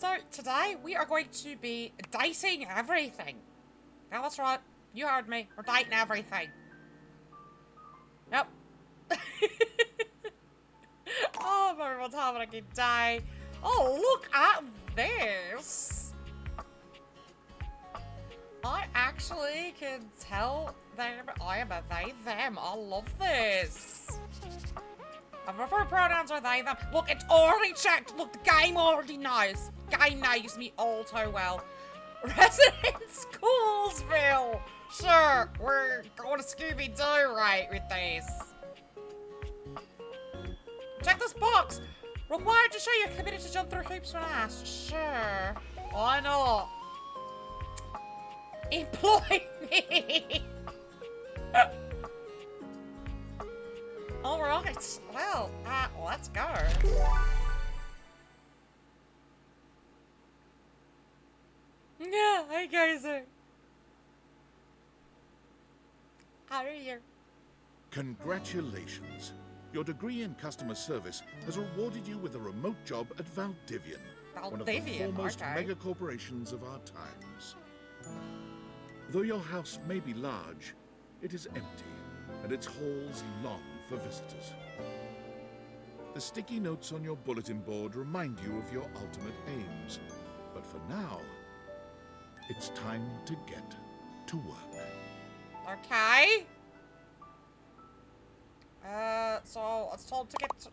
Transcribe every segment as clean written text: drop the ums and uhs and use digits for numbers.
So today we are going to be dating everything. Yeah, that's right. You heard me. We're dating everything. Yep. Oh, everyone's having a good day. Oh, look at this. I actually can tell them I am a they, them. I love this. I prefer pronouns are they, them. Look, it's already checked. Look, the game already knows. Game knows me all too well. Resident Schoolsville. Sure, we're going to Scooby-Doo right with this. Check this box. Required to show you're committed to jump through hoops when asked. Sure. Why not? Employ me. Alright, well, let's go. Yeah, hi guys. How are you? Congratulations. Your degree in customer service has rewarded you with a remote job at Valdivian, one of the foremost mega corporations of our times. Though your house may be large, it is empty, and its halls long for visitors. The sticky notes on your bulletin board remind you of your ultimate aims, but for now, it's time to get to work. Okay. So it's time to get to...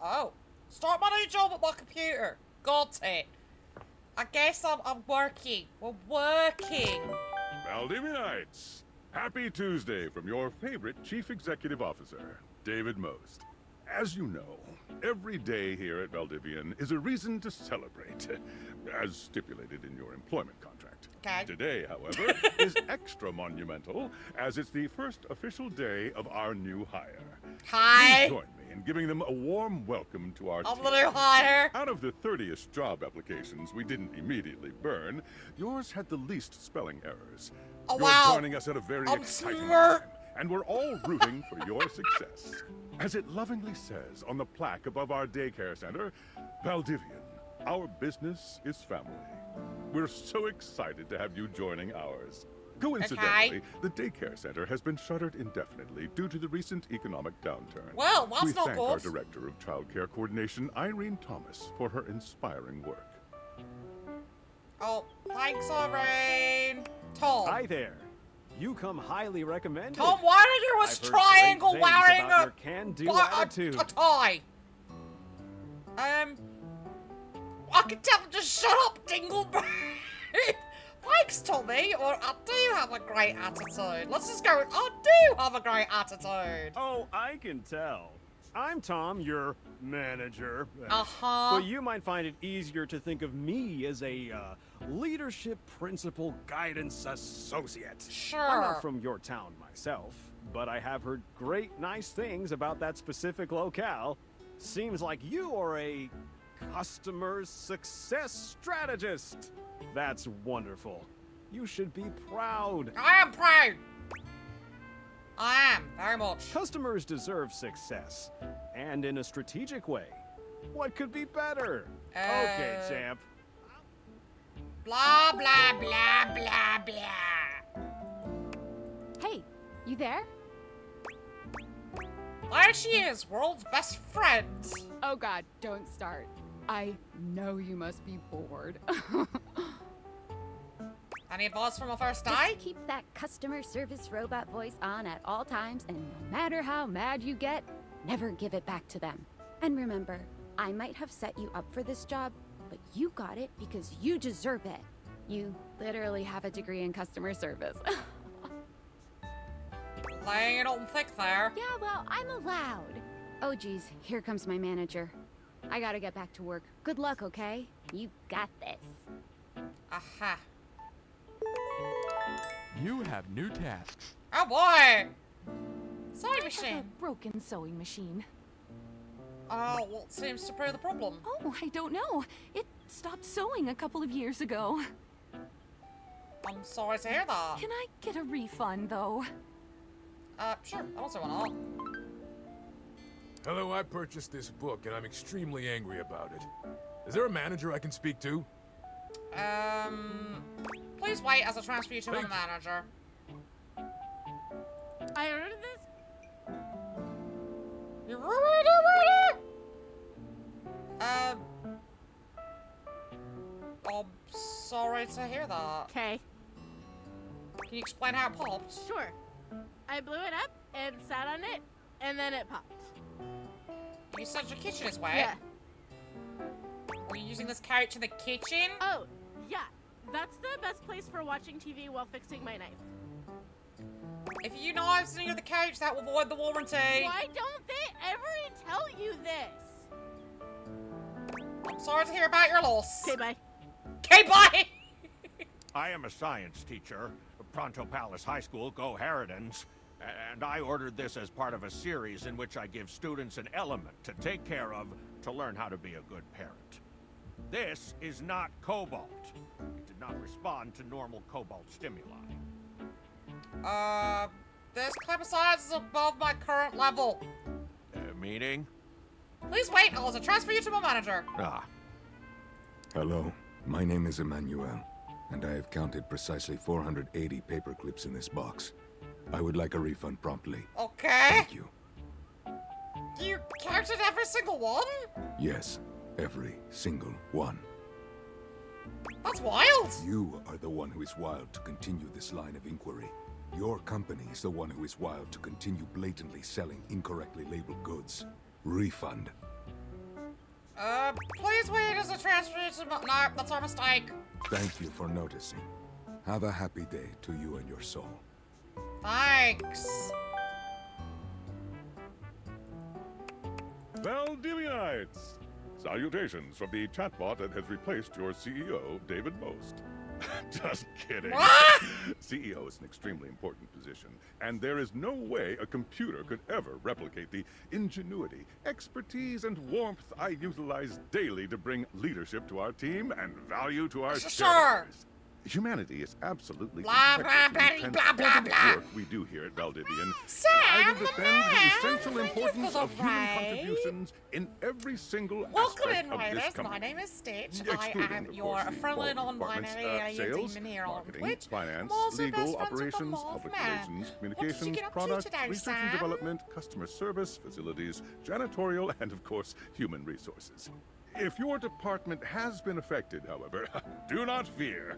Oh. Start my new job at my computer. Got it. I guess I'm working. We're working. Valdivinites, happy Tuesday from your favorite Chief Executive Officer, David Most. As you know, every day here at Valdivian is a reason to celebrate, as stipulated in your employment contract. Okay. Today, however, is extra monumental, as it's the first official day of our new hire. Hi. Please join me in giving them a warm welcome to our I'm team. the new hire. Out of the 30-ish job applications we didn't immediately burn, yours had the least spelling errors. Oh, You're wow. joining us at a very exciting smart. time, and we're all rooting for your success. As it lovingly says on the plaque above our daycare center, Valdivian, our business is family. We're so excited to have you joining ours. Coincidentally, the daycare center has been shuttered indefinitely due to the recent economic downturn. Well, that's we not thank good. our Director of Child Care Coordination, Irene Thomas, for her inspiring work. Oh, thanks, Irene. Tom. Hi there. You come highly recommended. Tom, why are you a I've heard triangle great things wearing about your can-do attitude. a tie? I can tell him to shut up, Dingleberry. Thanks, Tommy. Or I do have a great attitude. Let's just go with I do have a great attitude. Oh, I can tell. I'm Tom, your manager. Uh-huh. But you might find it easier to think of me as a leadership principal guidance associate. Sure. I'm not from your town myself, but I have heard great nice things about that specific locale. Seems like you are a customer success strategist. That's wonderful. You should be proud. I am proud. I am, very much. Customers deserve success, and in a strategic way. What could be better? Okay, champ. Blah, blah, blah, blah, blah. Hey, you there? There she is, world's best friend. Oh god, don't start. I know you must be bored. Any advice from a first day? Just keep that customer service robot voice on at all times, and no matter how mad you get, never give it back to them. And remember, I might have set you up for this job, but you got it because you deserve it. You literally have a degree in customer service. Laying it on thick there. Yeah, well, I'm allowed. Oh geez, here comes my manager. I gotta get back to work. Good luck, okay? You got this. Aha. You have new tasks. Oh boy! Sewing I have machine. a broken sewing machine. Oh, what seems to be the problem? Oh, I don't know. It stopped sewing a couple of years ago. I'm sorry to hear that. Can I get a refund, though? Sure, I don't see why not. Hello, I purchased this book, and I'm extremely angry about it. Is there a manager I can speak to? Please wait as I transfer you to a manager. I ordered this. You read it? I'm sorry to hear that. Okay. Can you explain how it popped? Sure. I blew it up and sat on it, and then it popped. You said your kitchen is wet? Yeah. Were you using this couch in the kitchen? Oh, yeah. That's the best place for watching TV while fixing my knife. If you knives near the couch, that will void the warranty. Why don't they ever tell you this? I'm sorry to hear about your loss. Okay, bye. Okay, bye! I am a science teacher. Pronto Palace High School, go Harridans. And I ordered this as part of a series in which I give students an element to take care of to learn how to be a good parent. This is not cobalt. It did not respond to normal cobalt stimuli. This clip of science is above my current level. Meaning? Please wait, I'll transfer you to my manager. Ah. Hello, my name is Emmanuel, and I have counted precisely 480 paper clips in this box. I would like a refund promptly. Okay. Thank you. You counted every single one? Yes, every single one. That's wild. You are the one who is wild to continue this line of inquiry. Your company is the one who is wild to continue blatantly selling incorrectly labeled goods. Refund. Please wait as I transfer you to my... No, that's our mistake. Thank you for noticing. Have a happy day to you and your soul. Thanks. Valdivianites! Salutations from the chatbot that has replaced your CEO, David Most. Just kidding. What? CEO is an extremely important position, and there is no way a computer could ever replicate the ingenuity, expertise, and warmth I utilize daily to bring leadership to our team and value to our shareholders. Humanity is absolutely Blah, blah, protected blah, and blah, blah, blah. work we do here at Valdivian. Sam, I will the defend man, the essential thank you importance for of the human raid. contributions in every single Welcome aspect in, of this Raiders. company. My name is Stitch. Excluding, I am of your course, the friendly involved departments, non-binary sales, demon here on marketing, Twitch. finance, I'm also best legal, friends with the operations, Moth public Man. relations, What did you communications, get up to product, today, research Sam? and development, customer service, facilities, janitorial, and of course, human resources. If your department has been affected, however, do not fear.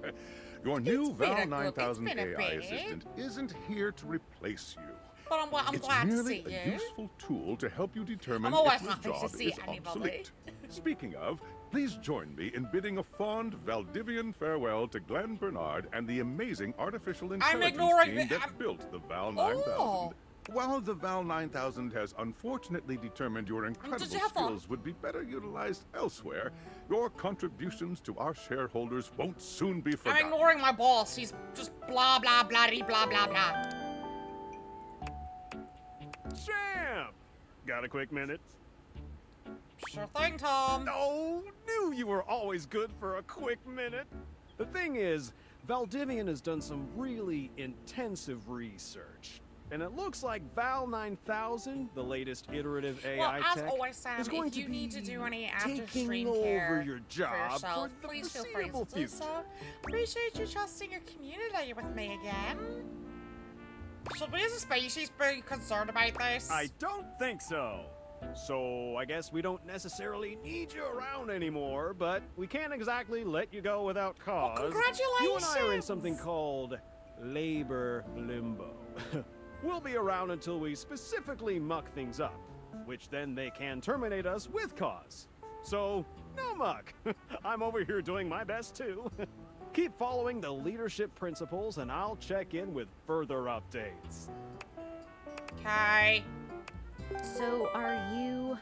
Your new Val 9000 AI assistant isn't here to replace you. But I'm It's glad to merely see a you. useful tool to help you determine I'm always if your happy to job see is anybody. obsolete. Speaking of, please join me in bidding a fond Valdivian farewell to Glenn Bernard and the amazing artificial intelligence ignoring team the- that built the Val 9000. Oh. While the Val 9000 has unfortunately determined your incredible have fun? skills would be better utilized elsewhere, your contributions to our shareholders won't soon be I'm forgotten. ignoring my boss. He's just blah, blah, blah, blah, blah, blah. Champ! Got a quick minute? Sure thing, Tom. Oh, knew you were always good for a quick minute. The thing is, Valdivian has done some really intensive research. And it looks like Val 9000, the latest iterative AI Well, as tech, always, Sam, is going if to you be need to do any taking after-stream over care your for job yourself, for the please feel free foreseeable to do future. so. Appreciate you trusting your community with me again. Should we as a species be concerned about this? I don't think so. So I guess we don't necessarily need you around anymore, but we can't exactly let you go without cause. congratulations! You and I are in something called labor limbo. We'll be around until we specifically muck things up, which then they can terminate us with cause. So, no muck. I'm over here doing my best too. Keep following the leadership principles and I'll check in with further updates. Okay. So, are you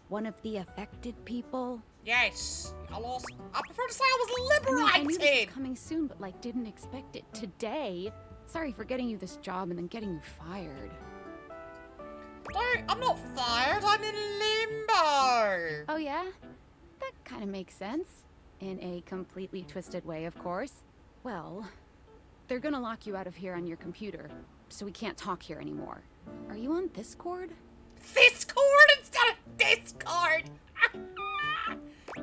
one of the affected people? Yes. I prefer to say I was I knew this was liberated. coming soon, but like didn't expect it today. Sorry for getting you this job and then getting you fired. I'm not fired. I'm in limbo. Oh yeah? That kind of makes sense. In a completely twisted way, of course. Well, they're gonna lock you out of here on your computer, so we can't talk here anymore. Are you on this cord? This cord instead of... this card.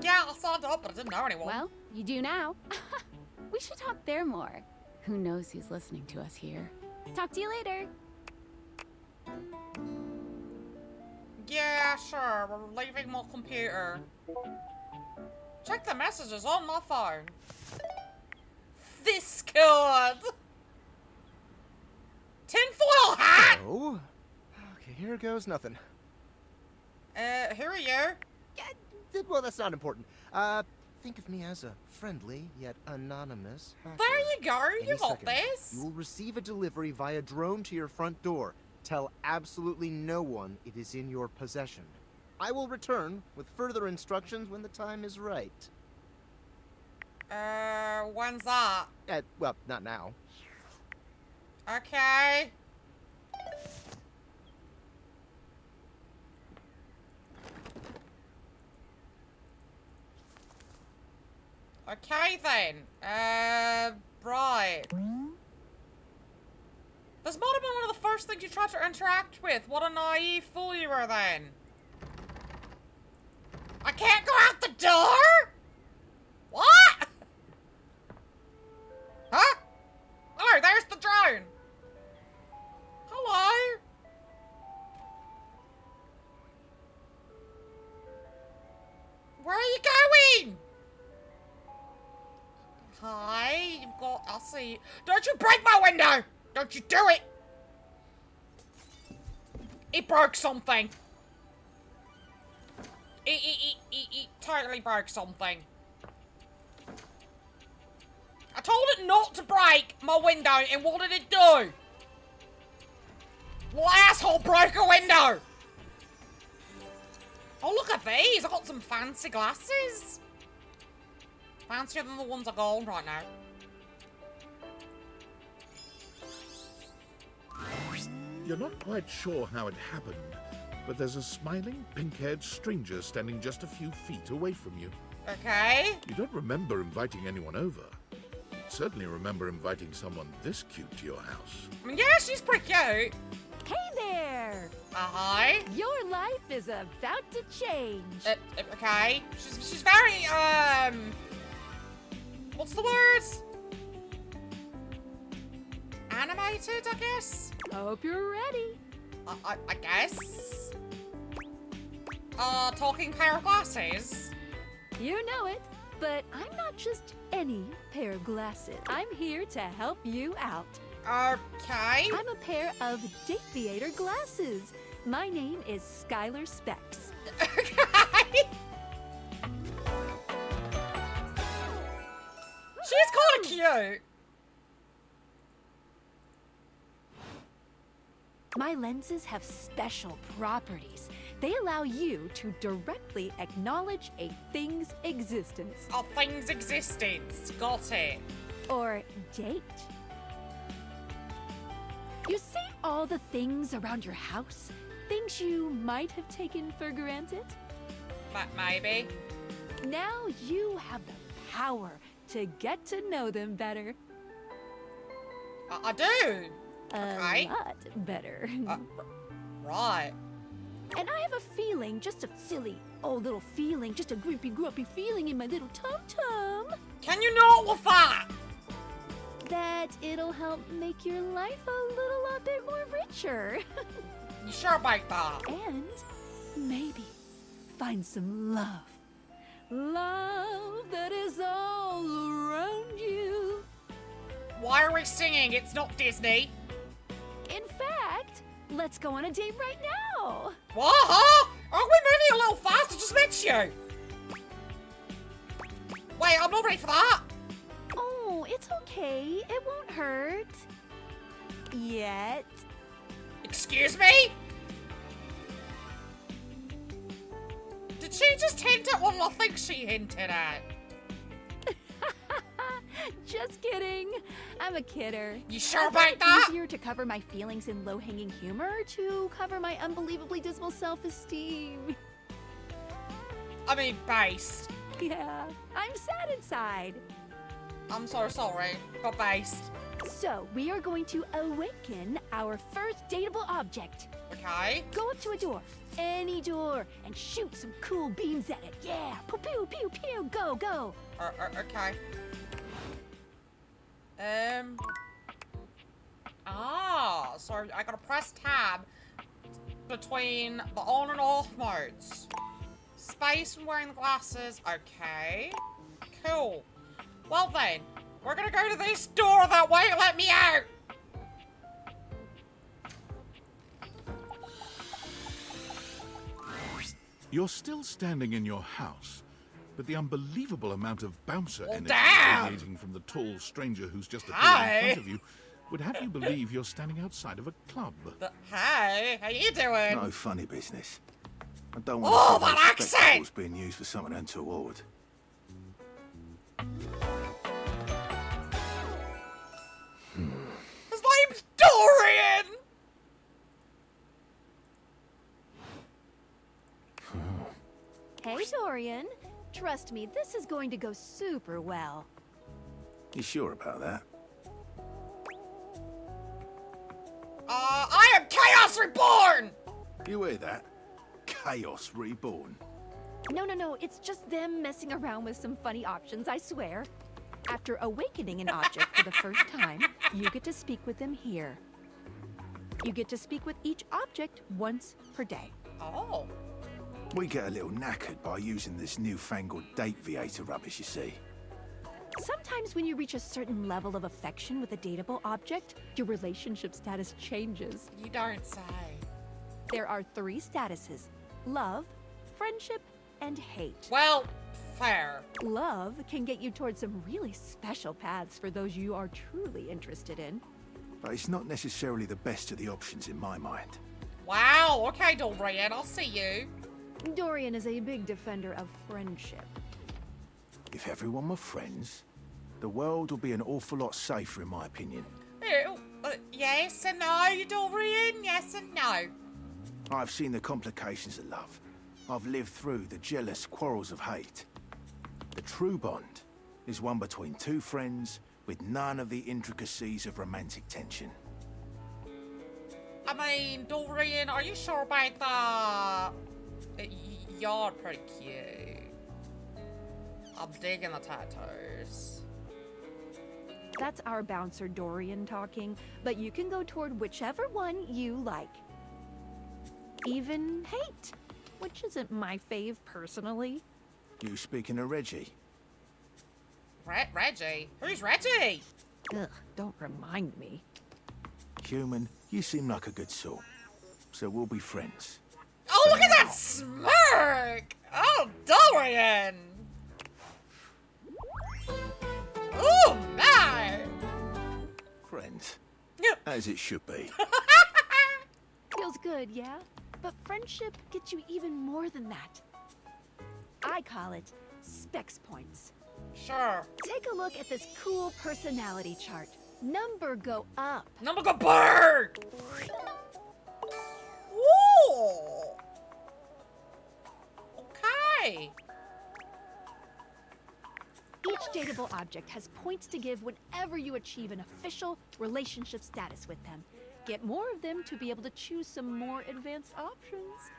Yeah, I signed up, but I didn't know anyone. Well, you do now. We should talk there more. Who knows who's listening to us here? Talk to you later. Yeah, sure. We're leaving my computer. Check the messages on my phone. This card. Tinfoil hat. Oh. Okay, here goes nothing. Who are you? Well, that's not important. Think of me as a friendly yet anonymous hacker. There you go. Any You got second, this. You will receive a delivery via drone to your front door. Tell absolutely no one it is in your possession. I will return with further instructions when the time is right. When's that? Well, not now. Okay. Okay then. Right. This might have been one of the first things you tried to interact with. What a naive fool you were then. I can't go out the door? What? Huh? Oh, there's the drone. Hello? Where are you going? Hi, you've got, I see. Don't you break my window! Don't you do it! He broke something. He totally broke something. I told it not to break my window, and what did it do? Well, asshole broke a window! Oh, look at these! I got some fancy glasses. Fancier than the ones I got on right now. You're not quite sure how it happened, but there's a smiling, pink-haired stranger standing just a few feet away from you. Okay. You don't remember inviting anyone over. You certainly remember inviting someone this cute to your house. I mean, yeah, she's pretty cute. Hey there! Hi. Your life is about to change. Okay. She's very, what's the word? Animated, I guess? Hope you're ready. I guess. Talking pair of glasses. You know it, but I'm not just any pair of glasses. I'm here to help you out. Okay. I'm a pair of Date Theater glasses. My name is Skylar Specs. Okay. She's kind of cute. My lenses have special properties. They allow you to directly acknowledge a thing's existence. A thing's existence. Got it. Or date. You see all the things around your house? Things you might have taken for granted? Maybe. Now you have the power to get to know them better. I do. A lot better. Right. And I have a feeling, just a silly old little feeling, just a grumpy feeling in my little tum-tum. Can you not with that? That it'll help make your life a little bit more richer. You sure about that? And maybe find some love. Love that is all around you. Why are we singing? It's not Disney. In fact, let's go on a date right now. What? Huh? Aren't we moving a little fast? I just met you. Wait, I'm not ready for that. Oh, it's okay. It won't hurt. Yet. Excuse me? Did she just hint at what I think she hinted at? Just kidding. I'm a kidder. You sure I about find it that? easier to cover my feelings in low-hanging humor to cover my unbelievably dismal self-esteem. I mean, based. Yeah, I'm sad inside. I'm so sorry, but based. So, we are going to awaken our first dateable object. Okay. Go up to a door, any door, and shoot some cool beams at it. Yeah, pew pew pew pew. Go go. Okay. So I gotta press tab between the on and off modes. Space and wearing the glasses. Okay. Cool. Well then, we're gonna go to this door that won't let me out. You're still standing in your house, but the unbelievable amount of bouncer energy damn! emanating from the tall stranger who's just appeared in front of you would have you believe you're standing outside of a club. Hey, how you doing? No funny business. I don't want Oh, to see that those accent! spectacles being used for something untoward. His name's Dorian! Hey, Dorian. Trust me, this is going to go super well. You sure about that? I am Chaos Reborn! You hear that? Chaos Reborn. No, it's just them messing around with some funny options, I swear. After awakening an object for the first time, you get to speak with them here. You get to speak with each object once per day. Oh. We get a little knackered by using this newfangled date Viator rubbish, you see. Sometimes when you reach a certain level of affection with a dateable object, your relationship status changes. You don't say. There are 3 statuses: love, friendship, and hate. Well, fair. Love can get you towards some really special paths for those you are truly interested in. But it's not necessarily the best of the options in my mind. Wow, okay, Dorian, I'll see you. Dorian is a big defender of friendship. If everyone were friends, the world would be an awful lot safer, in my opinion. Yes and no, Dorian, yes and no. I've seen the complications of love. I've lived through the jealous quarrels of hate. The true bond is one between 2 friends with none of the intricacies of romantic tension. I mean, Dorian, are you sure about that? You're pretty cute. I'm digging the tattoos. That's our bouncer Dorian talking, but you can go toward whichever one you like. Even hate, which isn't my fave personally. You speaking of Reggie? Reggie? Who's Reggie? Ugh, don't remind me. Human, you seem like a good sort, so we'll be friends. Oh, look at that smirk! Oh, Dorian! Oh, my! Friends. Yep. As it should be. Feels good, yeah? But friendship gets you even more than that. I call it specs points. Sure. Take a look at this cool personality chart. Number go up. Number go bird! Ooh! Okay. Each dateable object has points to give whenever you achieve an official relationship status with them. Get more of them to be able to choose some more advanced options.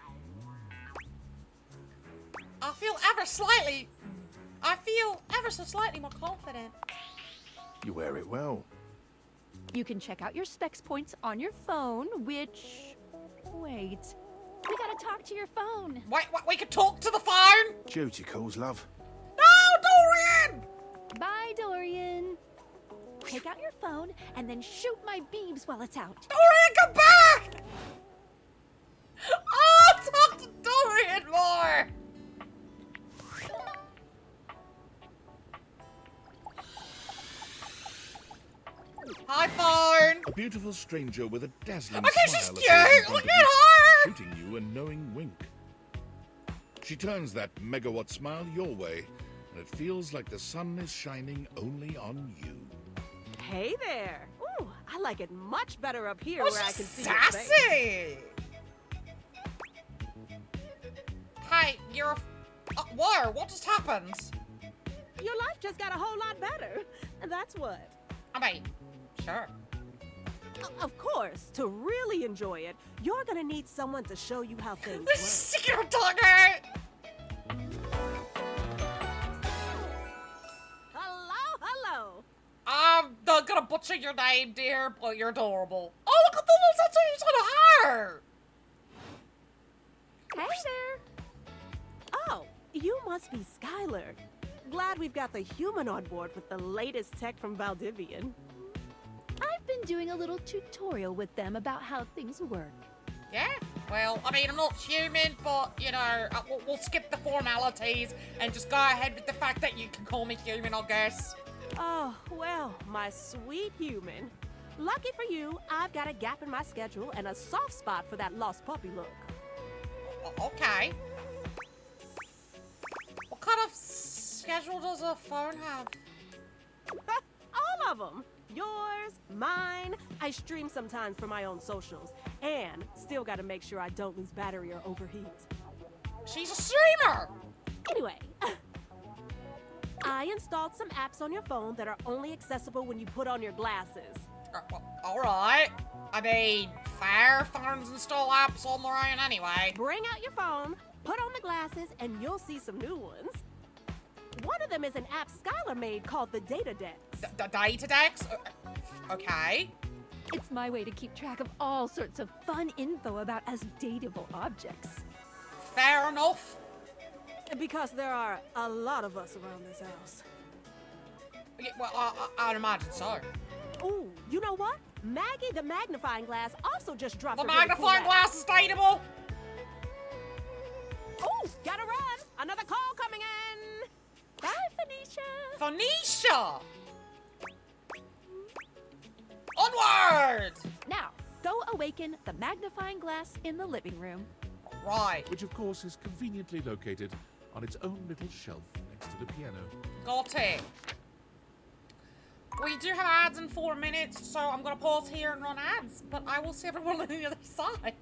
I feel ever so slightly more confident. You wear it well. You can check out your specs points on your phone, which... Wait. We gotta talk to your phone. Wait, we can talk to the phone? Duty calls, love. No, Dorian! Bye, Dorian. Take out your phone and then shoot my beams while it's out. Dorian, come back! Oh, talk to Dorian more! Hi, phone! A beautiful stranger with a dazzling Okay, she's smile cute! appears in front Look of at you, her! shooting you a knowing wink. She turns that megawatt smile your way, and it feels like the sun is shining only on you. Hey there! Ooh, I like it much better up here Oh, where I she's can see your face. sassy! Hey, you're... whoa, what just happened? Your life just got a whole lot better. And that's what. I mean, sure. Of course, to really enjoy it, you're gonna need someone to show you how things work. Secret dogger! Hello. I'm not gonna butcher your name, dear, but you're adorable. Oh, look at the little tattoos on her! Hey there. Oh, you must be Skylar. Glad we've got the human on board with the latest tech from Valdivian. I've been doing a little tutorial with them about how things work. Yeah, well, I mean, I'm not human, but, you know, we'll skip the formalities and just go ahead with the fact that you can call me human, I guess. Oh, well, my sweet human. Lucky for you, I've got a gap in my schedule and a soft spot for that lost puppy look. Okay. What kind of schedule does a phone have? All of them. Yours, mine. I stream sometimes for my own socials. And still gotta make sure I don't lose battery or overheat. She's a streamer! Anyway, I installed some apps on your phone that are only accessible when you put on your glasses. Alright. I mean, fair, phones install apps on their own anyway. Bring out your phone, put on the glasses, and you'll see some new ones. One of them is an app Skylar made called the Data Dex. The Data Dex? Okay. It's my way to keep track of all sorts of fun info about us dateable objects. Fair enough. Because there are a lot of us around this house. Yeah, well, I'd imagine so. Ooh, you know what? Maggie the magnifying glass also just dropped The a really magnifying cool glass is dateable? Ooh, gotta run! Another call coming in! Bye, Phoenicia! Phoenicia! Onward! Now, go awaken the magnifying glass in the living room. Right. Which, of course, is conveniently located on its own little shelf next to the piano. Got it. We do have ads in 4 minutes, so I'm gonna pause here and run ads, but I will see everyone on the other side.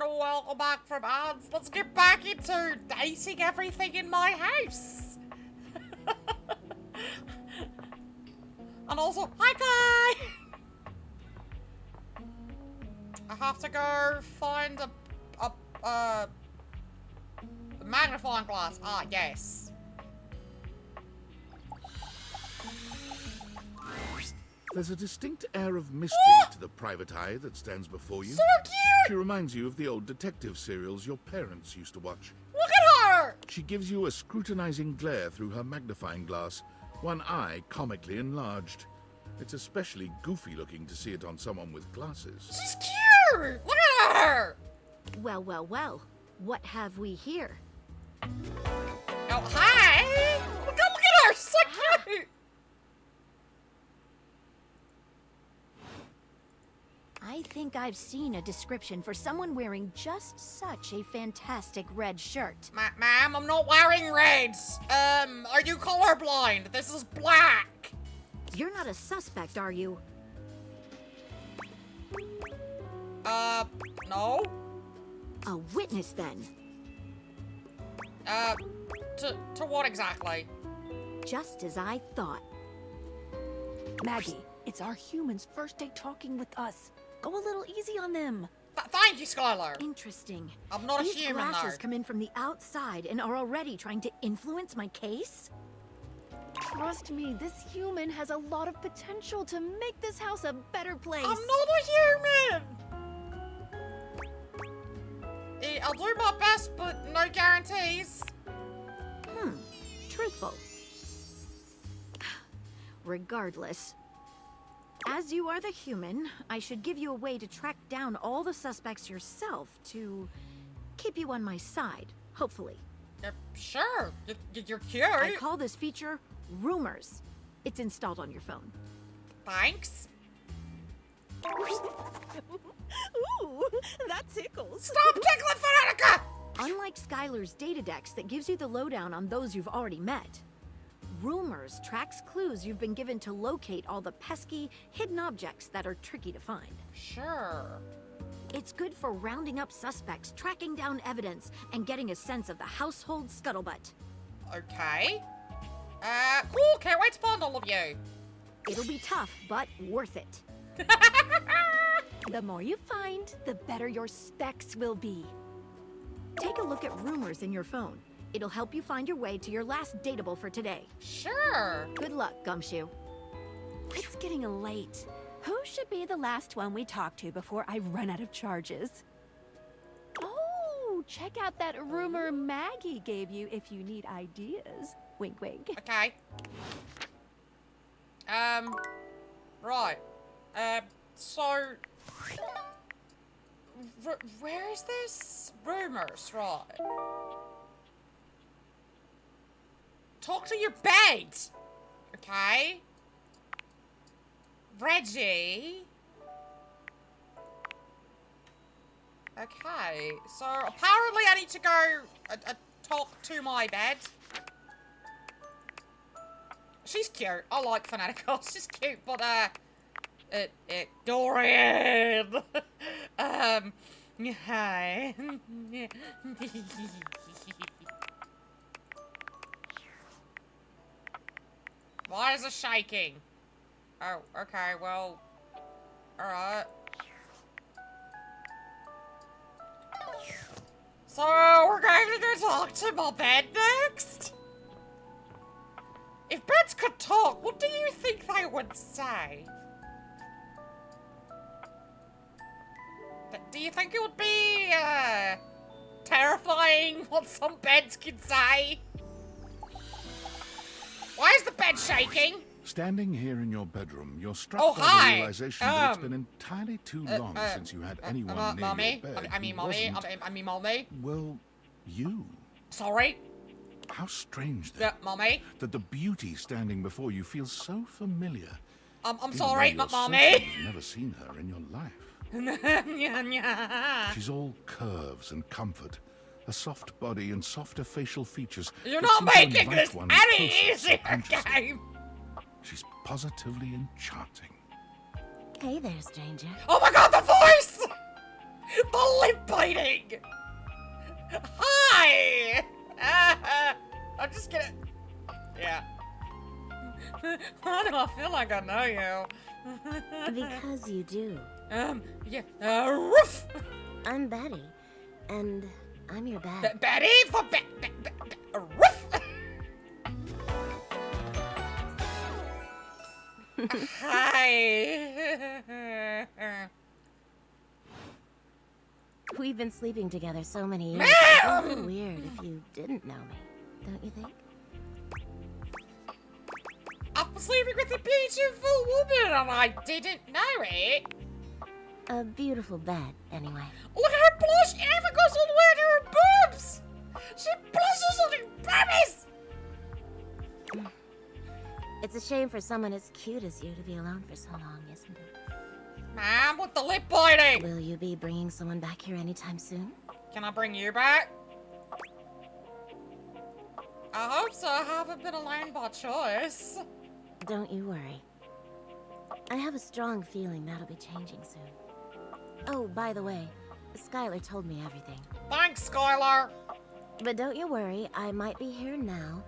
and welcome back from ads. Let's get back into dating everything in my house. And also, hi Kai! I have to go find a magnifying glass. Ah, yes. There's a distinct air of mystery to the private eye that stands before you. So cute! She reminds you of the old detective serials your parents used to watch. Look at her! She gives you a scrutinizing glare through her magnifying glass, one eye comically enlarged. It's especially goofy looking to see it on someone with glasses. She's cute! Look at her! Well, well, well. What have we here? Oh, hi! Look at her! So cute! I think I've seen a description for someone wearing just such a fantastic red shirt. Ma'am, I'm not wearing red. Are you colorblind? This is black. You're not a suspect, are you? No. A witness, then. To what exactly? Just as I thought. Maggie, it's our humans' first day talking with us. Go a little easy on them. Thank you, Skylar. Interesting. I'm not a These human, glasses though. come in from the outside and are already trying to influence my case? Trust me, this human has a lot of potential to make this house a better place. I'm not a human! I'll do my best, but no guarantees. Truthful. Regardless, as you are the human, I should give you a way to track down all the suspects yourself to keep you on my side, hopefully. Sure, you're cute. I call this feature Rumors. It's installed on your phone. Thanks. Ooh, that tickles. Stop tickling, Veronica! Unlike Skylar's Datadex that gives you the lowdown on those you've already met, Rumors tracks clues you've been given to locate all the pesky, hidden objects that are tricky to find. Sure. It's good for rounding up suspects, tracking down evidence, and getting a sense of the household scuttlebutt. Okay. Cool, can't wait to find all of you. It'll be tough, but worth it. The more you find, the better your specs will be. Take a look at Rumors in your phone. It'll help you find your way to your last dateable for today. Sure. Good luck, Gumshoe. It's getting late. Who should be the last one we talk to before I run out of charges? Oh, check out that rumor Maggie gave you if you need ideas. Wink, wink. Okay. Right. So... where is this? Rumors, right. Talk to your bed! Okay. Reggie. Okay, so apparently I need to go talk to my bed. She's cute. I like Fanatical. She's cute, but Dorian. Hi. Why is it shaking? Oh, okay, well, alright. So, we're going to go talk to my bed next? If beds could talk, what do you think they would say? Do you think it would be, terrifying what some beds could say? Why is the bed shaking? Standing here in your bedroom, you're struck Oh, by hi. the realization that it's been entirely too long since you had anyone near Mommy? your bed. I mean, who Mommy? wasn't- I mean, Mommy? Well, you. Sorry? How strange then. Yeah, Mommy? That the beauty standing before you feels so familiar. I'm Even sorry, though you're Mommy? certain you've never seen her in your life. Yeah. She's all curves and comfort. A soft body and softer facial features. You're that not seem to making invite this one any closer easier, subconsciously. game. She's positively enchanting. Hey there, stranger. Oh my god, the voice! The lip biting! Hi! I'm just gonna... Yeah. Why do I feel like I know you? Because you do. Yeah. Roof! I'm Betty, and I'm your bad. Betty for Roof! Hi. We've been sleeping together so many years. It's a little weird if you didn't know me, don't you think? I'm sleeping with a beautiful woman and I didn't know it. A beautiful bed, anyway. Look at her blush! It even goes all the way to her boobs! She blushes on her boobies! It's a shame for someone as cute as you to be alone for so long, isn't it? Ma'am, with the lip biting! Will you be bringing someone back here anytime soon? Can I bring you back? I hope so. I haven't been alone by choice. Don't you worry. I have a strong feeling that'll be changing soon. Oh, by the way, Skylar told me everything. Thanks, Skylar! But don't you worry, I might be here now,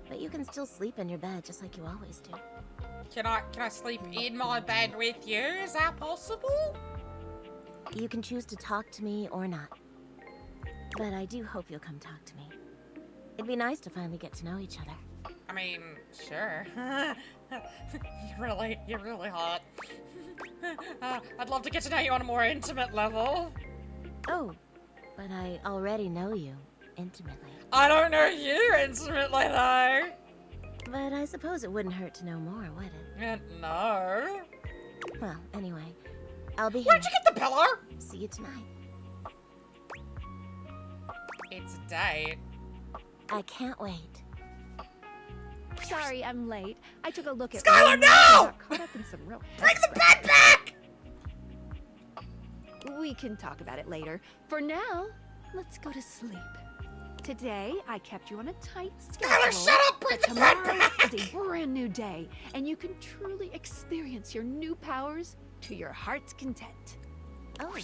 but you can still sleep in your bed just like you always do. Can I sleep in my bed with you? Is that possible? You can choose to talk to me or not. But I do hope you'll come talk to me. It'd be nice to finally get to know each other. I mean, sure. You're really hot. I'd love to get to know you on a more intimate level. Oh, but I already know you intimately. I don't know you intimately, though. But I suppose it wouldn't hurt to know more, would it? No. Well, anyway, I'll be here. Where'd you get the pillow? See you tonight. It's a date. I can't wait. Sorry, I'm late. I took a look at. Skylar, no! Got caught up in some real. Bring the bed back! We can talk about it later. For now, let's go to sleep. Today, I kept you on a tight schedule. Skylar, shut up! Bring the bed back! Is a brand new day, and you can truly experience your new powers to your heart's content. Oh,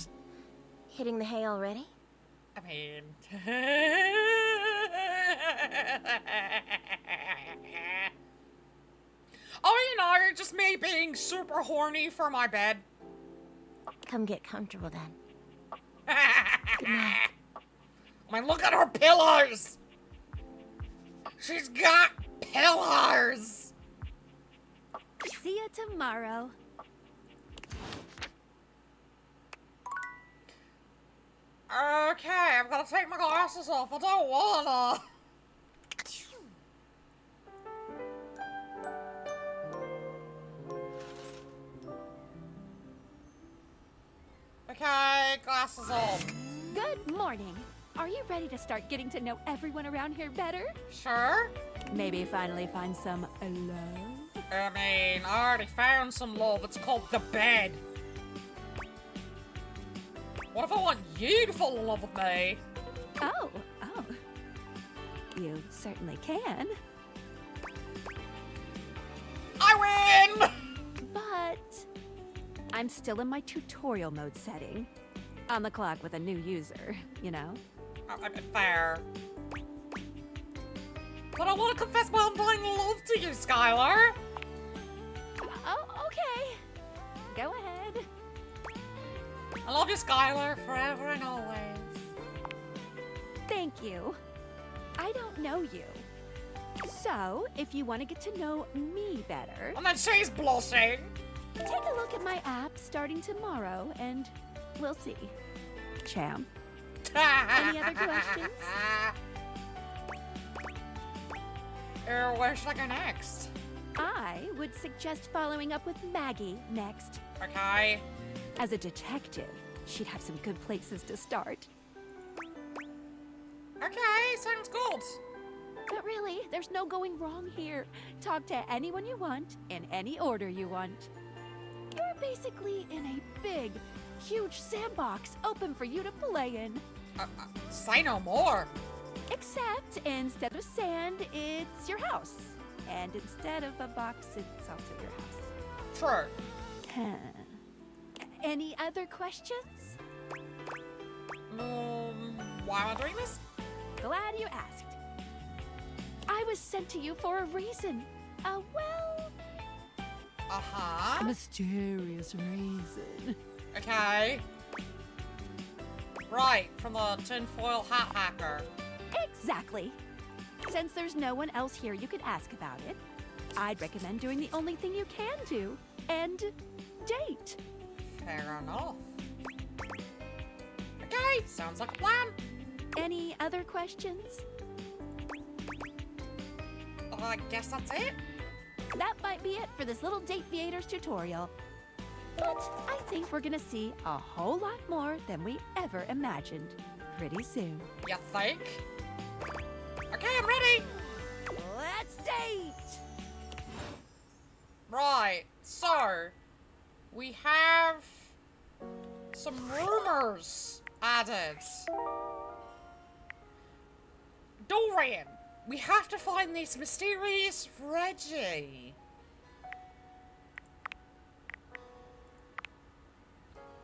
hitting the hay already? I mean... oh, you know, just me being super horny for my bed. Come get comfortable then. Good night. I mean, look at her pillows! She's got pillows! See you tomorrow. Okay, I'm gonna take my glasses off. I don't wanna. Okay, glasses off. Good morning. Are you ready to start getting to know everyone around here better? Sure. Maybe finally find some love? I mean, I already found some love. It's called the bed. What if I want you to fall in love with me? Oh. You certainly can. I win! But I'm still in my tutorial mode setting. On the clock with a new user, you know? I'm fair. But I want to confess my undying love to you, Skylar. Oh, okay. Go ahead. I love you, Skylar, forever and always. Thank you. I don't know you. So, if you want to get to know me better... And then she's blushing. Take a look at my app starting tomorrow, and we'll see. Champ. Any other questions? Where should I go next? I would suggest following up with Maggie next. Okay. As a detective, she'd have some good places to start. Okay, sounds good. But really, there's no going wrong here. Talk to anyone you want, in any order you want. You're basically in a big, huge sandbox open for you to play in. Say no more. Except instead of sand, it's your house. And instead of a box, it's also your house. True. Any other questions? Why am I doing this? Glad you asked. I was sent to you for a reason. Well... Uh-huh. A mysterious reason. Okay. Right, from the tinfoil hat hacker. Exactly. Since there's no one else here you could ask about it, I'd recommend doing the only thing you can do, and date. Fair enough. Okay, sounds like a plan. Any other questions? I guess that's it. That might be it for this little Date Viators tutorial. But I think we're gonna see a whole lot more than we ever imagined pretty soon. You think? Okay, I'm ready. Let's date! Right, so we have some rumors added. Dorian, we have to find this mysterious Reggie.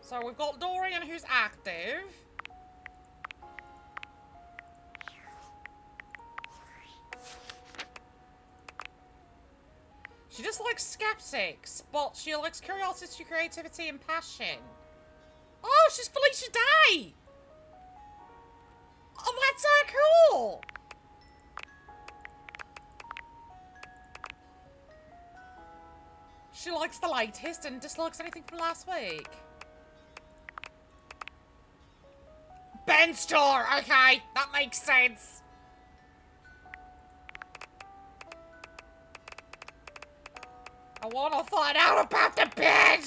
So we've got Dorian who's active. She just likes skeptics, but she likes curiosity, creativity, and passion. Oh, she's Felicia Day! Oh, that's so cool! She likes the latest and dislikes anything from last week. Ben Store! Okay, that makes sense. I want to find out about the bed!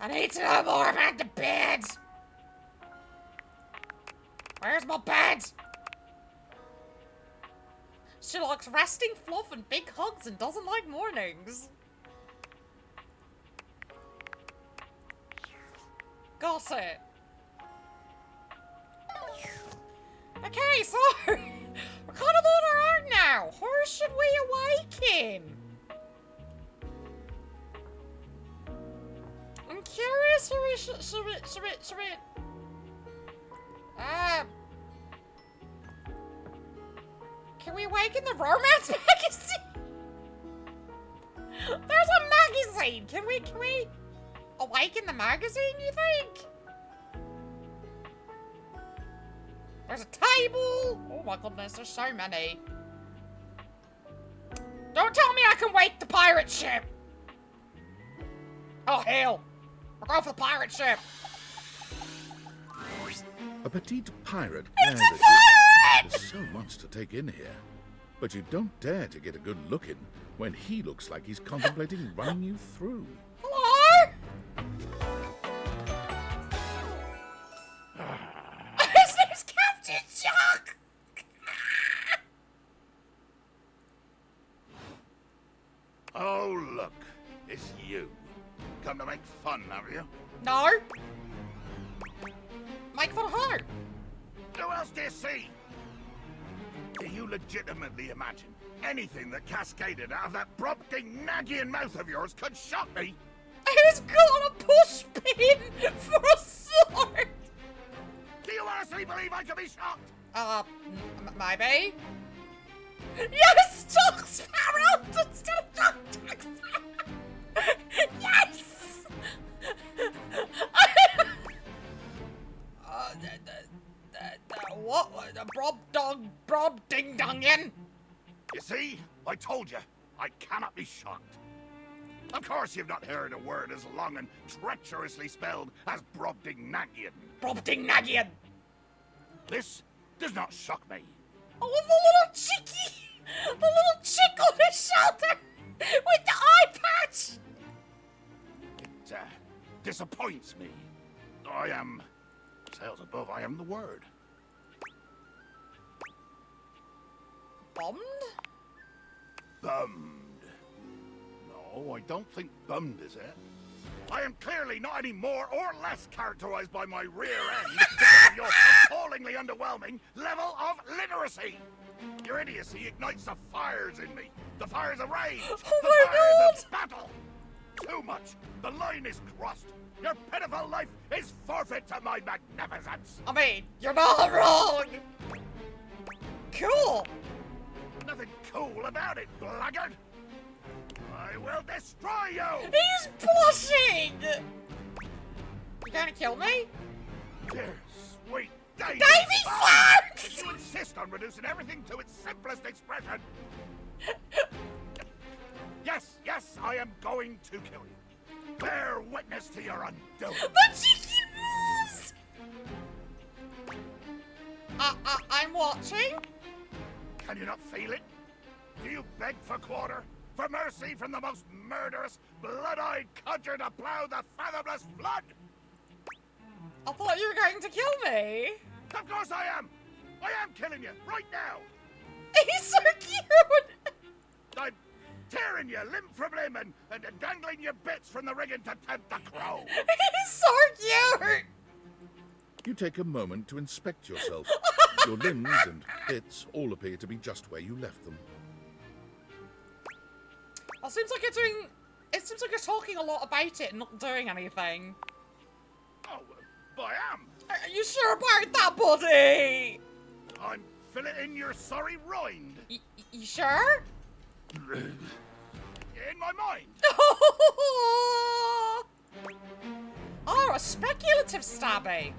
I need to know more about the bed! Where's my bed? She likes resting, fluff, and big hugs and doesn't like mornings. Got it. Okay, so we're kind of on our own now. Who should we awaken? I'm curious who we should we can we awaken the romance magazine? There's a magazine. Can we awaken the magazine, you think? There's a table. Oh my goodness, there's so many. Don't tell me I can wake the pirate ship. Oh hell. We're going for the pirate ship. A petite pirate. It's a pirate! There's so much to take in here. But you don't dare to get a good look in when he looks like he's contemplating running you through. Hello? His name's Captain Shock! Oh, look. It's you. Come to make fun, have you? No. Make fun of her. Who else do you see? Do you legitimately imagine anything that cascaded out of that Brobdingnagian mouth of yours could shock me? He's got a push pin for a sword! Do you honestly believe I could be shocked? Maybe? Yes! Jack Sparrow instead of Jack Sparrow! Yes! What? Brobdingdungian? You see? I told you. I cannot be shocked. Of course you've not heard a word as long and treacherously spelled as Brobdingnagian. Brobdingnagian! This does not shock me. Oh, the little chickie! The little chick on his shoulder! With the eye patch! It disappoints me. I am... Sails above, I am the word. Bummed? Bummed. No, I don't think bummed is it. I am clearly not any more or less characterized by my rear end than your appallingly underwhelming level of literacy. Your idiocy ignites the fires in me. The fires of rage. Oh the my fires God. of battle. Too too much! The line is crossed! Your pitiful life is forfeit to my magnificence! I mean, you're not wrong! Cool! Nothing cool about it, blackguard! I will destroy you! He's blushing! You gonna kill me? Dear sweet Davy! Davy Fox! If you insist on reducing everything to its simplest expression... Yes, I am going to kill you. Bear witness to your undoing. The cheeky moves! I'm watching. Can you not feel it? Do you beg for quarter? For mercy from the most murderous, blood-eyed codger to plow the fathomless flood? I thought you were going to kill me. Of course I am! I am killing you, right now! He's so cute! I'm tearing you limb from limb and dangling your bits from the rigging to tempt the crow! He's so cute! You take a moment to inspect yourself. Your limbs and bits all appear to be just where you left them. It seems like you're talking a lot about it and not doing anything. Oh, I am! Are you sure about that, buddy? I'm filleting your sorry rind. You sure? In my mind. Oh, a speculative stabbing.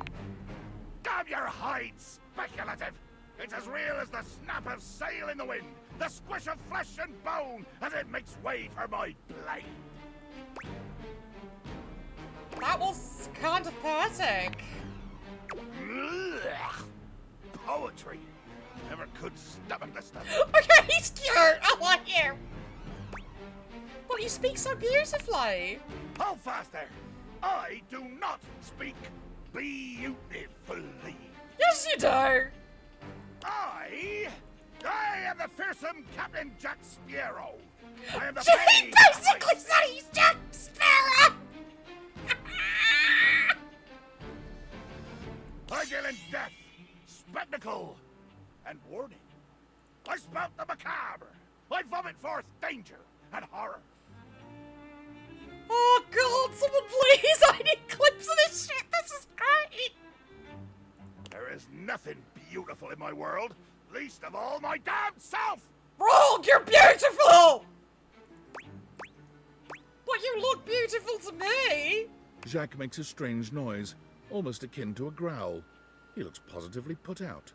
Damn your hide, speculative! It's as real as the snap of sail in the wind, the squish of flesh and bone as it makes way for my blade. That was kind of poetic. Ugh. Poetry. Never could stomach the stuff. Okay, he's cute. I like him. But you speak so beautifully. Hold fast there. I do not speak beautifully. Yes, you do. I am the fearsome Captain Jack Sparrow. I am the He basically said he's Jack Sparrow. I deal in death, spectacle, and warning. I spout the macabre. I vomit forth danger and horror. Oh God, someone please! I need clips of this shit. This is great. There is nothing beautiful in my world, least of all my damn self. Wrong. You're beautiful. But you look beautiful to me. Jacques makes a strange noise, almost akin to a growl. He looks positively put out.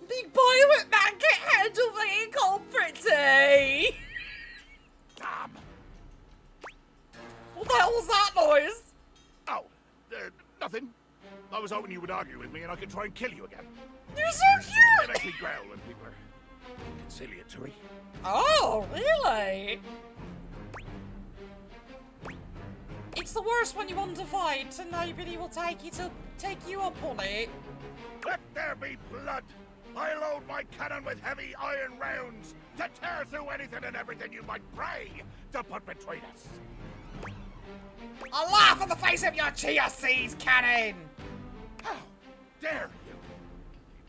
Big boy with man can handle being pretty. Damn. What the hell was that noise? Oh, nothing. I was hoping you would argue with me and I could try and kill you again. You're so cute. It makes me growl when people are conciliatory. Oh, really? It's the worst when you want to fight and nobody will take you up on it. Let there be blood. I load my cannon with heavy iron rounds to tear through anything and everything you might pray to put between us. I laugh in the face of your chia seeds cannon. How dare you?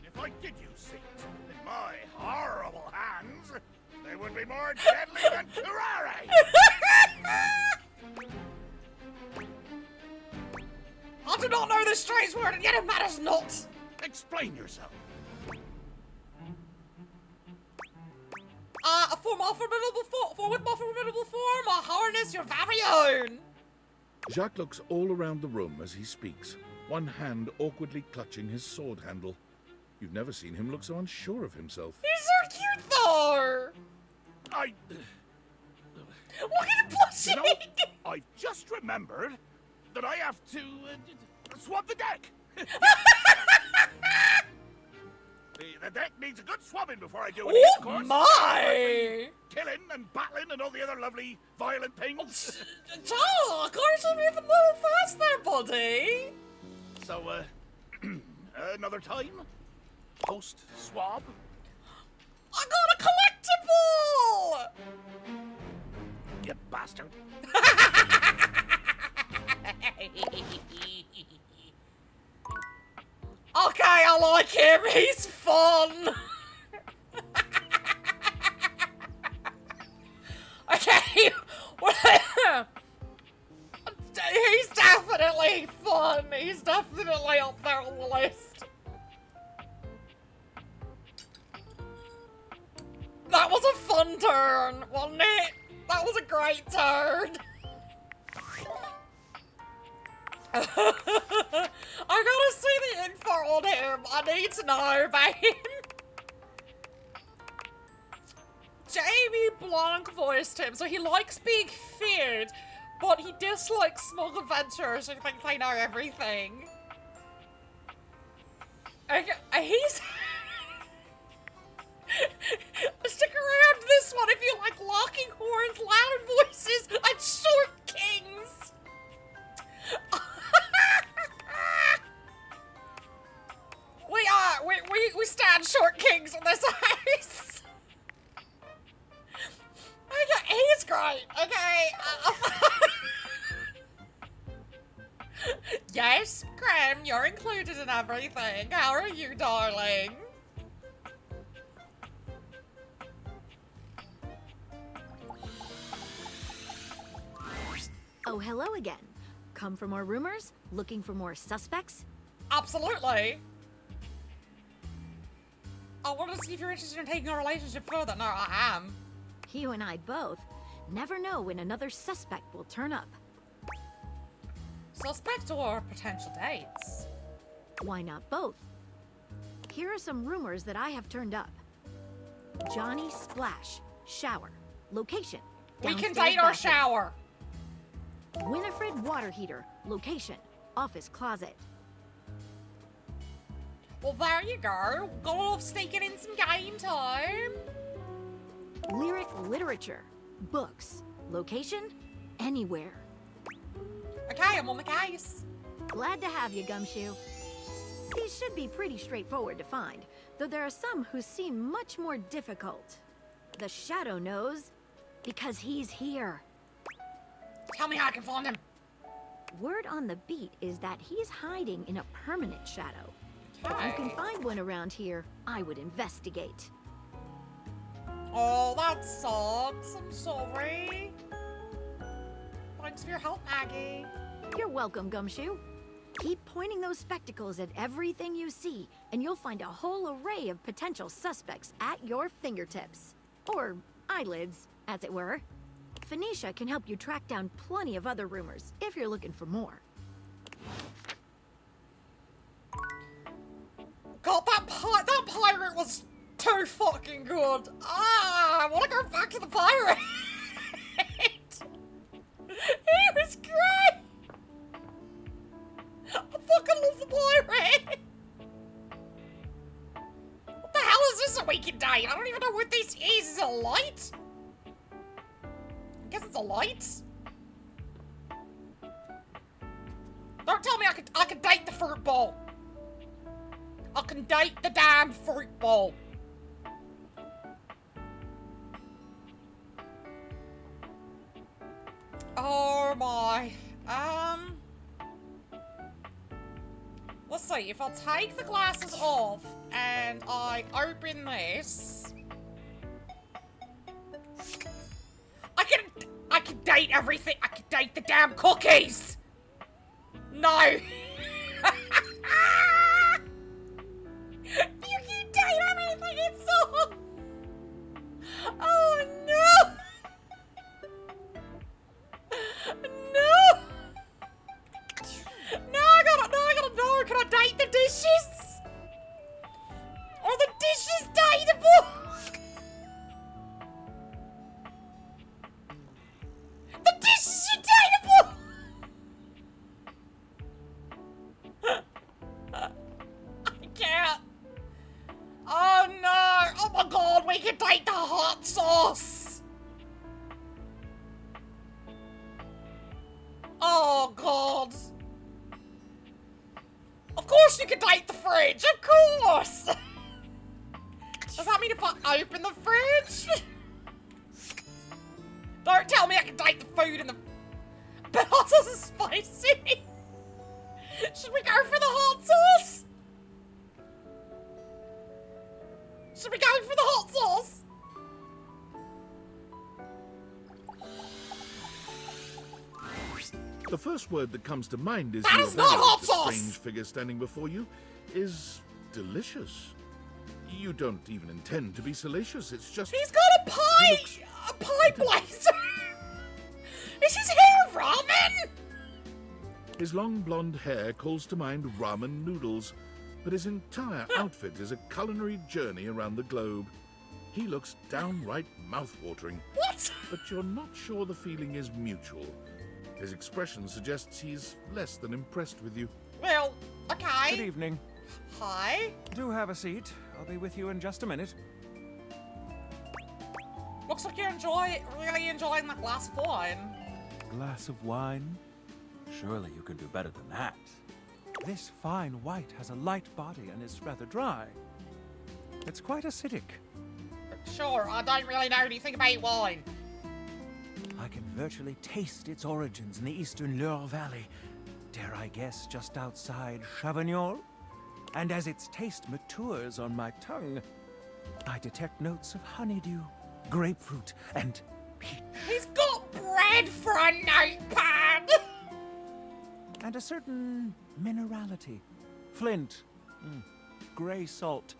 Even if I did use seeds in my horrible hands, they would be more deadly than curare. I do not know this strange word, and yet it matters not. Explain yourself. For with my formidable form, I harness your very own. Jacques looks all around the room as he speaks, one hand awkwardly clutching his sword handle. You've never seen him look so unsure of himself. He's so cute, though. Look at him blushing. You know, I just remembered that I have to swab the deck. The deck needs a good swabbing before I do it, of course. My! Killing and battling and all the other lovely violent things. Oh, can't you move a little fast there, buddy? So, another time? Post-swab? I got a collectible! You bastard. Okay, I like him. He's fun. list. That was a fun turn, wasn't it? That was a great turn. I gotta see the info on him. I need to know about him. Jamie Blanc voiced him, so he likes being feared, but he dislikes smug adventurers who think they know everything. He's... Stick around this one if you like locking horns, loud voices, and short kings. We stand short kings in this house. Okay, he's great. Okay. Yes, Cram, you're included in everything. How are you, darling? Oh, hello again. Come for more rumors? Looking for more suspects? Absolutely. I want to see if you're interested in taking our relationship further. No, I am. You and I both. Never know when another suspect will turn up. Suspect or potential dates? Why not both? Here are some rumors that I have turned up. Johnny Splash, shower. Location, we can downstairs date our bathroom. shower. Winifred water heater. Location, office closet. Well, there you go. Got off sneaking in some game time. Lyric literature. Books. Location, anywhere. Okay, I'm on the case. Glad to have you, Gumshoe. These should be pretty straightforward to find, though there are some who seem much more difficult. The Shadow knows, because he's here. Tell me how I can find him. Word on the beat is that he's hiding in a permanent shadow. If you can find one around here, I would investigate. Oh, that sucks. I'm sorry. Thanks for your help, Maggie. You're welcome, Gumshoe. Keep pointing those spectacles at everything you see, and you'll find a whole array of potential suspects at your fingertips. Or eyelids, as it were. Phoenicia can help you track down plenty of other rumors, if you're looking for more. God, that pirate was too fucking good. Ah, I want to go back to the pirate. He was great. I fucking love the pirate. What the hell is this a weekend day? I don't even know what this is. Is it a light? I guess it's a light. Don't tell me I could date the fruit bowl. I can date the damn fruit bowl. Oh my. Let's see, if I take the glasses off and I open this, I can date everything. I can date the damn cookies. No. You can date everything. It's so. Oh no. No. No, I gotta know. Can I date the dishes? Are the dishes dateable? The dishes are dateable. I can't. Oh no. Oh my god, we can date the hot sauce. Oh god. Of course you can date the fridge, of course! Does that mean if I open the fridge? Don't tell me I can date the food in the... But hot sauce is spicy! Should we go for the hot sauce? Should we go for the hot sauce? The first word that comes to mind is That is not hot sauce! strange figure standing before you. is delicious. You don't even intend to be salacious, it's just... He's got a pie! A pie blazer! Is his hair ramen? His long blonde hair calls to mind ramen noodles, but his entire outfit is a culinary journey around the globe. He looks downright mouth-watering. What? But you're not sure the feeling is mutual. His expression suggests he's less than impressed with you. Well, okay. Good evening. Hi. Do have a seat. I'll be with you in just a minute. Looks like you're really enjoying that glass of wine. Glass of wine? Surely you can do better than that. This fine white has a light body and is rather dry. It's quite acidic. Sure, I don't really know anything about wine. I can virtually taste its origins in the eastern Loire Valley. Dare I guess just outside Chavignol? And as its taste matures on my tongue, I detect notes of honeydew, grapefruit, and peach. He's got bread for a notepad! And a certain minerality. Flint. Grey salt.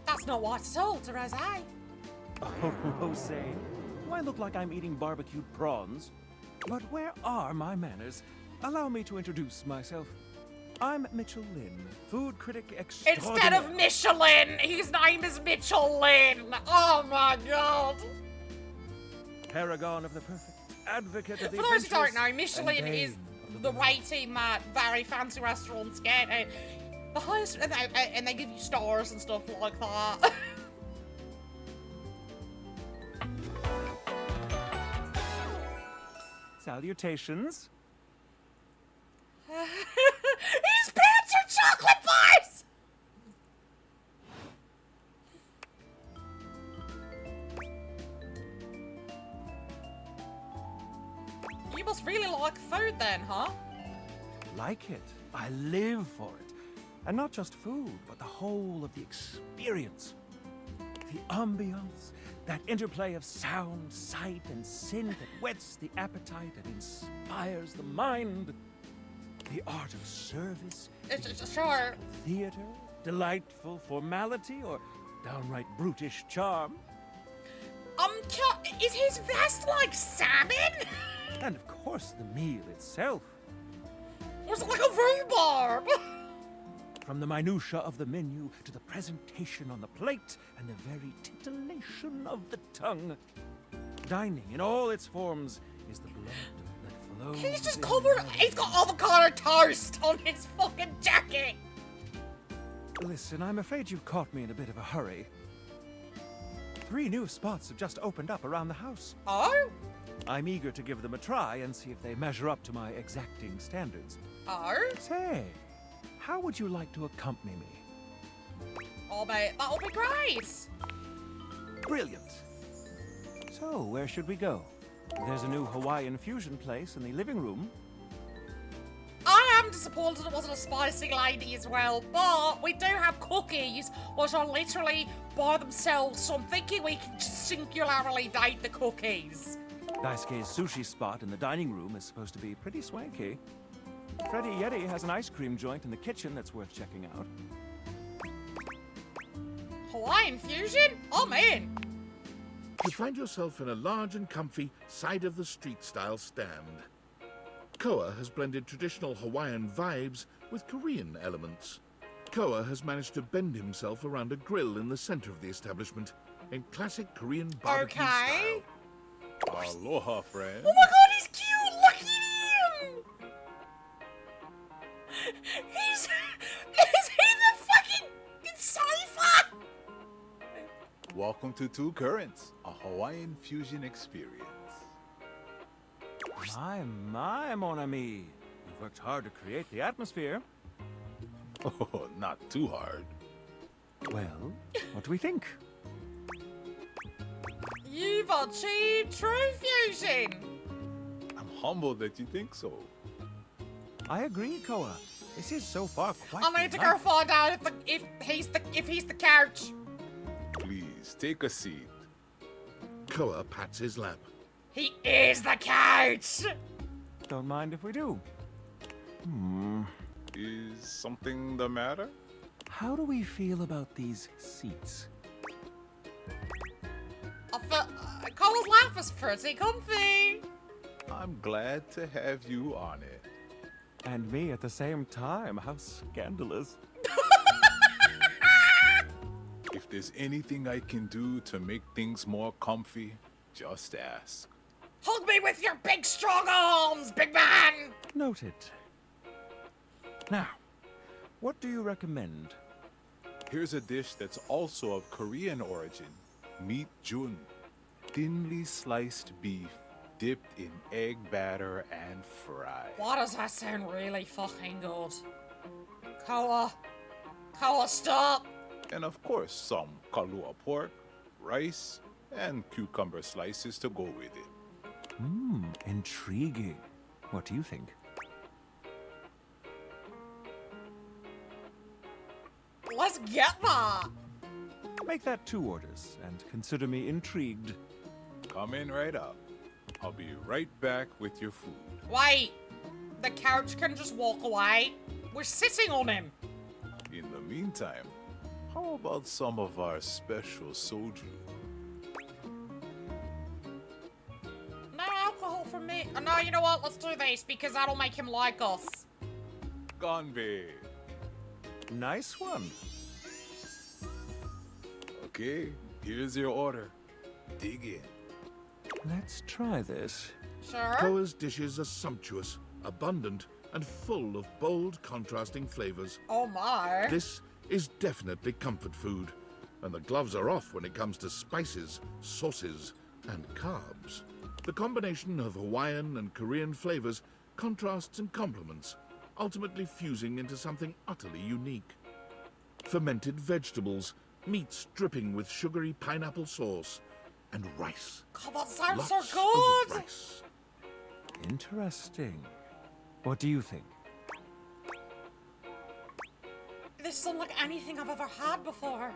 That's not white at all, to rosé. Oh, rosé. Do I look like I'm eating barbecued prawns? But where are my manners? Allow me to introduce myself. I'm Mitchell Lynn, food critic extraordinaire. Instead of Michelin, his name is Mitchell Lynn. Oh my god. Paragon of the perfect, advocate of the For those who don't adventurous, know, Michelin and is babe of the rating that very fancy restaurants get. The highest, and they give you stars and stuff like that. Salutations. His pants are chocolate bars! You must really like food then, huh? Like it. I live for it. And not just food, but the whole of the experience. The ambiance, that interplay of sound, sight, and sin that whets the appetite and inspires the mind. The art of service, sure. theater, delightful formality, or downright brutish charm. Is his vest like salmon? And of course, the meal itself. Or is it like a rhubarb? From the minutiae of the menu to the presentation on the plate and the very titillation of the tongue. Dining in all its forms is the blood that flows. He's just covered. He's got avocado toast on his fucking jacket. Listen, I'm afraid you've caught me in a bit of a hurry. 3 new spots have just opened up around the house. Oh? I'm eager to give them a try and see if they measure up to my exacting standards. Oh? Say, how would you like to accompany me? Oh, mate, that'll be great. Brilliant. So, where should we go? There's a new Hawaiian fusion place in the living room. I am disappointed it wasn't a spicy lady as well, but we do have cookies, which are literally by themselves, so I'm thinking we can just singularly date the cookies. Daisuke's sushi spot in the dining room is supposed to be pretty swanky. Freddy Yeti has an ice cream joint in the kitchen that's worth checking out. Hawaiian fusion? I'm in. You find yourself in a large and comfy side-of-the-street-style stand. Koa has blended traditional Hawaiian vibes with Korean elements. Koa has managed to bend himself around a grill in the center of the establishment in classic Korean barbecue style. Aloha, friend. Oh my god, he's cute! Look at him! Is he the fucking cipher? Welcome to Two Currents, a Hawaiian fusion experience. My, mon ami. You've worked hard to create the atmosphere. Oh, not too hard. Well, what do we think? You've achieved true fusion! I'm humbled that you think so. I agree, Koa. This is so far quite I need to go find out if he's the couch. Please, take a seat. Koa pats his lap. He is the couch! Don't mind if we do. Is something the matter? How do we feel about these seats? Cole's laugh is pretty comfy. I'm glad to have you on it. And me at the same time. How scandalous. If there's anything I can do to make things more comfy, just ask. Hug me with your big strong arms, big man! Noted. Now, what do you recommend? Here's a dish that's also of Korean origin. Meat jun. Thinly sliced beef dipped in egg batter and fried. Why does that sound really fucking good? Koa, stop! And of course, some kalua pork, rice, and cucumber slices to go with it. Intriguing. What do you think? Let's get that! Make that 2 orders, and consider me intrigued. Coming right up. I'll be right back with your food. Wait! The couch can just walk away. We're sitting on him. In the meantime, how about some of our special soju? No alcohol from me. Oh, no, you know what? Let's do this, because that'll make him like us. Ganbei. Nice one. Okay, here's your order. Dig in. Let's try this. Sure. Koa's dishes are sumptuous, abundant, and full of bold, contrasting flavors. Oh my. This is definitely comfort food, and the gloves are off when it comes to spices, sauces, and carbs. The combination of Hawaiian and Korean flavors contrasts and complements, ultimately fusing into something utterly unique. Fermented vegetables, meats dripping with sugary pineapple sauce, and rice. God, that sounds Lots so good! of rice. Interesting. What do you think? This is unlike anything I've ever had before.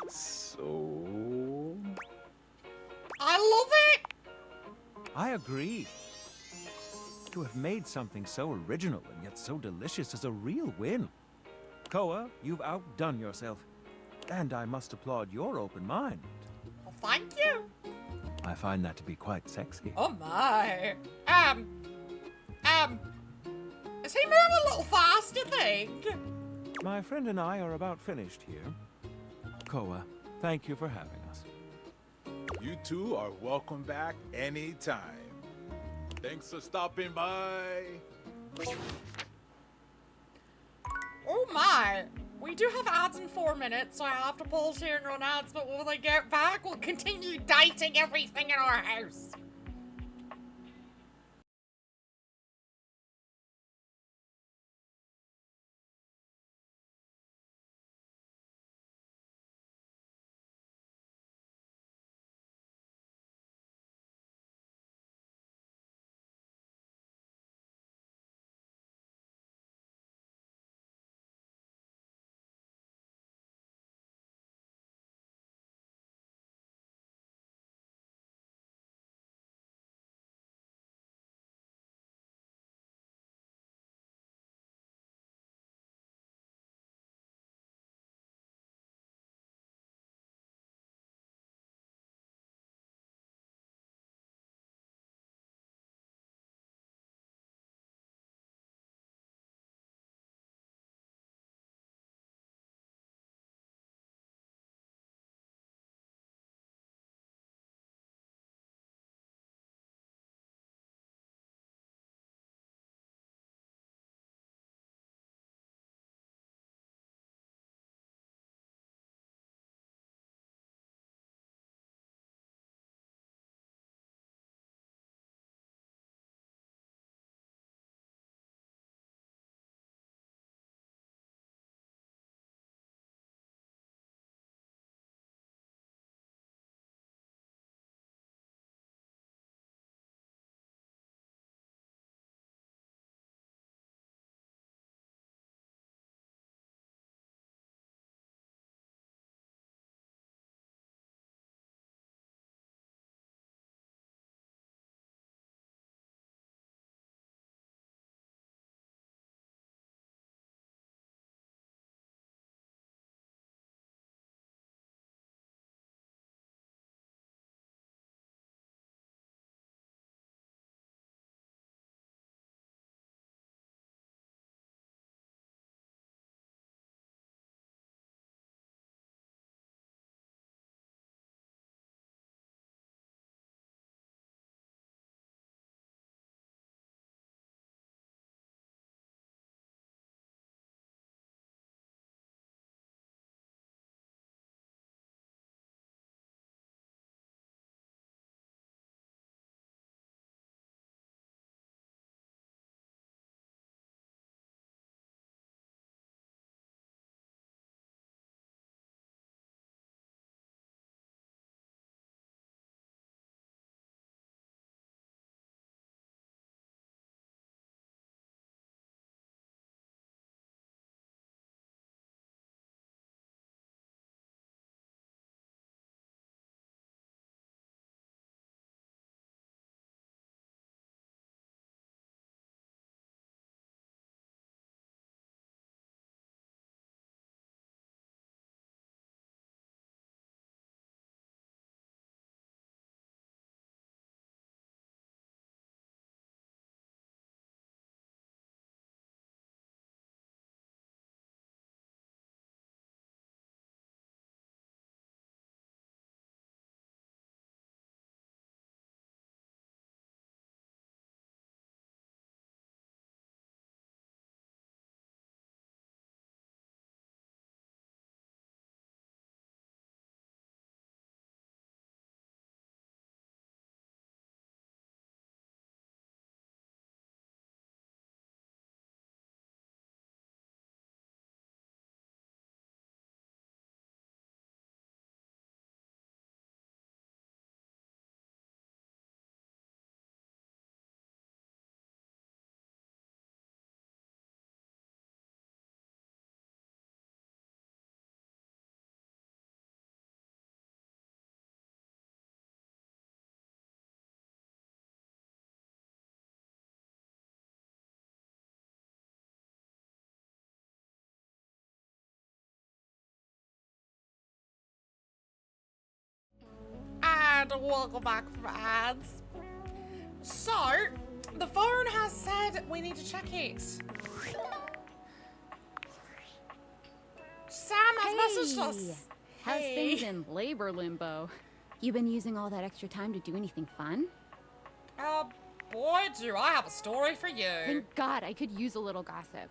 So... I love it! I agree. To have made something so original and yet so delicious is a real win. Koa, you've outdone yourself. And I must applaud your open mind. Well, thank you. I find that to be quite sexy. Oh my. Is he moving a little fast, you think? My friend and I are about finished here. Koa, thank you for having us. You two are welcome back anytime. Thanks for stopping by. Oh my. We do have ads in 4 minutes, so I have to pause here and run ads, but when I get back, we'll continue dating everything in our house. and welcome back from ads. So, the phone has said we need to check it. Sam has messaged us. How's things in labor limbo? You been using all that extra time to do anything fun? Boy, do I have a story for you. Thank God, I could use a little gossip.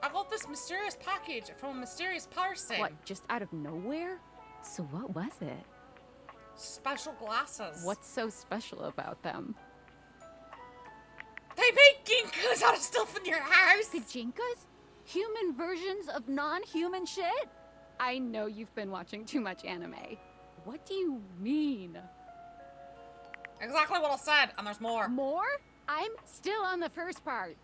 I got this mysterious package from a mysterious person. What, just out of nowhere? So what was it? Special glasses. What's so special about them? They make ginkgos out of stuff in your house. Gajinkas? Human versions of non-human shit? I know you've been watching too much anime. What do you mean? Exactly what I said, and there's more. More? I'm still on the first part.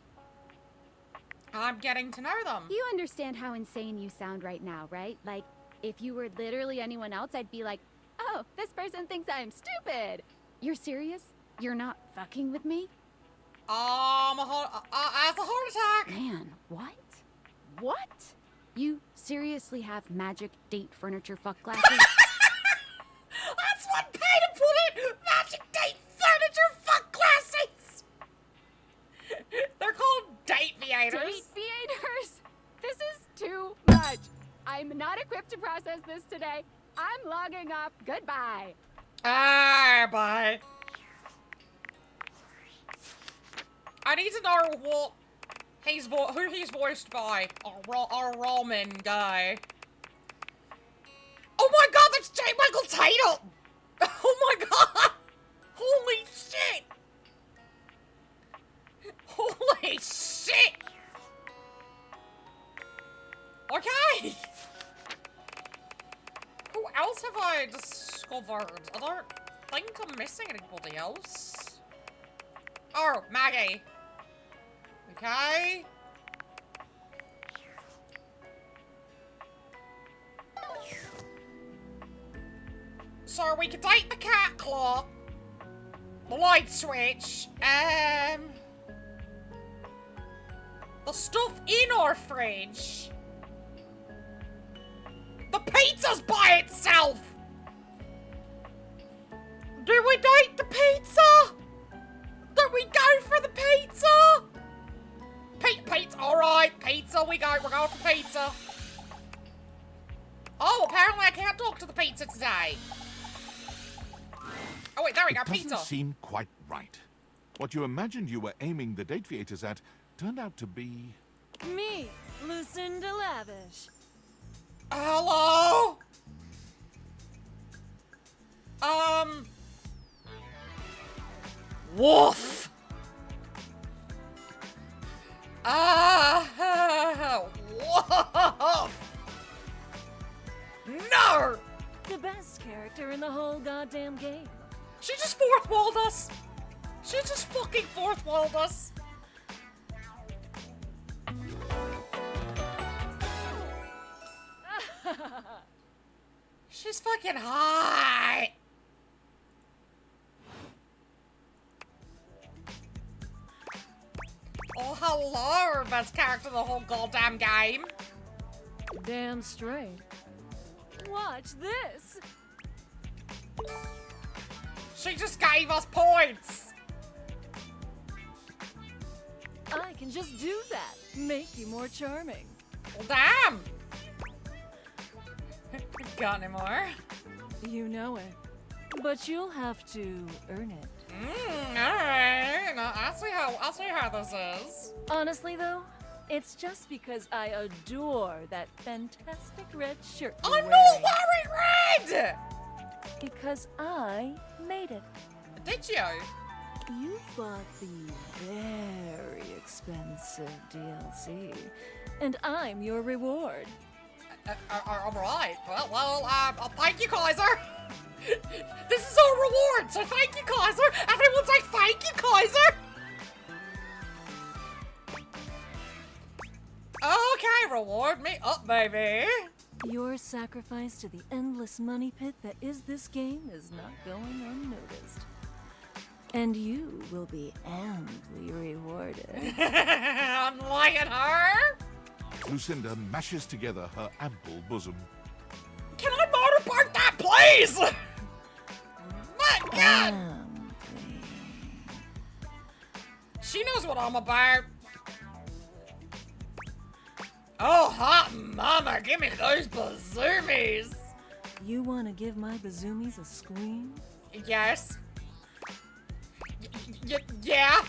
I'm getting to know them. You understand how insane you sound right now, right? Like, if you were literally anyone else, I'd be like, oh, this person thinks I'm stupid. You're serious? You're not fucking with me? I have a heart attack. Man, what? What? You seriously have magic date furniture fuck glasses? That's one way to put it! Magic date furniture fuck glasses! They're called date theaters. Date theaters? This is too much. I'm not equipped to process this today. I'm logging off. Goodbye. Bye. I need to know what who he's voiced by. Our ramen guy. Oh my god, that's J. Michael Tatum! Oh my god! Holy shit! Holy shit! Okay! Who else have I discovered? I don't think I'm missing anybody else. Oh, Maggie. Okay. So we could date the cat claw, the light switch, the stuff in our fridge, the pizza's by itself. Do we date the pizza? Do we go for the pizza? Pizza, alright, pizza we go, we're going for pizza. Oh, apparently I can't talk to the pizza today. Oh wait, there we go, pizza. Doesn't seem quite right. What you imagined you were aiming the date theaters at turned out to be... Me, Lucinda Lavish. Hello? Woof. Woof. No! The best character in the whole goddamn game. She just fourth-walled us. She just fucking fourth-walled us. She's fucking hot. Oh, hello, best character in the whole goddamn game. Damn straight. Watch this. She just gave us points. I can just do that. Make you more charming. Well, damn. Got any more? You know it. But you'll have to earn it. Alright. No, I'll see how this is. Honestly, though, it's just because I adore that fantastic red shirt you're I'm wearing. not wearing red! Because I made it. Did you? You bought the very expensive DLC, and I'm your reward. Alright. Well, thank you, Kaiser. This is our reward, so thank you, Kaiser. Everyone say thank you, Kaiser. Okay, reward me up, baby. Your sacrifice to the endless money pit that is this game is not going unnoticed. And you will be amply rewarded. I'm liking her. Lucinda mashes together her ample bosom. Can I motorboat that, please? God! She knows what I'm about. Oh, hot mama, give me those bazoomies. You want to give my bazoomies a squeeze? Yes. Yeah.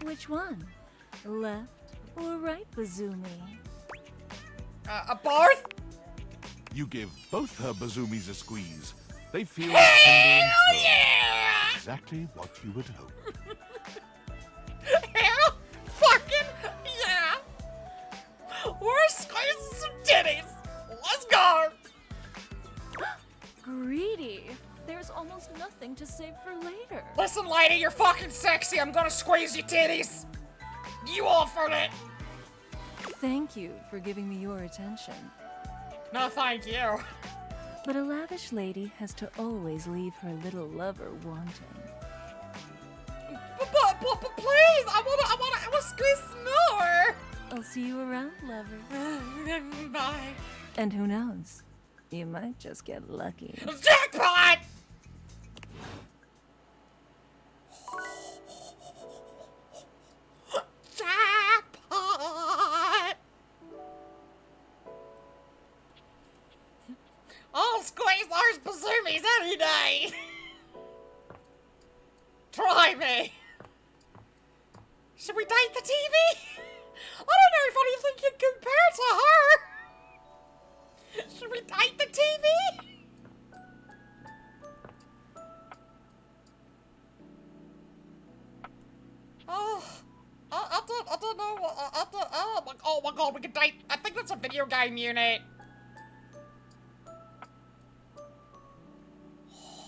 Which one? Left or right bazoomi? Both? You give both her bazoomies a squeeze. They feel Hell yeah! exactly what you would hope. Hell fucking yeah! We're squeezing some titties. Let's go. Greedy. There's almost nothing to save for later. Listen, lady, you're fucking sexy. I'm gonna squeeze your titties. You offered it. Thank you for giving me your attention. No, thank you. But a lavish lady has to always leave her little lover wanting. But please, I wanna squeeze more. I'll see you around, lover. Bye. And who knows? You might just get lucky. Jackpot! Jackpot! I'll squeeze those bazoomies any day. Try me. Should we date the TV? I don't know if anything can compare to her. Should we date the TV? Oh, I don't know. Oh my god, we can date. I think that's a video game unit.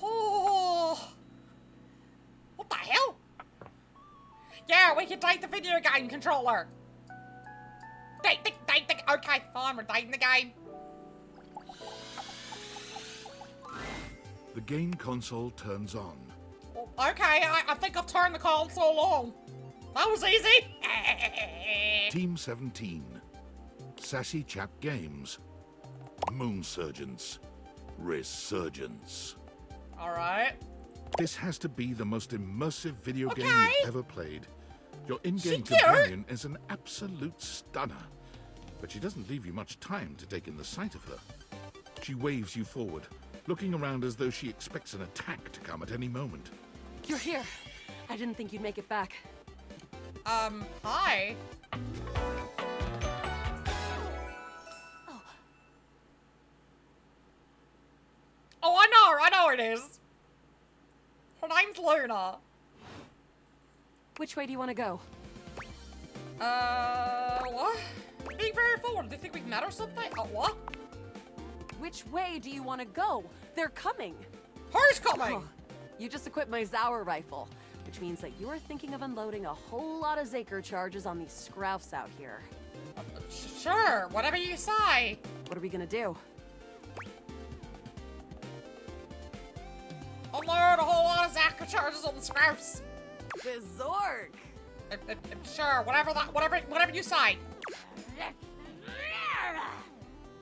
Oh, what the hell? Yeah, we can date the video game controller. Date the. Okay, fine, we're dating the game. The game console turns on. Okay, I think I've turned the console on. That was easy. Team 17. Sassy Chap Games. Moon Surgeons. Resurgence. Alright. This has to be the most immersive video game Okay. you've ever played. Your in-game She cute. companion is an absolute stunner. But she doesn't leave you much time to take in the sight of her. She waves you forward, looking around as though she expects an attack to come at any moment. You're here. I didn't think you'd make it back. Hi. Oh, I know it is. Her name's Luna. Which way do you want to go? What? Being very forward. Do you think we've met or something? What? Which way do you want to go? They're coming. Who's coming? Oh, you just equipped my Zauer rifle, which means that you're thinking of unloading a whole lot of Zaker charges on these scroufs out here. Sure, whatever you say. What are we gonna do? Unload a whole lot of Zaker charges on the scraps. Bizork. Sure, whatever you say.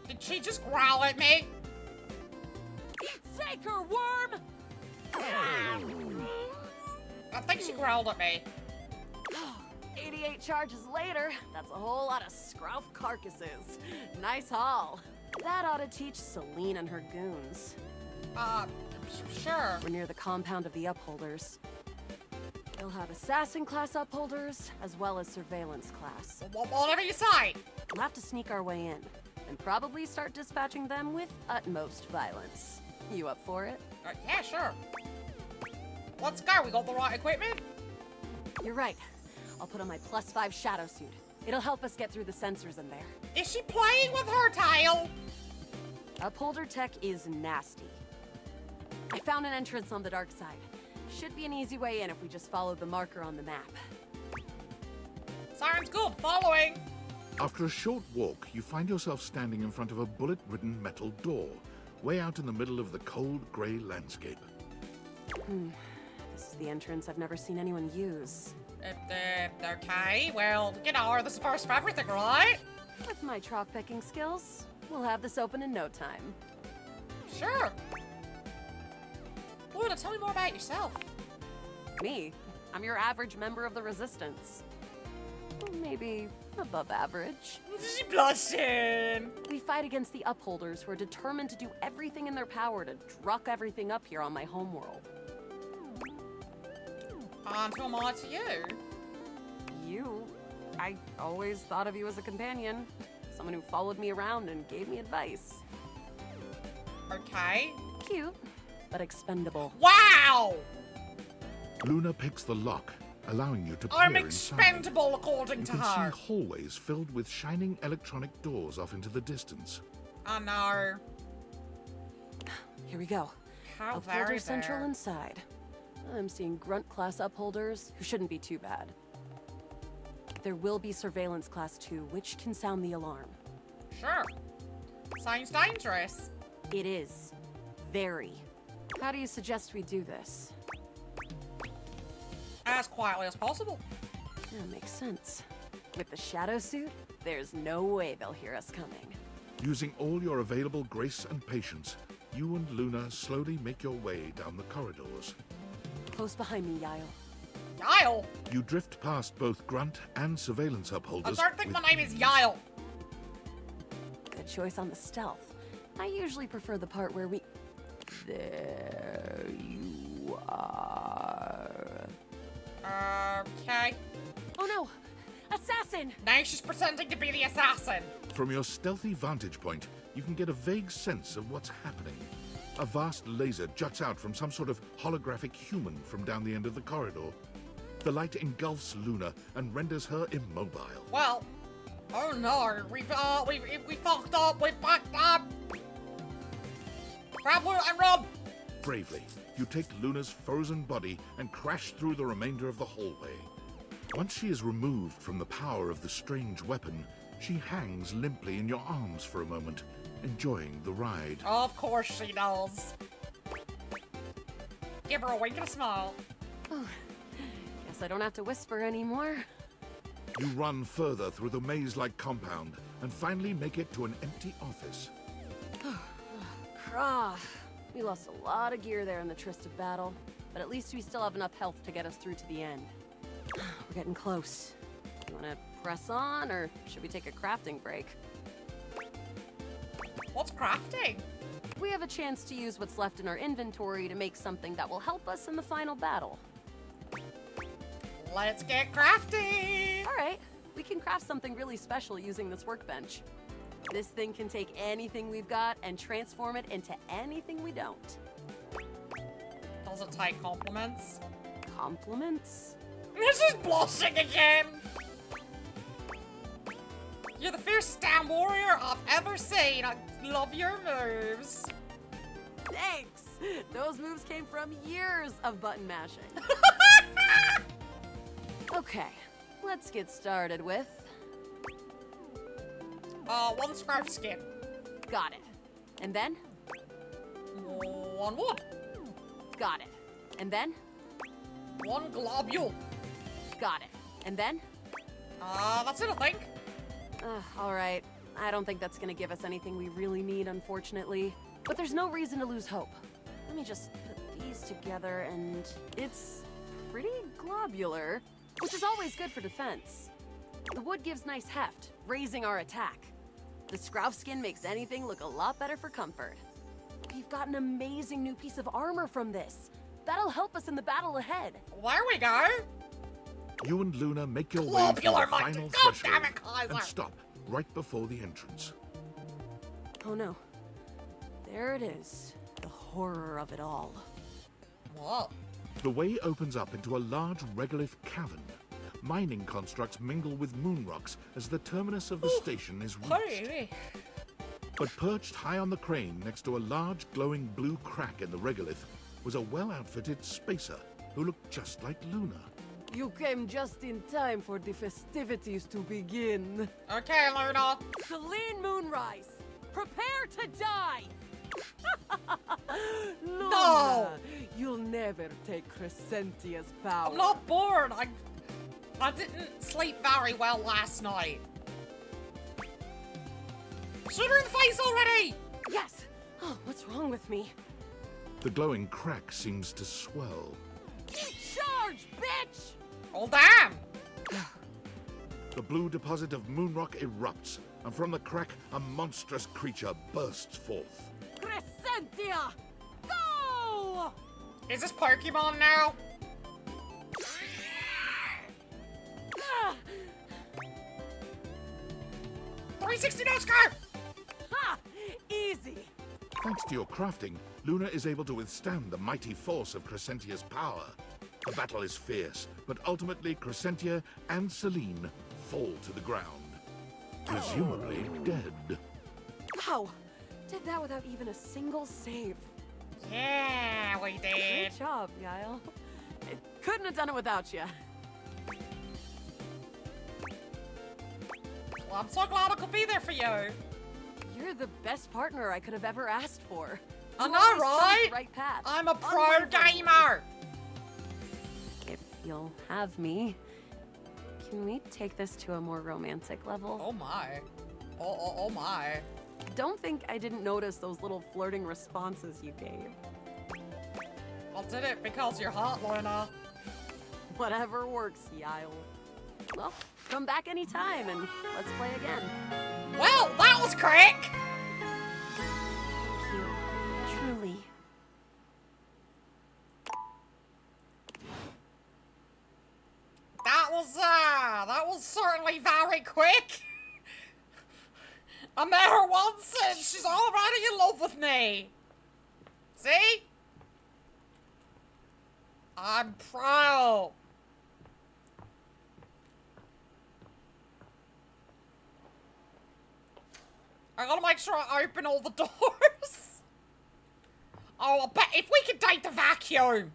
Did she just growl at me? Zaker worm! I think she growled at me. 88 charges later, that's a whole lot of scrouf carcasses. Nice haul. That ought to teach Celine and her goons. Sure. We're near the compound of the Upholders. They'll have assassin class upholders, as well as surveillance class. Whatever you say. We'll have to sneak our way in, and probably start dispatching them with utmost violence. You up for it? Yeah, sure. Let's go, we got the right equipment? You're right. I'll put on my +5 shadow suit. It'll help us get through the sensors in there. Is she playing with her tail? Upholder tech is nasty. I found an entrance on the dark side. Should be an easy way in if we just follow the marker on the map. Sounds good, following. After a short walk, you find yourself standing in front of a bullet-ridden metal door, way out in the middle of the cold, grey landscape. This is the entrance I've never seen anyone use. Okay, well, you know, this is first for everything, right? With my troc picking skills, we'll have this open in no time. Sure. Luna, tell me more about yourself. Me? I'm your average member of the Resistance. Maybe above average. She's blushing. We fight against the Upholders who are determined to do everything in their power to druck everything up here on my homeworld. And who am I to you? You? I always thought of you as a companion. Someone who followed me around and gave me advice. Okay. Cute, but expendable. Wow! Luna picks the lock, allowing you to peer I'm inside. expendable, according to You can her. see hallways filled with shining electronic doors off into the distance. I know. Here we go. How Upholder very Central there. inside. I'm seeing grunt class upholders who shouldn't be too bad. There will be surveillance class 2, which can sound the alarm. Sure. Sounds dangerous. It is. Very. How do you suggest we do this? As quietly as possible. That makes sense. With the shadow suit, there's no way they'll hear us coming. Using all your available grace and patience, you and Luna slowly make your way down the corridors. Close behind me, Yael. Yael? You drift past both grunt and surveillance I upholders. don't think my with name is ease. Yael. Good choice on the stealth. I usually prefer the part where we... There you are. Okay. Oh no! Assassin! Now she's pretending to be the assassin. From your stealthy vantage point, you can get a vague sense of what's happening. A vast laser juts out from some sort of holographic human from down the end of the corridor. The light engulfs Luna and renders her immobile. Well, oh no, we fucked up, we fucked up. Grab Luna and run. Bravely, you take Luna's frozen body and crash through the remainder of the hallway. Once she is removed from the power of the strange weapon, she hangs limply in your arms for a moment, enjoying the ride. Of course she does. Give her a wink and a smile. Oh, guess I don't have to whisper anymore. You run further through the maze-like compound and finally make it to an empty office. Krah. We lost a lot of gear there in the tryst of battle, but at least we still have enough health to get us through to the end. We're getting close. You wanna press on, or should we take a crafting break? What's crafting? We have a chance to use what's left in our inventory to make something that will help us in the final battle. Let's get crafting! Alright, we can craft something really special using this workbench. This thing can take anything we've got and transform it into anything we don't. Does it take compliments? Compliments? This is blushing again! You're the fierce stam warrior I've ever seen. I love your moves. Thanks! Those moves came from years of button mashing. Okay, let's get started with... one scrap skin. Got it. And then? One wood. Got it. And then? One globule. Got it. And then? That's it, I think. Alright. I don't think that's gonna give us anything we really need, unfortunately. But there's no reason to lose hope. Let me just put these together and... It's pretty globular, which is always good for defense. The wood gives nice heft, raising our attack. The scrouf skin makes anything look a lot better for comfort. We've got an amazing new piece of armor from this. That'll help us in the battle ahead. There we go. You and Luna make your way through the final God threshold damn it, Kaiser. and stop right before the entrance. Oh no. There it is. The horror of it all. What? The way opens up into a large regolith cavern. Mining constructs mingle with moon rocks as the terminus of the station is reached. Hurry. But perched high on the crane next to a large glowing blue crack in the regolith was a well-outfitted spacer who looked just like Luna. You came just in time for the festivities to begin. Okay, Luna. Celine Moonrise, prepare to die! Luna, No! You'll never take Crescentia's power. I'm not bored. I didn't sleep very well last night. Shoot her in the face already! Yes! Oh, what's wrong with me? The glowing crack seems to swell. Charge, bitch! Oh, damn! The blue deposit of moonrock erupts, and from the crack, a monstrous creature bursts forth. Crescentia! Go! Is this Pokemon now? 360 no scar! Ha! Easy! Thanks to your crafting, Luna is able to withstand the mighty force of Crescentia's power. The battle is fierce, but ultimately Crescentia and Celine fall to the ground, presumably dead. Wow! Did that without even a single save. Yeah, we did. Great job, Yael. I couldn't have done it without you. Well, I'm so glad I could be there for you. You're the best partner I could have ever asked for. I You know, always chose right? the right path. I'm a pro Unwavering. gamer. If you'll have me, can we take this to a more romantic level? Oh my. Oh my. Don't think I didn't notice those little flirting responses you gave. I did it because you're hot, Luna. Whatever works, Yael. Well, come back anytime and let's play again. Well, that was quick! Thank you. Truly. That was certainly very quick. I met her once and she's already in love with me. See? I'm proud. I gotta make sure I open all the doors. Oh, I bet if we could date the vacuum.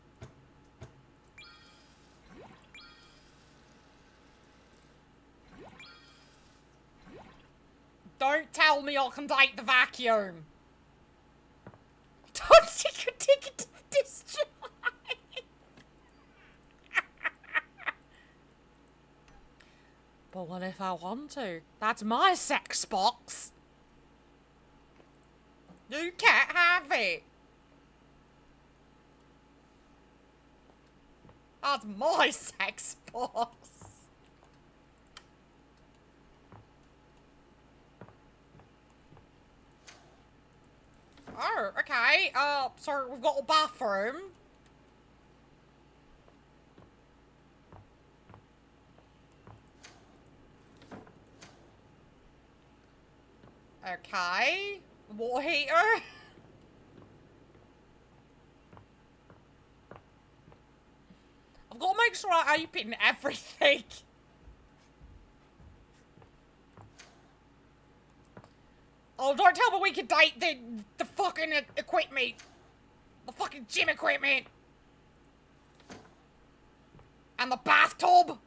Don't tell me I can date the vacuum. Don't stick your dick into the dish drive. But what if I want to? That's my sex box. You can't have it. That's my sex box. Oh, okay. So we've got a bathroom. Okay. Water heater. I've got to make sure I open everything. Oh, don't tell me we can date the fucking equipment. The fucking gym equipment. And the bathtub.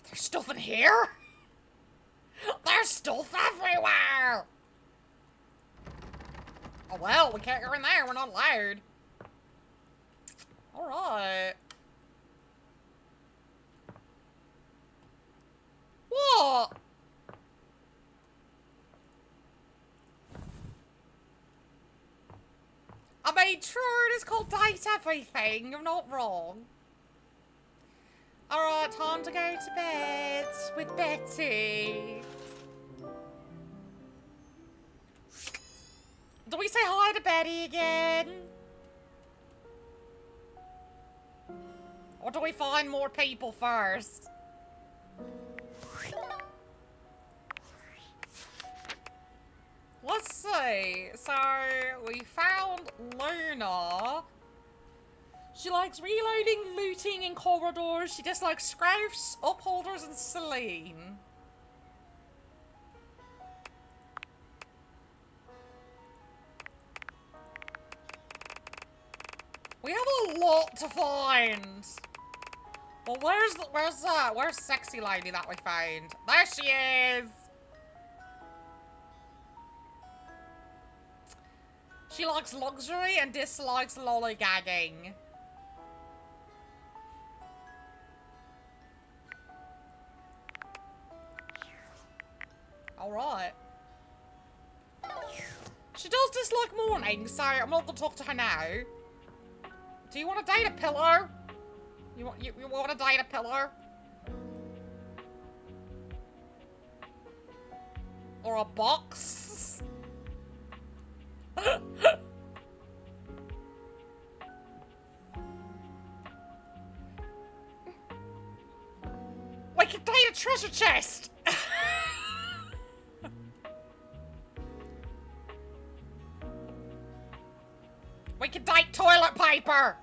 There's stuff in here? There's stuff everywhere! Oh well, we can't go in there, we're not allowed. Alright. What? I mean, true, it is called Date Everything, you're not wrong. Alright, time to go to bed with Betty. Do we say hi to Betty again? Or do we find more people first? Let's see. So, we found Luna. She likes reloading, looting in corridors. She dislikes Scrouse, Upholders, and Celine. We have a lot to find. Well, where's sexy lady that we found? There she is. She likes luxury and dislikes lollygagging. Alright. She does dislike mornings, so I'm not gonna talk to her now. Do you want to date a pillow? You want to date a pillow? Or a box? We could date a treasure chest! We could date toilet paper!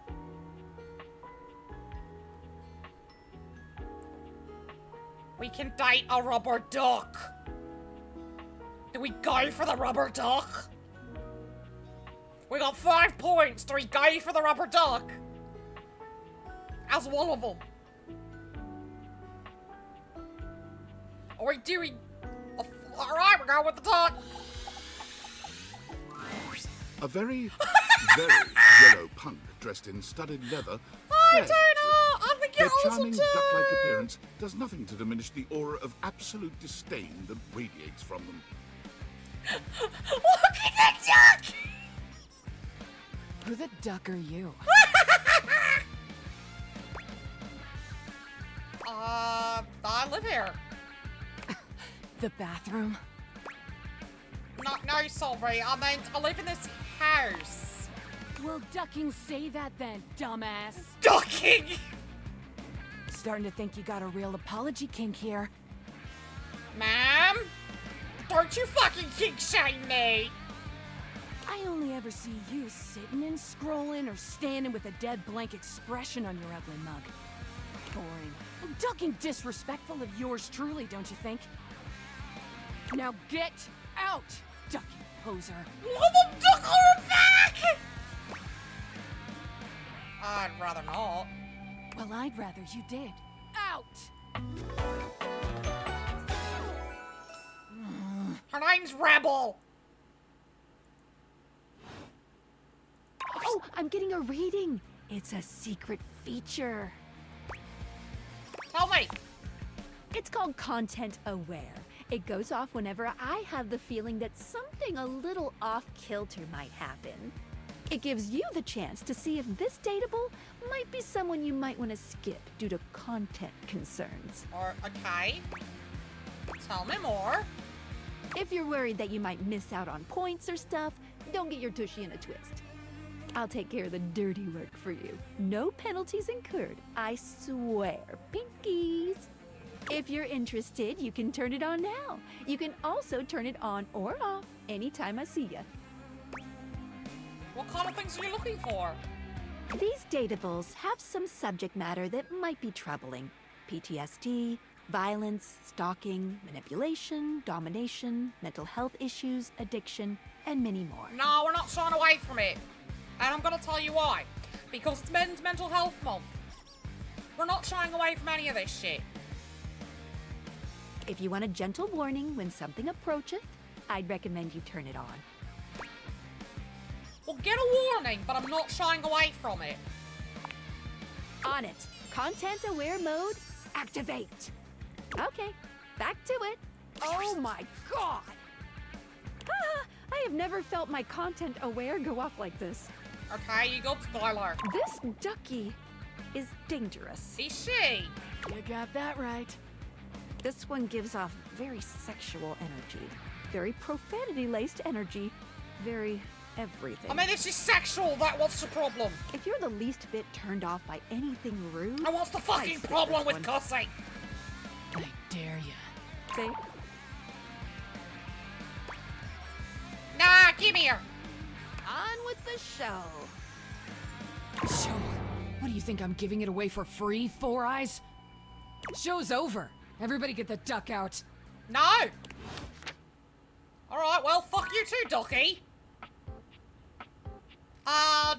We can date a rubber duck! Do we go for the rubber duck? We got 5 points. Do we go for the rubber duck? As one of them. Or we do we... Alright, we're going with the duck. A very, very yellow punk dressed in studded leather. I don't know. I think you're Their awesome charming too. duck-like appearance does nothing to diminish the aura of absolute disdain that radiates from them. Look at the duck! Who the duck are you? I live here. The bathroom? No, sorry. I meant I live in this house. Well, ducking say that then, dumbass. Ducking! Starting to think you got a real apology kink here. Ma'am? Don't you fucking kink shame me! I only ever see you sitting and scrolling or standing with a dead blank expression on your ugly mug. Boring. And ducking disrespectful of yours truly, don't you think? Now get out, ducking poser. Mother back! I'd rather not. Well, I'd rather you did. Out! Her name's Rebel. Oh, I'm getting a reading. It's a secret feature. Tell me. It's called Content Aware. It goes off whenever I have the feeling that something a little off-kilter might happen. It gives you the chance to see if this dateable might be someone you might want to skip due to content concerns. Okay. Tell me more. If you're worried that you might miss out on points or stuff, don't get your tushy in a twist. I'll take care of the dirty work for you. No penalties incurred, I swear. Pinkies! If you're interested, you can turn it on now. You can also turn it on or off anytime I see ya. What kind of things are you looking for? These datables have some subject matter that might be troubling. PTSD, violence, stalking, manipulation, domination, mental health issues, addiction, and many more. No, we're not shying away from it. And I'm gonna tell you why. Because it's Men's Mental Health Month. We're not shying away from any of this shit. If you want a gentle warning when something approacheth, I'd recommend you turn it on. Well, get a warning, but I'm not shying away from it. On it. Content aware mode, activate. Okay, back to it. Oh my god! Ah, I have never felt my content aware go off like this. Okay, you got Skylar. This ducky is dangerous. Is she? You got that right. This one gives off very sexual energy, very profanity-laced energy, very everything. I mean, if she's sexual, what's the problem? If you're the least bit turned off by anything rude... And what's the fucking problem with cussing? I dare you. See? Nah, give me her. On with the show. Show? What do you think, I'm giving it away for free, Four Eyes? Show's over. Everybody get the duck out. No! Alright, well, fuck you too, Ducky.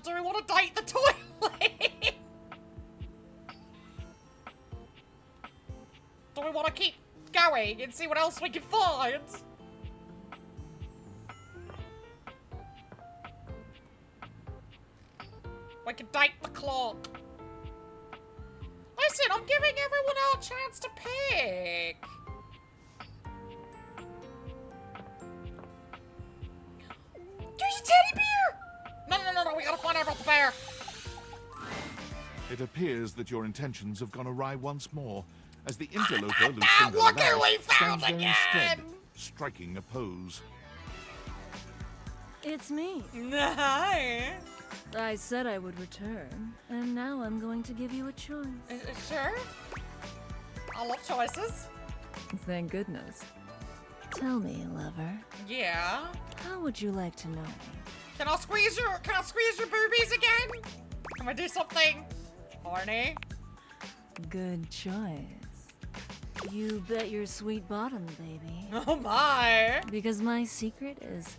Do we want to date the toilet? Do we want to keep going and see what else we can find? We can date the clock. Listen, I'm giving everyone a chance to pick. it appears that your intentions have gone awry once more, as the interloper Lucinda Look who we Lash found stands there again! instead, striking a pose. It's me. Hi. I said I would return, and now I'm going to give you a choice. Sure. I love choices. Thank goodness. Tell me, lover, Yeah. how would you like to know me? Can I squeeze your boobies again? Can we do something horny? Good choice. You bet your sweet bottom, baby. Oh my! Because my secret is,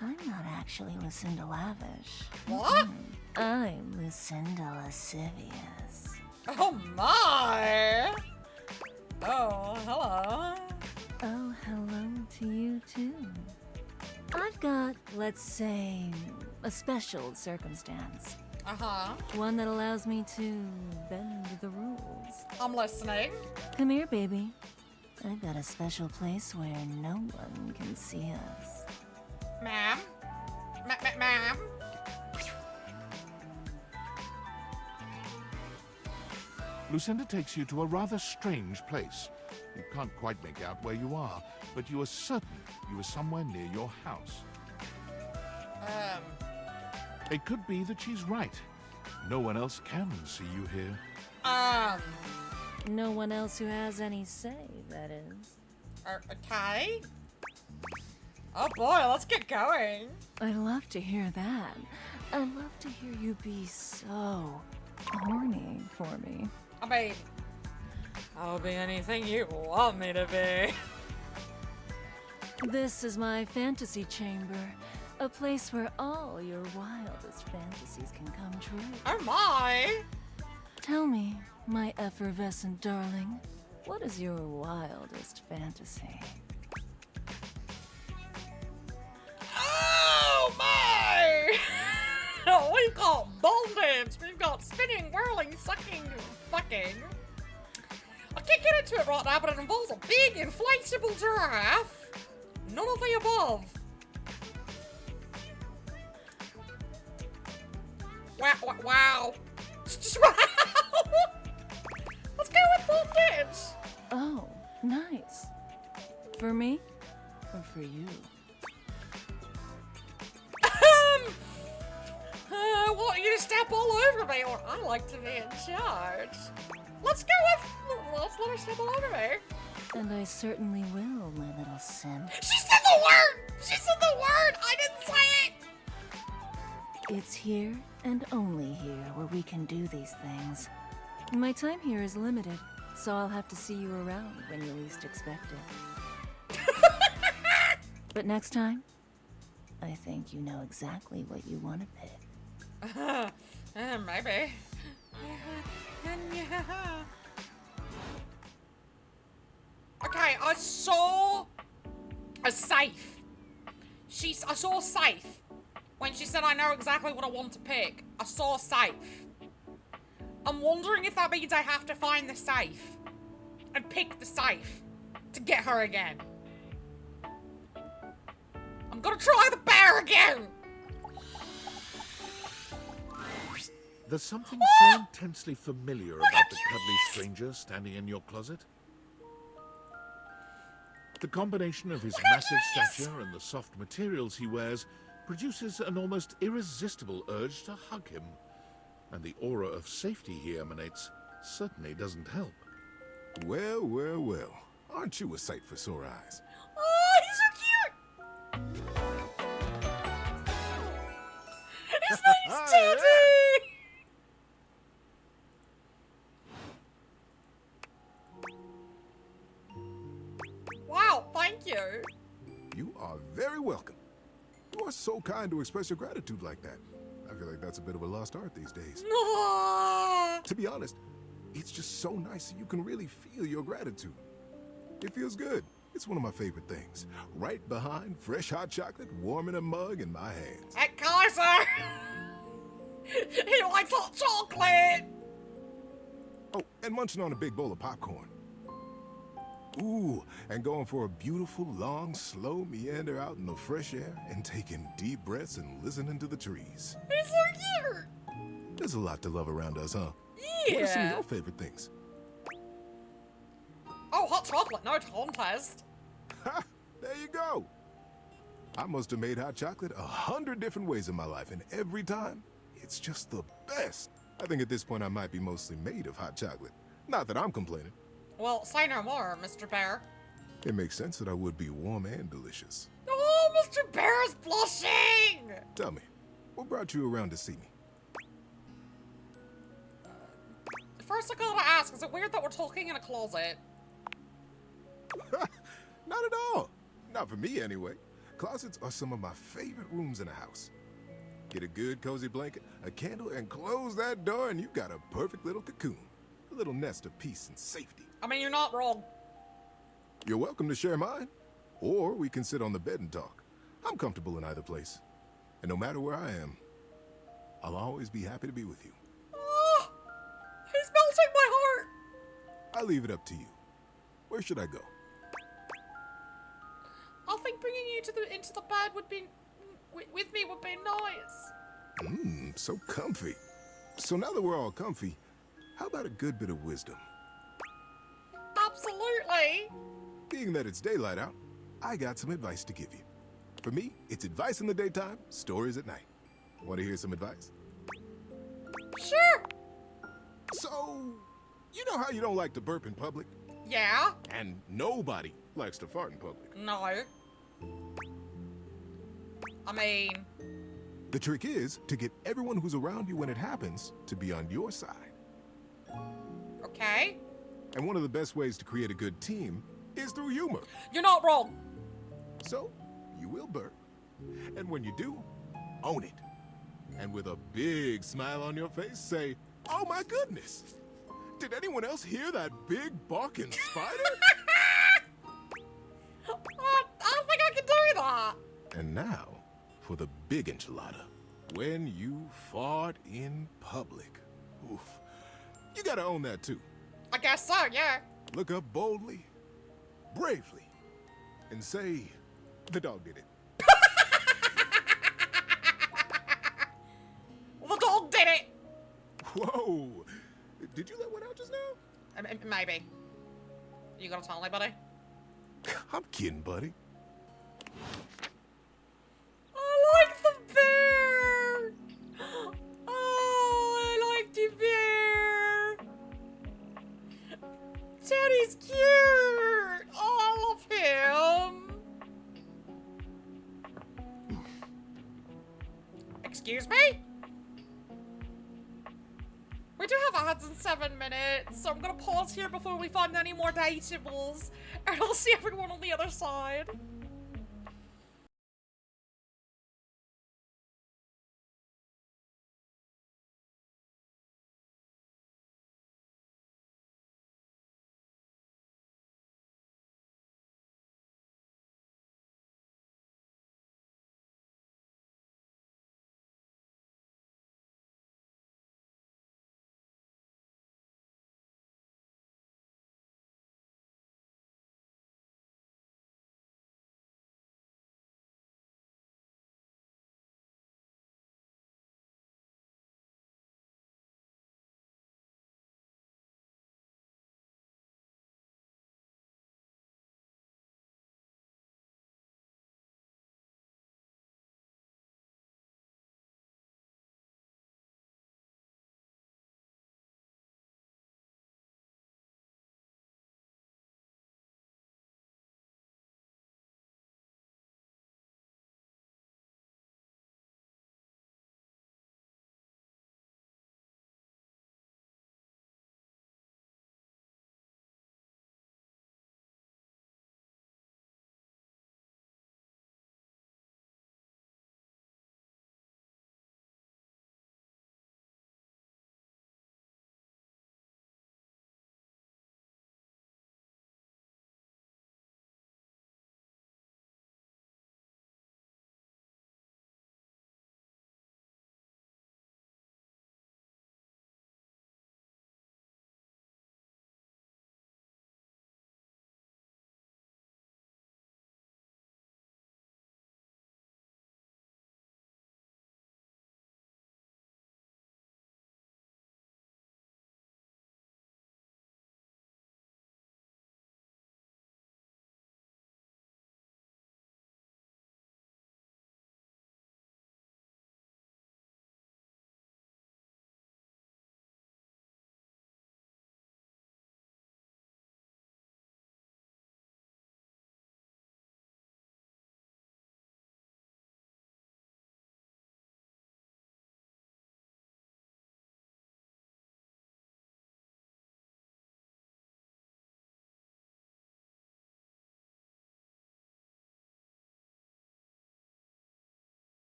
I'm not actually Lucinda Lavish. What? I'm Lucinda Lascivious. Oh my! Oh, hello. Oh, hello to you too. I've got, let's say, a special circumstance. Uh-huh. One that allows me to bend the rules. I'm listening. Come here, baby. I've got a special place where no one can see us. Ma'am? Ma'am? Lucinda takes you to a rather strange place. You can't quite make out where you are, but you are certain you are somewhere near your house. It could be that she's right. No one else can see you here. No one else who has any say, that is. Okay. Oh boy, let's get going. I'd love to hear that. I'd love to hear you be so horny for me. I mean, I'll be anything you want me to be. This is my fantasy chamber. A place where all your wildest fantasies can come true. Oh my! Tell me, my effervescent darling, what is your wildest fantasy? Oh my! We've got bondage, we've got spinning, whirling, sucking, fucking. I can't get into it right now, but it involves a big inflatable giraffe. None of the above. Wow. Just wow. Let's go with bondage. Oh, nice. For me or for you? I want you to step all over me, or I like to be in charge. Let's let her step all over me. And I certainly will, my little simp. She said the word! She said the word! I didn't say it! It's here and only here where we can do these things. My time here is limited, so I'll have to see you around when you least expect it. But next time, I think you know exactly what you want to pick. Maybe. Okay, I saw a safe. I saw a safe. When she said I know exactly what I want to pick, I saw a safe. I'm wondering if that means I have to find the safe and pick the safe to get her again. I'm gonna try the bear again! There's something so intensely familiar about the cuddly stranger standing in your closet. The combination of his massive stature and the soft materials he wears produces an almost irresistible urge to hug him. And the aura of safety he emanates certainly doesn't help. Well, well, well. Aren't you a sight for sore eyes? Oh, he's so cute! His name's Teddy! Wow, thank you. You are very welcome. You are so kind to express your gratitude like that. I feel like that's a bit of a lost art these days. To be honest, it's just so nice that you can really feel your gratitude. It feels good. It's one of my favorite things. Right behind fresh hot chocolate, warm in a mug in my hands. Hey, Kaiser! He likes hot chocolate! Oh, and munching on a big bowl of popcorn. Ooh, and going for a beautiful, long, slow meander out in the fresh air and taking deep breaths and listening to the trees. He's so cute! There's a lot to love around us, huh? What are some of Yeah. your favorite things? Oh, hot chocolate, no contest. Ha! There you go. I must have made hot chocolate 100 different ways in my life, and every time, it's just the best. I think at this point I might be mostly made of hot chocolate. Not that I'm complaining. Well, say no more, Mr. Bear. It makes sense that I would be warm and delicious. Oh, Mr. Bear is blushing! Tell me, what brought you around to see me? First, I gotta ask, is it weird that we're talking in a closet? Not at all. Not for me, anyway. Closets are some of my favorite rooms in a house. Get a good, cozy blanket, a candle, and close that door, and you've got a perfect little cocoon. A little nest of peace and safety. I mean, you're not wrong. You're welcome to share mine, or we can sit on the bed and talk. I'm comfortable in either place. And no matter where I am, I'll always be happy to be with you. Oh, he's melting my heart. I'll leave it up to you. Where should I go? I think bringing you into the bed would be, with me would be nice. So comfy. So now that we're all comfy, how about a good bit of wisdom? Absolutely. Being that it's daylight out, I got some advice to give you. For me, it's advice in the daytime, stories at night. Want to hear some advice? Sure. So, you know how you don't like to burp in public? Yeah. And nobody likes to fart in public. No. I mean... The trick is to get everyone who's around you when it happens to be on your side. Okay. And one of the best ways to create a good team is through humor. You're not wrong. So, you will burp. And when you do, own it. And with a big smile on your face, say, "Oh my goodness! Did anyone else hear that big barking spider?" I don't think I can do that. And now, for the big enchilada. When you fart in public. Oof. You gotta own that too. I guess so, yeah. Look up boldly, bravely, and say, "The dog did it." The dog did it. Whoa! Did you let one out just now? Maybe. You gonna tell anybody? I'm kidding, buddy. I like the bear! Oh, I like the bear! Teddy's cute! Oh, I love him! Excuse me? We do have ads in 7 minutes, so I'm gonna pause here before we find any more dateables, and I'll see everyone on the other side.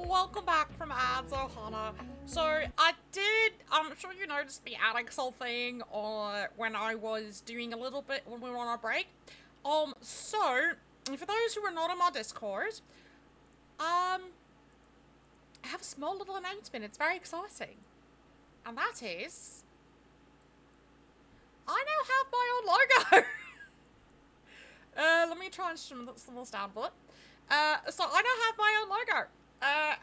Welcome back from ads, Ohana. So, I'm sure you noticed the Adixel thing when I was doing a little bit when we were on our break. So, for those who are not on my Discord, I have a small little announcement. It's very exciting. And that is, I now have my own logo. Let me try and shim this down a bit. So I now have my own logo.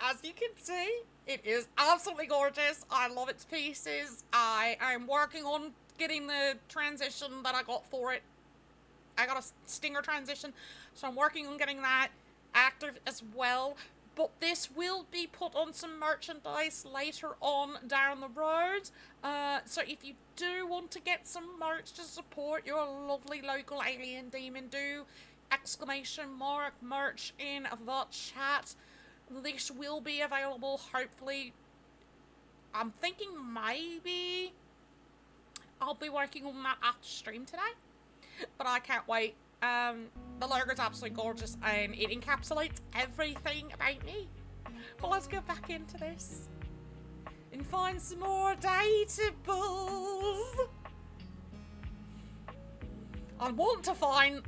As you can see, it is absolutely gorgeous. I love its pieces. I am working on getting the transition that I got for it. I got a stinger transition, so I'm working on getting that active as well. But this will be put on some merchandise later on down the road. So if you do want to get some merch to support your lovely local alien demon, do ! merch in the chat. This will be available, hopefully. I'm thinking maybe I'll be working on that after stream today. But I can't wait. The logo's absolutely gorgeous and it encapsulates everything about me. But let's get back into this and find some more datables. I want to find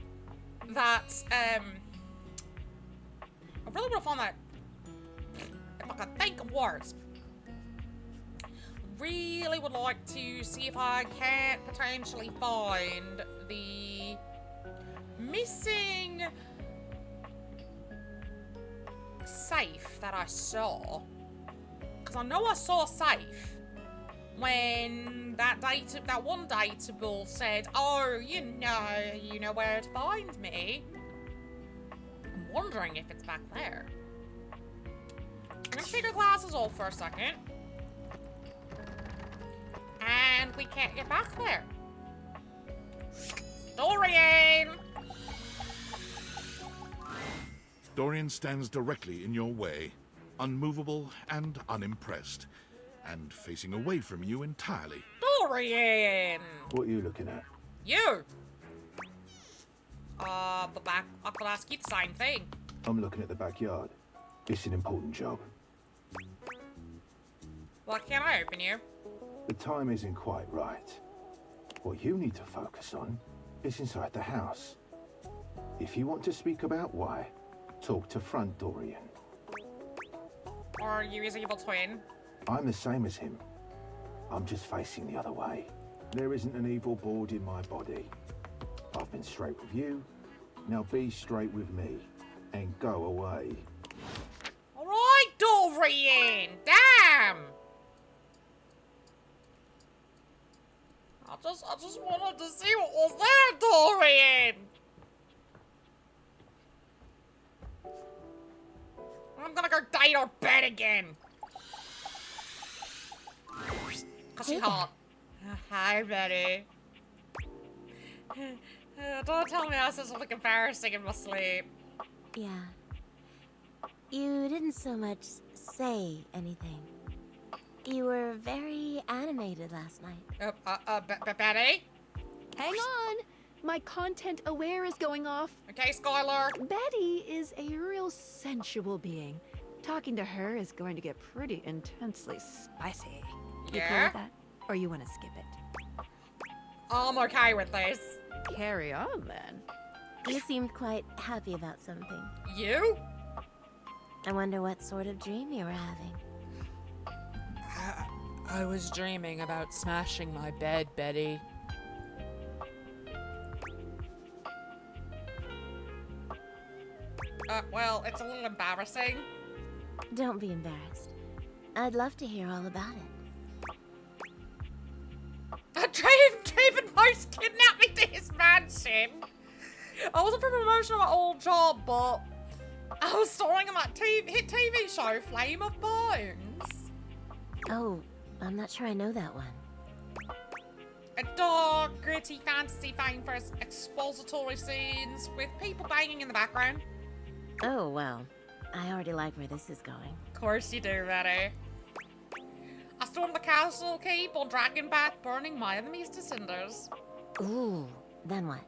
that, I really want to find that, if I can think of words. Really would like to see if I can potentially find the missing safe that I saw. Because I know I saw a safe when that one datable said, oh, you know where to find me. I'm wondering if it's back there. I'm gonna take our glasses off for a second. And we can't get back there. Dorian! Dorian stands directly in your way, unmovable and unimpressed, and facing away from you entirely. Dorian! What are you looking at? You! The back. I could ask you the same thing. I'm looking at the backyard. It's an important job. Well, can I open you? The time isn't quite right. What you need to focus on is inside the house. If you want to speak about why, talk to Front Dorian. Or you his evil twin? I'm the same as him. I'm just facing the other way. There isn't an evil board in my body. I've been straight with you. Now be straight with me and go away. Alright, Dorian! Damn! I just wanted to see what was there, Dorian! I'm gonna go date our bed again. Cause she's hot. Hi, Betty. Don't tell me I said something embarrassing in my sleep. Yeah. You didn't so much say anything. You were very animated last night. Betty? Hang on! My content aware is going off. Okay, Skylar. Betty is a real sensual being. Talking to her is going to get pretty intensely spicy. You cool with that? Or you want to skip it? I'm okay with this. Carry on, then. You seemed quite happy about something. You? I wonder what sort of dream you were having. I was dreaming about smashing my bed, Betty. Well, it's a little embarrassing. Don't be embarrassed. I'd love to hear all about it. Draven Mouse kidnapped me to his mansion. I wasn't for promotion of my old job, but I was starring in that hit TV show, Flame of Bones. Oh, I'm not sure I know that one. A dark, gritty fantasy famed for its expository scenes with people banging in the background. Oh, well. I already like where this is going. Of course you do, Betty. I stormed the castle keep on Dragonback, burning my enemies to cinders. Ooh, then what?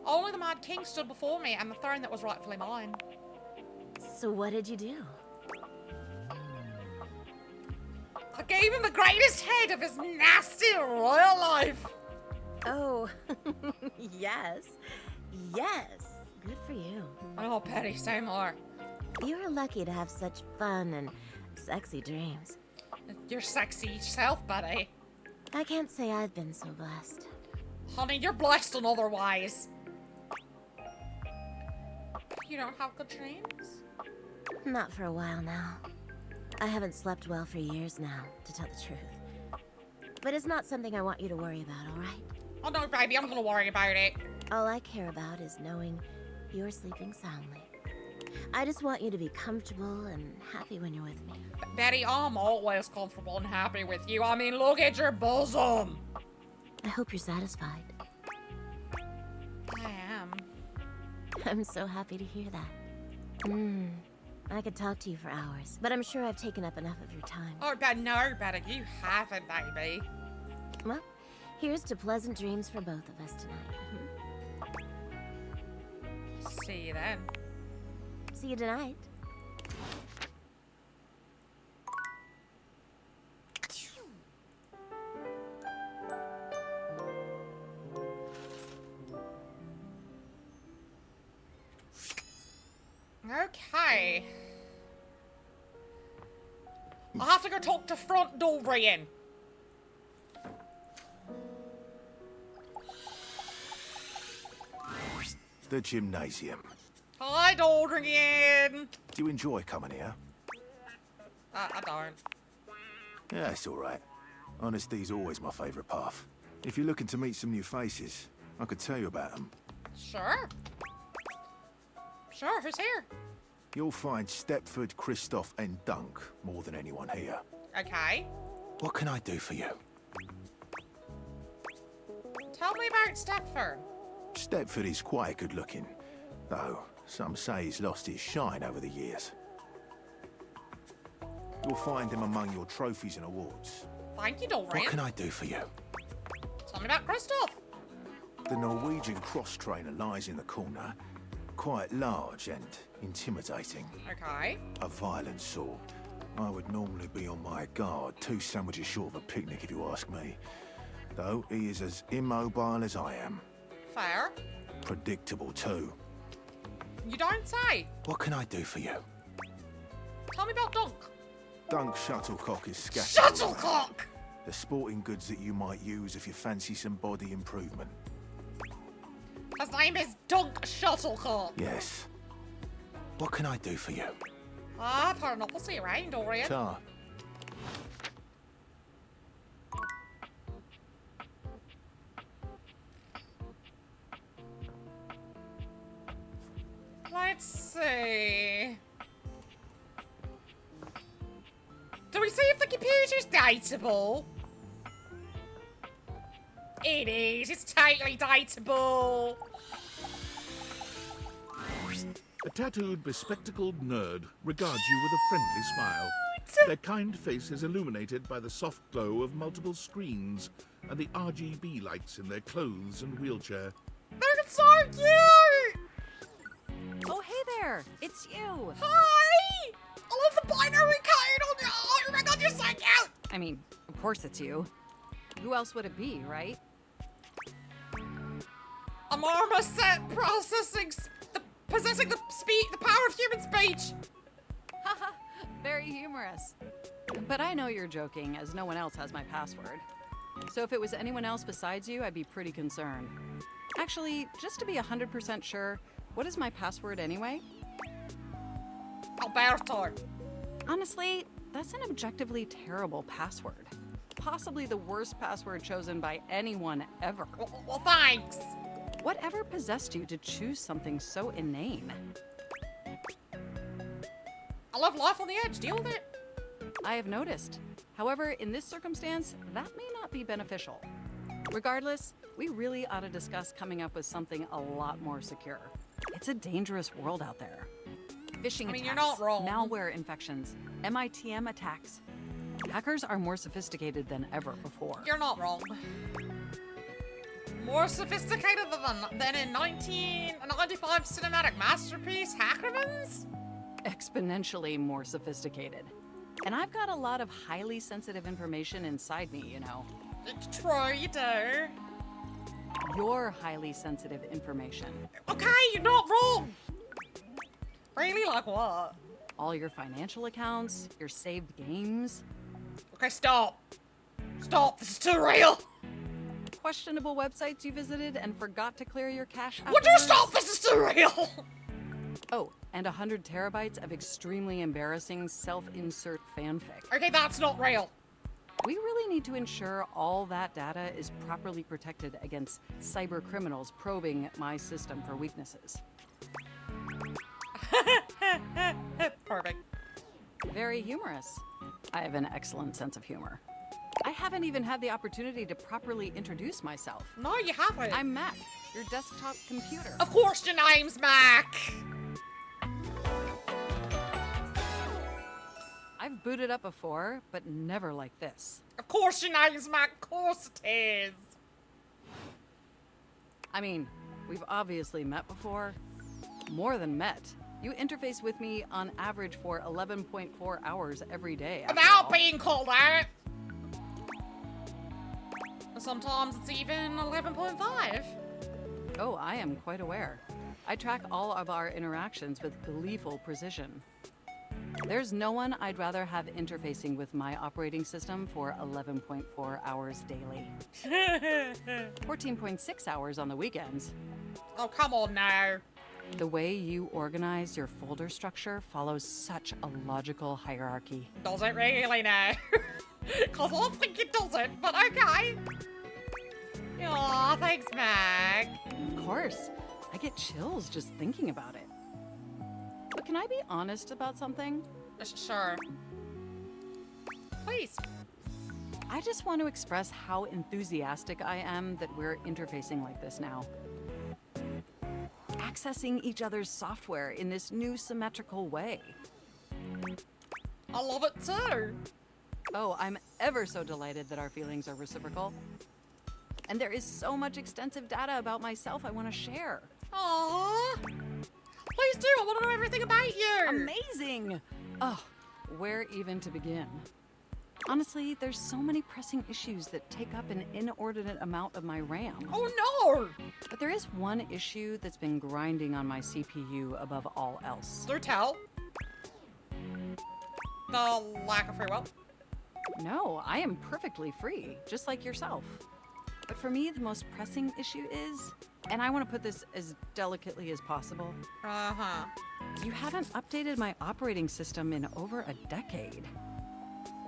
Only the Mad King stood before me and the throne that was rightfully mine. So what did you do? I gave him the greatest head of his nasty royal life. Oh, yes. Yes. Good for you. Oh, Betty, say more. You're lucky to have such fun and sexy dreams. You're sexy yourself, Betty. I can't say I've been so blessed. Honey, you're blessed in other ways. You don't have good dreams? Not for a while now. I haven't slept well for years now, to tell the truth. But it's not something I want you to worry about, alright? Oh no, baby, I'm gonna worry about it. All I care about is knowing you're sleeping soundly. I just want you to be comfortable and happy when you're with me. Betty, I'm always comfortable and happy with you. I mean, look at your bosom. I hope you're satisfied. I am. I'm so happy to hear that. I could talk to you for hours, but I'm sure I've taken up enough of your time. Oh, but no, Betty, you haven't, baby. Well, here's to pleasant dreams for both of us tonight. See you then. See you tonight. Okay. I'll have to go talk to front Dorian. The gymnasium. Hi, Dorian. Do you enjoy coming here? I don't. Yeah, it's alright. Honesty's always my favourite path. If you're looking to meet some new faces, I could tell you about them. Sure. Sure, who's here? You'll find Stepford, Christoph, and Dunk more than anyone here. Okay. What can I do for you? Tell me about Stepford. Stepford is quite good looking, though some say he's lost his shine over the years. You'll find him among your trophies and awards. Thank you, Dorian. What can I do for you? Tell me about Christoph. The Norwegian cross trainer lies in the corner, quite large and intimidating. Okay. A violent sort. I would normally be on my guard, 2 sandwiches short of a picnic if you ask me. Though he is as immobile as I am. Fair. Predictable too. You don't say. What can I do for you? Tell me about Dunk. Dunk Shuttlecock is scattered. Shuttlecock! The sporting goods that you might use if you fancy some body improvement. His name is Dunk Shuttlecock. Yes. What can I do for you? I've heard enough. We'll see you around, Dorian. Ta. Let's see. Do we see if the computer's dateable? It is. It's totally dateable. A tattooed, bespectacled nerd regards you with a friendly smile. Their kind face is illuminated by the soft glow of multiple screens and the RGB lights in their clothes and wheelchair. They're so cute! Oh, hey there! It's you! Hi! I love the binary code on your arm! Oh my god, you're so cute! I mean, of course it's you. Who else would it be, right? A marmoset possessing the power of human speech! Haha, very humorous. But I know you're joking, as no one else has my password. So if it was anyone else besides you, I'd be pretty concerned. Actually, just to be 100% sure, what is my password anyway? Alberto. Honestly, that's an objectively terrible password. Possibly the worst password chosen by anyone ever. Well, thanks. Whatever possessed you to choose something so inane? I love life on the edge. Deal with it. I have noticed. However, in this circumstance, that may not be beneficial. Regardless, we really ought to discuss coming up with something a lot more secure. It's a dangerous world out there. Phishing attacks, you're not wrong. malware infections, MITM attacks. Hackers are more sophisticated than ever before. You're not wrong. More sophisticated than in 1995 cinematic masterpiece Hackermans? Exponentially more sophisticated. And I've got a lot of highly sensitive information inside me, you know. It's true, you do. Your highly sensitive information. Okay, you're not wrong. Really, like what? All your financial accounts, your saved games. Okay, stop. Stop, this is too real. Questionable websites you visited and forgot to clear your cache Would you stop, this is too real. Oh, and 100 terabytes of extremely embarrassing self-insert fanfic. Okay, that's not real. We really need to ensure all that data is properly protected against cyber criminals probing my system for weaknesses. Perfect. Very humorous. I have an excellent sense of humor. I haven't even had the opportunity to properly introduce myself. No, you haven't. I'm Mac, your desktop computer. Of course your name's Mac. I've booted up before, but never like this. Of course your name's Mac, of course it is. I mean, we've obviously met before. More than met. You interface with me on average for 11.4 hours every day. Without being called out. Sometimes it's even 11.5. Oh, I am quite aware. I track all of our interactions with gleeful precision. There's no one I'd rather have interfacing with my operating system for 11.4 hours daily. 14.6 hours on the weekends. Oh, come on now. The way you organize your folder structure follows such a logical hierarchy. Does it really now? Because I think it doesn't, but okay. Aw, thanks, Mag. Of course. I get chills just thinking about it. But can I be honest about something? Sure. Please. I just want to express how enthusiastic I am that we're interfacing like this now. Accessing each other's software in this new symmetrical way. I love it too. Oh, I'm ever so delighted that our feelings are reciprocal. And there is so much extensive data about myself I want to share. Aww. Please do, I want to know everything about you. Amazing. Oh, where even to begin? Honestly, there's so many pressing issues that take up an inordinate amount of my RAM. Oh no! But there is one issue that's been grinding on my CPU above all else. Do tell. The lack of free will? No, I am perfectly free, just like yourself. But for me, the most pressing issue is, and I want to put this as delicately as possible. Uh-huh. You haven't updated my operating system in over a decade.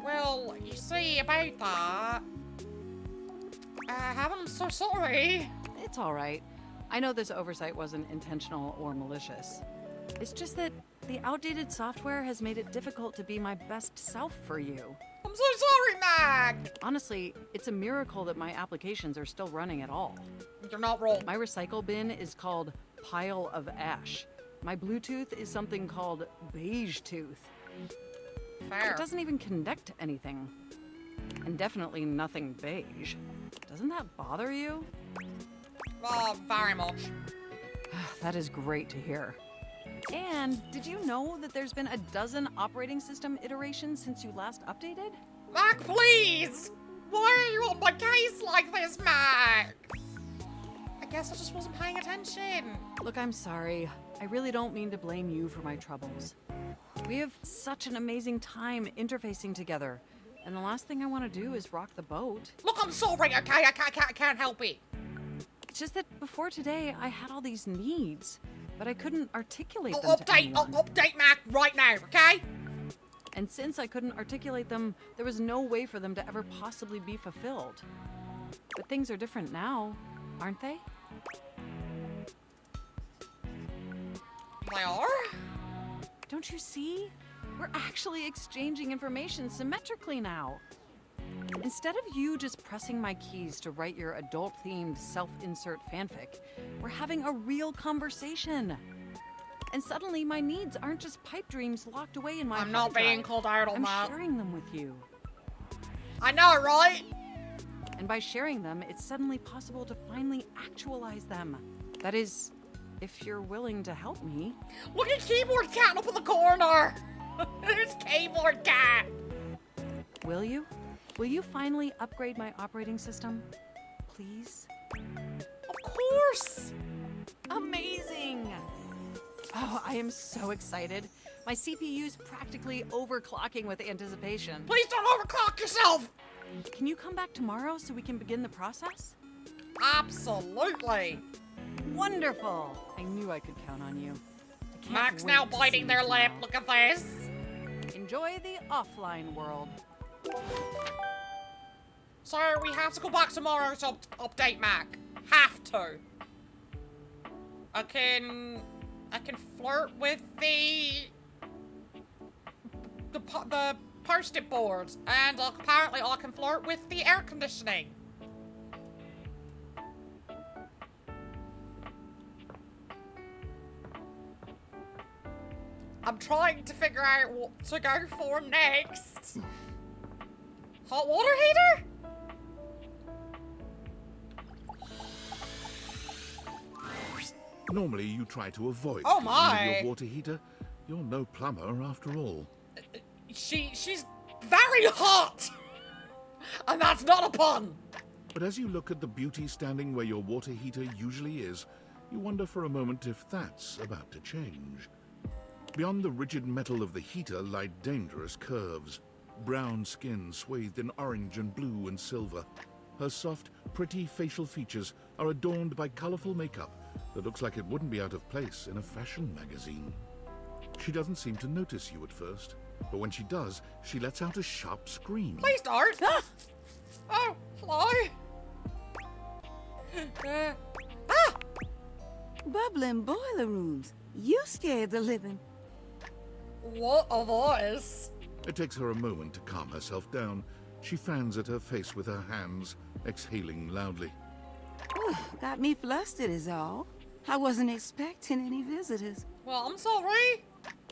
Well, you see, about that, I'm so sorry. It's all right. I know this oversight wasn't intentional or malicious. It's just that the outdated software has made it difficult to be my best self for you. I'm so sorry, Mag! Honestly, it's a miracle that my applications are still running at all. You're not wrong. My recycle bin is called Pile of Ash. My Bluetooth is something called Beige Tooth. Fair. It doesn't even connect to anything. And definitely nothing beige. Doesn't that bother you? Very much. That is great to hear. And did you know that there's been a dozen operating system iterations since you last updated? Mac, please! Why are you on my case like this, Mac? I guess I just wasn't paying attention. Look, I'm sorry. I really don't mean to blame you for my troubles. We have such an amazing time interfacing together, and the last thing I want to do is rock the boat. Look, I'm sorry, okay? I can't help it. It's just that before today, I had all these needs, but I couldn't articulate them I'll to anyone. update Mac right now, okay? And since I couldn't articulate them, there was no way for them to ever possibly be fulfilled. But things are different now, aren't they? They are? Don't you see? We're actually exchanging information symmetrically now. Instead of you just pressing my keys to write your adult-themed self-insert fanfic, we're having a real conversation. And suddenly my needs aren't just pipe dreams locked away in my I'm not being called out on that. I'm sharing them with you. I know, right? And by sharing them, it's suddenly possible to finally actualize them. That is, if you're willing to help me. Look at Keyboard Cat up in the corner! There's Keyboard Cat! Will you? Will you finally upgrade my operating system? Please? Of course! Amazing! Oh, I am so excited. My CPU's practically overclocking with anticipation. Please don't overclock yourself! Can you come back tomorrow so we can begin the process? Absolutely! Wonderful! I knew I could count on you. Mac's now biting their lip. Look at this. Enjoy the offline world. Sir, we have to go back tomorrow to update Mac. Have to. I can flirt with the post-it board, and apparently I can flirt with the air conditioning. I'm trying to figure out what to go for next. Hot water heater? Normally you try to avoid Oh using my. your water heater. You're no plumber after all. She's very hot! And that's not a pun! But as you look at the beauty standing where your water heater usually is, you wonder for a moment if that's about to change. Beyond the rigid metal of the heater lie dangerous curves. Brown skin swathed in orange and blue and silver. Her soft, pretty facial features are adorned by colorful makeup that looks like it wouldn't be out of place in a fashion magazine. She doesn't seem to notice you at first, but when she does, she lets out a sharp scream. Please don't! Oh, hello? Bubbling boiler rooms. You scared the living. What a voice! It takes her a moment to calm herself down. She fans at her face with her hands, exhaling loudly. Got me flustered is all. I wasn't expecting any visitors. Well, I'm sorry.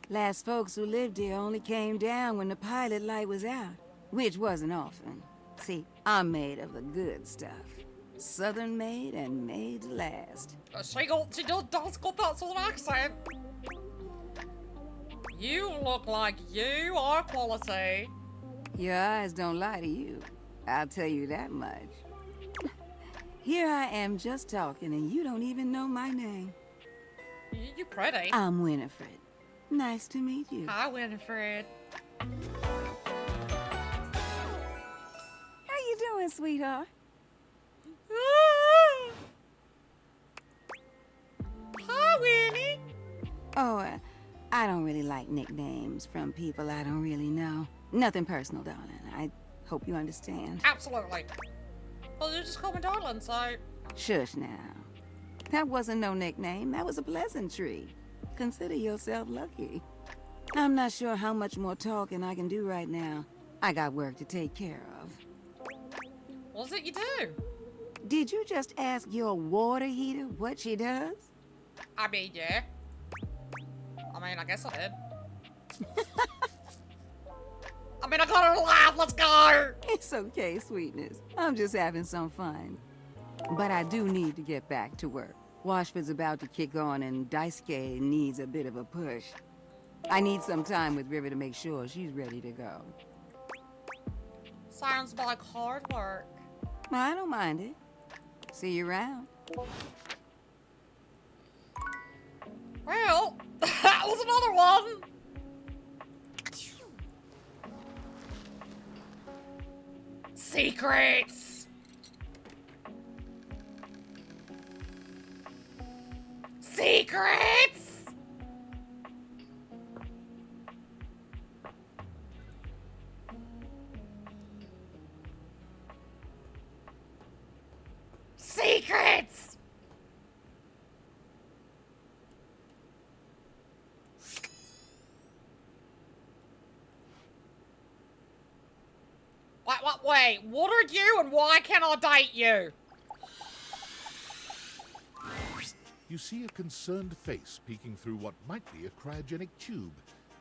Last folks who lived here only came down when the pilot light was out, which wasn't often. See, I'm made of the good stuff. Southern made and made to last. She does got that sort of accent. You look like you are quality. Your eyes don't lie to you. I'll tell you that much. Here I am just talking and you don't even know my name. You pretty. I'm Winifred. Nice to meet you. Hi, Winifred. How you doing, sweetheart? Hi, Winnie. Oh, I don't really like nicknames from people I don't really know. Nothing personal, darling. I hope you understand. Absolutely. Well, you just call me darling, so... Shush now. That wasn't no nickname. That was a pleasantry. Consider yourself lucky. I'm not sure how much more talking I can do right now. I got work to take care of. What's it you do? Did you just ask your water heater what she does? I mean, yeah. I mean, I guess I did. I mean, I got her to laugh. Let's go. It's okay, sweetness. I'm just having some fun. But I do need to get back to work. Washford's about to kick on and Daisuke needs a bit of a push. I need some time with River to make sure she's ready to go. Sounds like hard work. I don't mind it. See you around. Well, that was another one. Secrets. Secrets. Secrets. Wait, what are you and why can't I date you? You see a concerned face peeking through what might be a cryogenic tube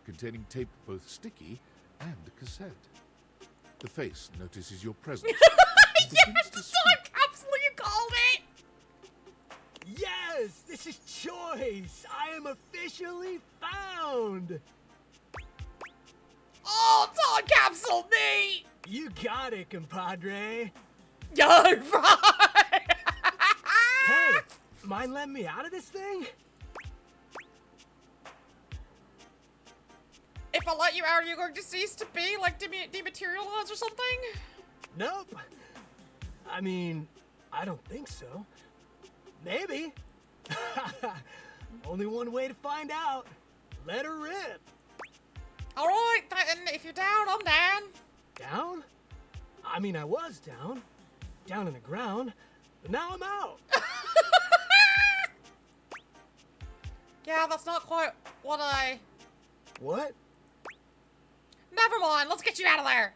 containing tape both sticky and cassette. The face notices your presence. Yes, the time capsule you called it! Yes, this is Choice. I am officially found. Oh, time capsule me! You got it, compadre. Yo, right! Hey, mind letting me out of this thing? If I let you out, are you going to cease to be, like, dematerialized or something? Nope. I mean, I don't think so. Maybe. Only one way to find out. Let her rip. Alright, then if you're down, I'm down. Down? I mean, I was down. Down in the ground. But now I'm out. Yeah, that's not quite what I... What? Never mind, let's get you out of there.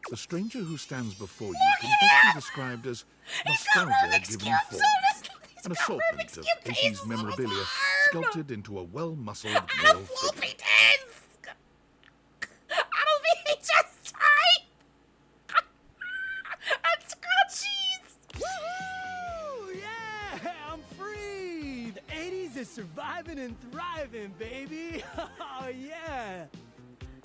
The stranger who stands before you can best be described as nostalgia given form. An assortment of 80s memorabilia sculpted into a well-muscled male figure. And a VHS tape! And scratchies! Woohoo! Yeah, I'm free! The 80s is surviving and thriving, baby! Oh, yeah!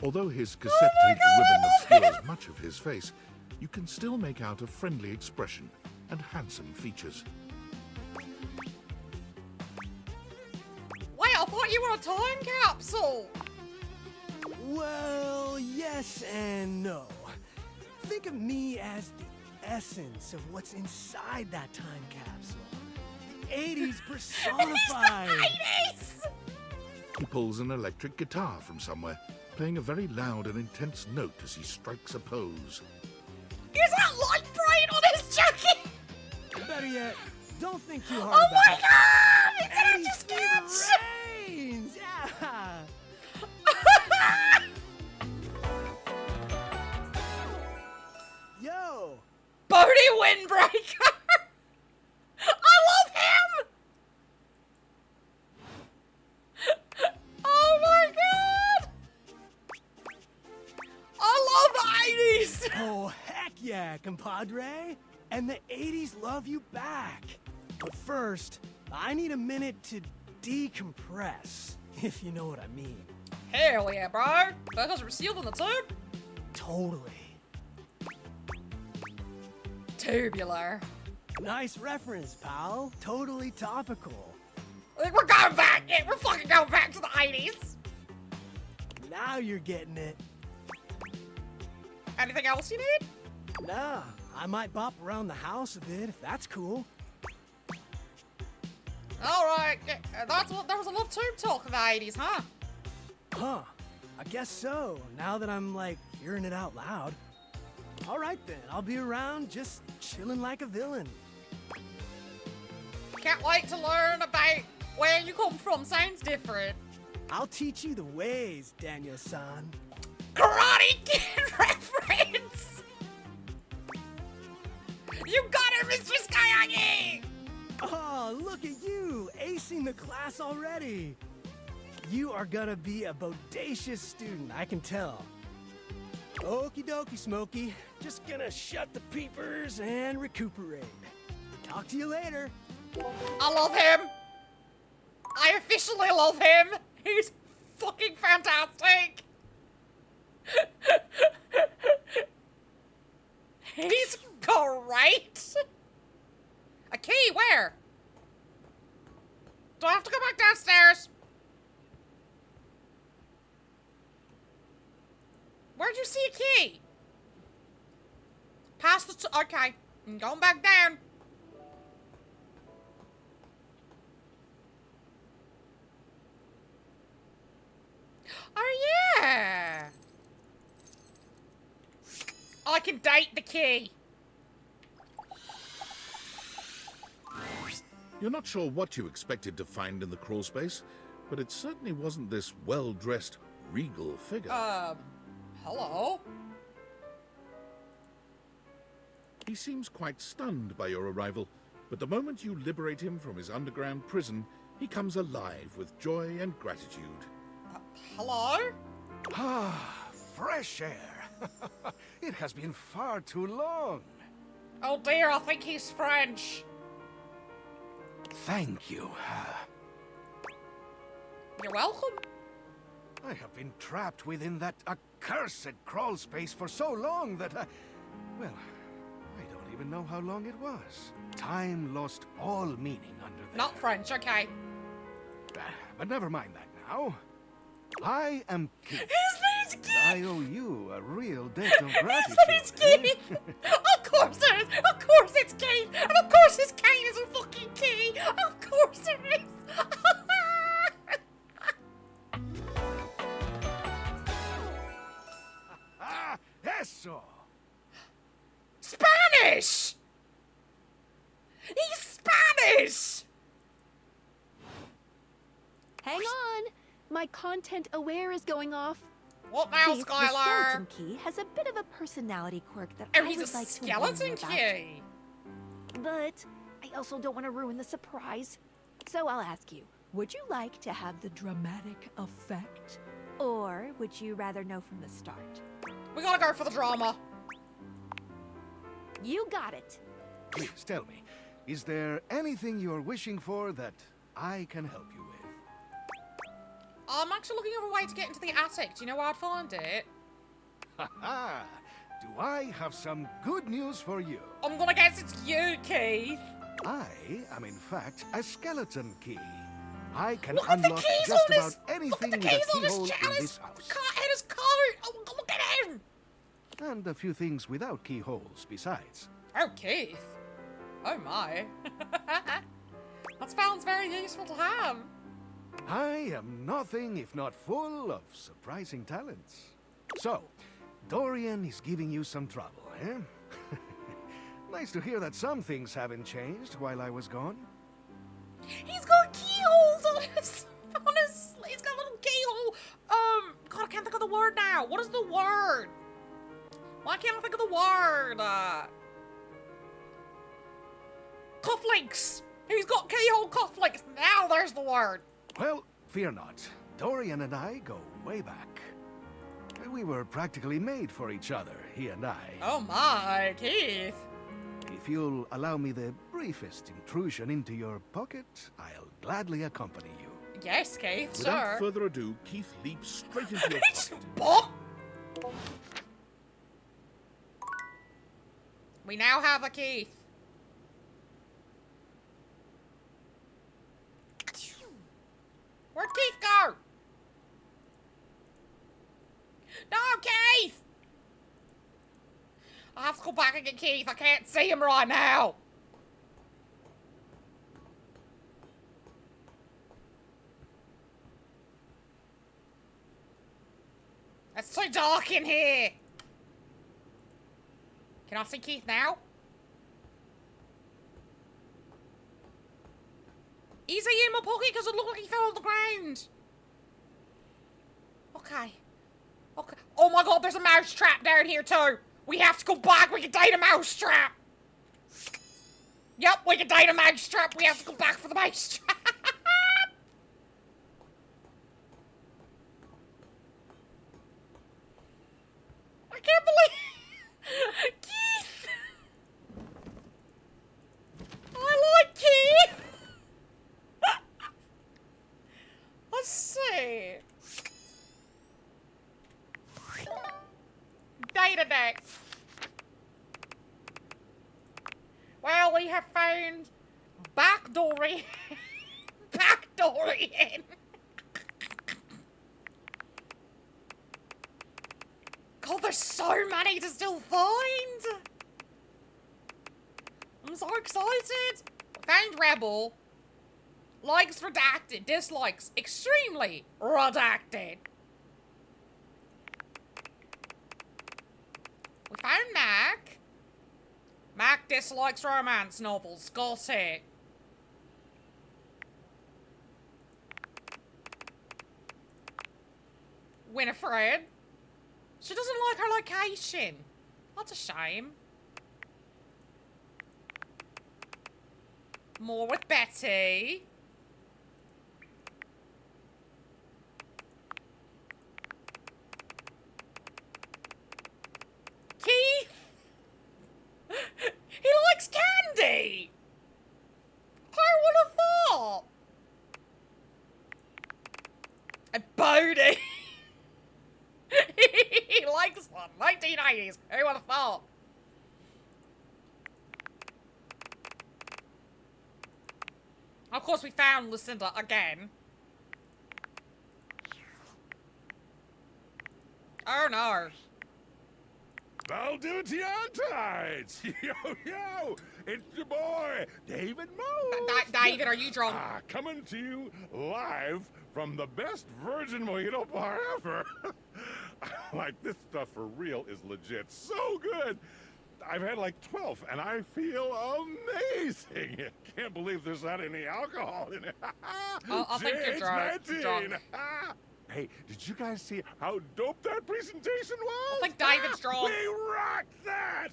Although his cassette tape ribbon obscures much of his face, you can still make out a friendly expression and handsome features. Wait, I thought you were a time capsule! Well, yes and no. Think of me as the essence of what's inside that time capsule. The 80s personified! It's the 80s! He pulls an electric guitar from somewhere, playing a very loud and intense note as he strikes a pose. Is that light bright on his jacket? Better yet, don't think too hard Oh about my it. god! It's an 80s just fever reigns! Yeah! Yo! Bodie Windbreaker! I love him! Oh my god! I love the 80s! Oh, heck yeah, compadre! And the 80s love you back. But first, I need a minute to decompress, if you know what I mean. Hell yeah, bro! Burgers were sealed in the tube? Totally. Tubular. Nice reference, pal. Totally topical. Like, we're going back! Yeah, we're fucking going back to the 80s! Now you're getting it. Anything else you need? Nah, I might bop around the house a bit if that's cool. Alright, that's what there was enough tube talk in the 80s, huh? Huh. I guess so, now that I'm, like, hearing it out loud. Alright then, I'll be around just chilling like a villain. Can't wait to learn about where you come from. Sounds different. I'll teach you the ways, Daniel-san. Karate Kid reference! You got it, Mr. Skyagi! Oh, look at you, acing the class already. You are gonna be a bodacious student, I can tell. Okie dokie, Smokey. Just gonna shut the peepers and recuperate. Talk to you later. I love him! I officially love him! He's fucking fantastic! He's great! A key, where? Do I have to go back downstairs? Where'd you see a key? Past the okay, I'm going back down. Oh yeah! I can date the key. You're not sure what you expected to find in the crawl space, but it certainly wasn't this well-dressed, regal figure. Hello? He seems quite stunned by your arrival, but the moment you liberate him from his underground prison, he comes alive with joy and gratitude. Hello? Ah, fresh air. It has been far too long. Oh dear, I think he's French. Thank you. You're welcome. I have been trapped within that accursed crawl space for so long that Well, I don't even know how long it was. Time lost all meaning under there. Not French, okay. But never mind that now. I am Keith. His name's Keith! I owe you a real debt of gratitude. His name's Keith! Of course it is! Of course it's Keith! And of course his cane is a fucking key! Of course it is! Eso! Spanish! He's Spanish! Hang on! My content aware is going off. What now, Keith, Skylar? The skeleton key has a bit of a personality quirk that Oh, I he's would a like to warn you skeleton about. key! But I also don't want to ruin the surprise. So I'll ask you, would you like to have the dramatic effect? Or would you rather know from the start? We gotta go for the drama. You got it. Please tell me, is there anything you're wishing for that I can help you with? I'm actually looking for a way to get into the attic. Do you know where I'd find it? Ha! Do I have some good news for you? I'm gonna guess it's you, Keith. I am in fact a skeleton key. I can Look at the unlock keys just on about his, anything look at the with a keys on his keyhole chest. in this house. And his coat. Oh, look at him. And a few things without keyholes besides. Oh, Keith. Oh my. That sounds very useful to have. I am nothing if not full of surprising talents. So, Dorian is giving you some trouble, eh? Nice to hear that some things haven't changed while I was gone. He's got keyholes on his, he's got a little keyhole. God, I can't think of the word now. What is the word? Why can't I think of the word? Cufflinks. He's got keyhole cufflinks. Now there's the word. Well, fear not. Dorian and I go way back. We were practically made for each other, he and I. Oh my, Keith. If you'll allow me the briefest intrusion into your pocket, I'll gladly accompany you. Yes, Keith, Without sure. further ado, Keith leaps straight into your pocket. Bop. We now have a Keith. Where'd Keith go? No, Keith! I have to go back and get Keith. I can't see him right now. It's too dark in here. Can I see Keith now? Is he in my pocket? Because it looked like he fell on the ground. Okay. Okay. Oh my god, there's a mouse trap down here too. We have to go back. We can date a mouse trap. Yep, we can date a mouse trap. We have to go back for the mouse trap. I can't believe... Keith! I like Keith! Let's see. Data deck. Well, we have found backdooring. Backdooring. God, there's so many to still find. I'm so excited. Found Rebel. Likes redacted. Dislikes extremely redacted. We found Mac. Mac dislikes romance novels. Got it. Winifred. She doesn't like her location. That's a shame. More with Betty. Keith! He likes candy! I would have thought! And Bodie! He likes them. 1980s. Who would have thought? Of course, we found Lucinda again. Oh no. Valdivtianites! Yo, yo! It's your boy, David Moe! David, are you drunk? Coming to you live from the best virgin mojito bar ever. Like, this stuff for real is legit so good. I've had like 12, and I feel amazing. Can't believe there's not any alcohol in it. I think you're drunk. Hey, did you guys see how dope that presentation was? I think David's drunk. We rocked that!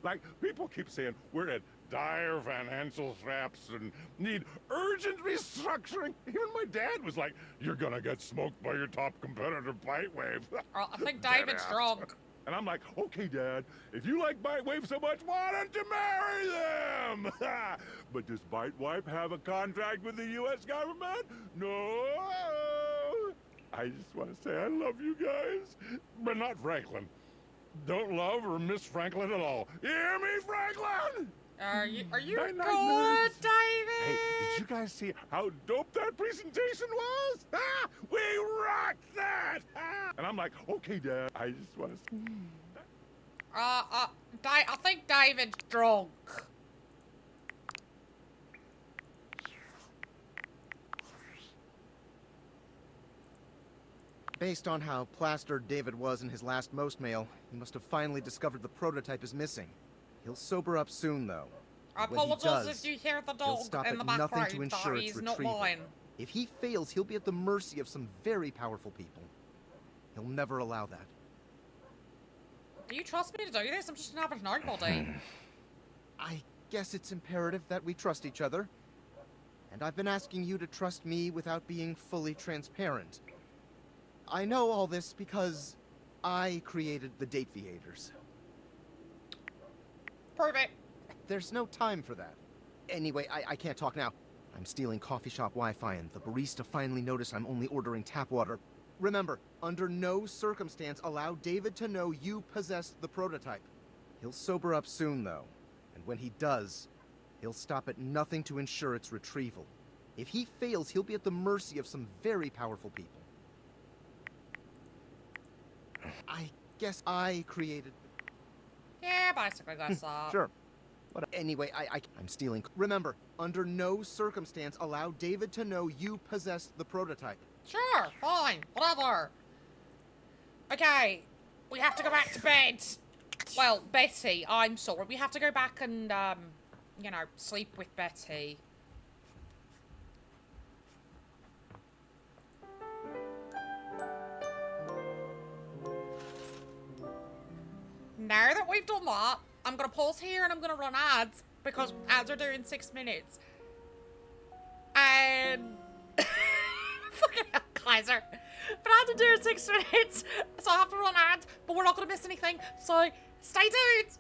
Like, people keep saying we're at dire financial straps and need urgent restructuring. Even my dad was like, you're gonna get smoked by your top competitor, Bitewave. I think David's drunk. And I'm like, okay, Dad, if you like Bitewave so much, why don't you marry them? But does Bitewave have a contract with the U.S. government? No. I just want to say I love you guys, but not Franklin. Don't love or miss Franklin at all. You hear me, Franklin? Are you Night, good, nerds. David? Hey, did you guys see how dope that presentation was? We rocked that! And I'm like, okay, Dad, I just want to... I think David's drunk. Based on how plastered David was in his last most mail, he must have finally discovered the prototype is missing. He'll sober up soon, though. I When he apologize does, if you hear the he'll dog stop in the at background. nothing to ensure its He's not retrieval. mine. If he fails, he'll be at the mercy of some very powerful people. He'll never allow that. Do you trust me to do this? I'm just an average nobody. I guess it's imperative that we trust each other. And I've been asking you to trust me without being fully transparent. I know all this because I created the Date Viators. Prove it. There's no time for that. Anyway, I can't talk now. I'm stealing coffee shop Wi-Fi, and the barista finally noticed I'm only ordering tap water. Remember, under no circumstance allow David to know you possess the prototype. He'll sober up soon, though. And when he does, he'll stop at nothing to ensure its retrieval. If he fails, he'll be at the mercy of some very powerful people. I guess I created... Yeah, basically that's that. Sure. But anyway, I'm stealing... Remember, under no circumstance allow David to know you possess the prototype. Sure, fine, whatever. Okay, we have to go back to bed. Well, Betty, I'm sorry. We have to go back and, you know, sleep with Betty. Now that we've done that, I'm going to pause here and I'm going to run ads, because ads are due in 6 minutes. And... Fucking hell, Kaiser. But ads are due in 6 minutes, so I have to run ads, but we're not going to miss anything, so stay tuned!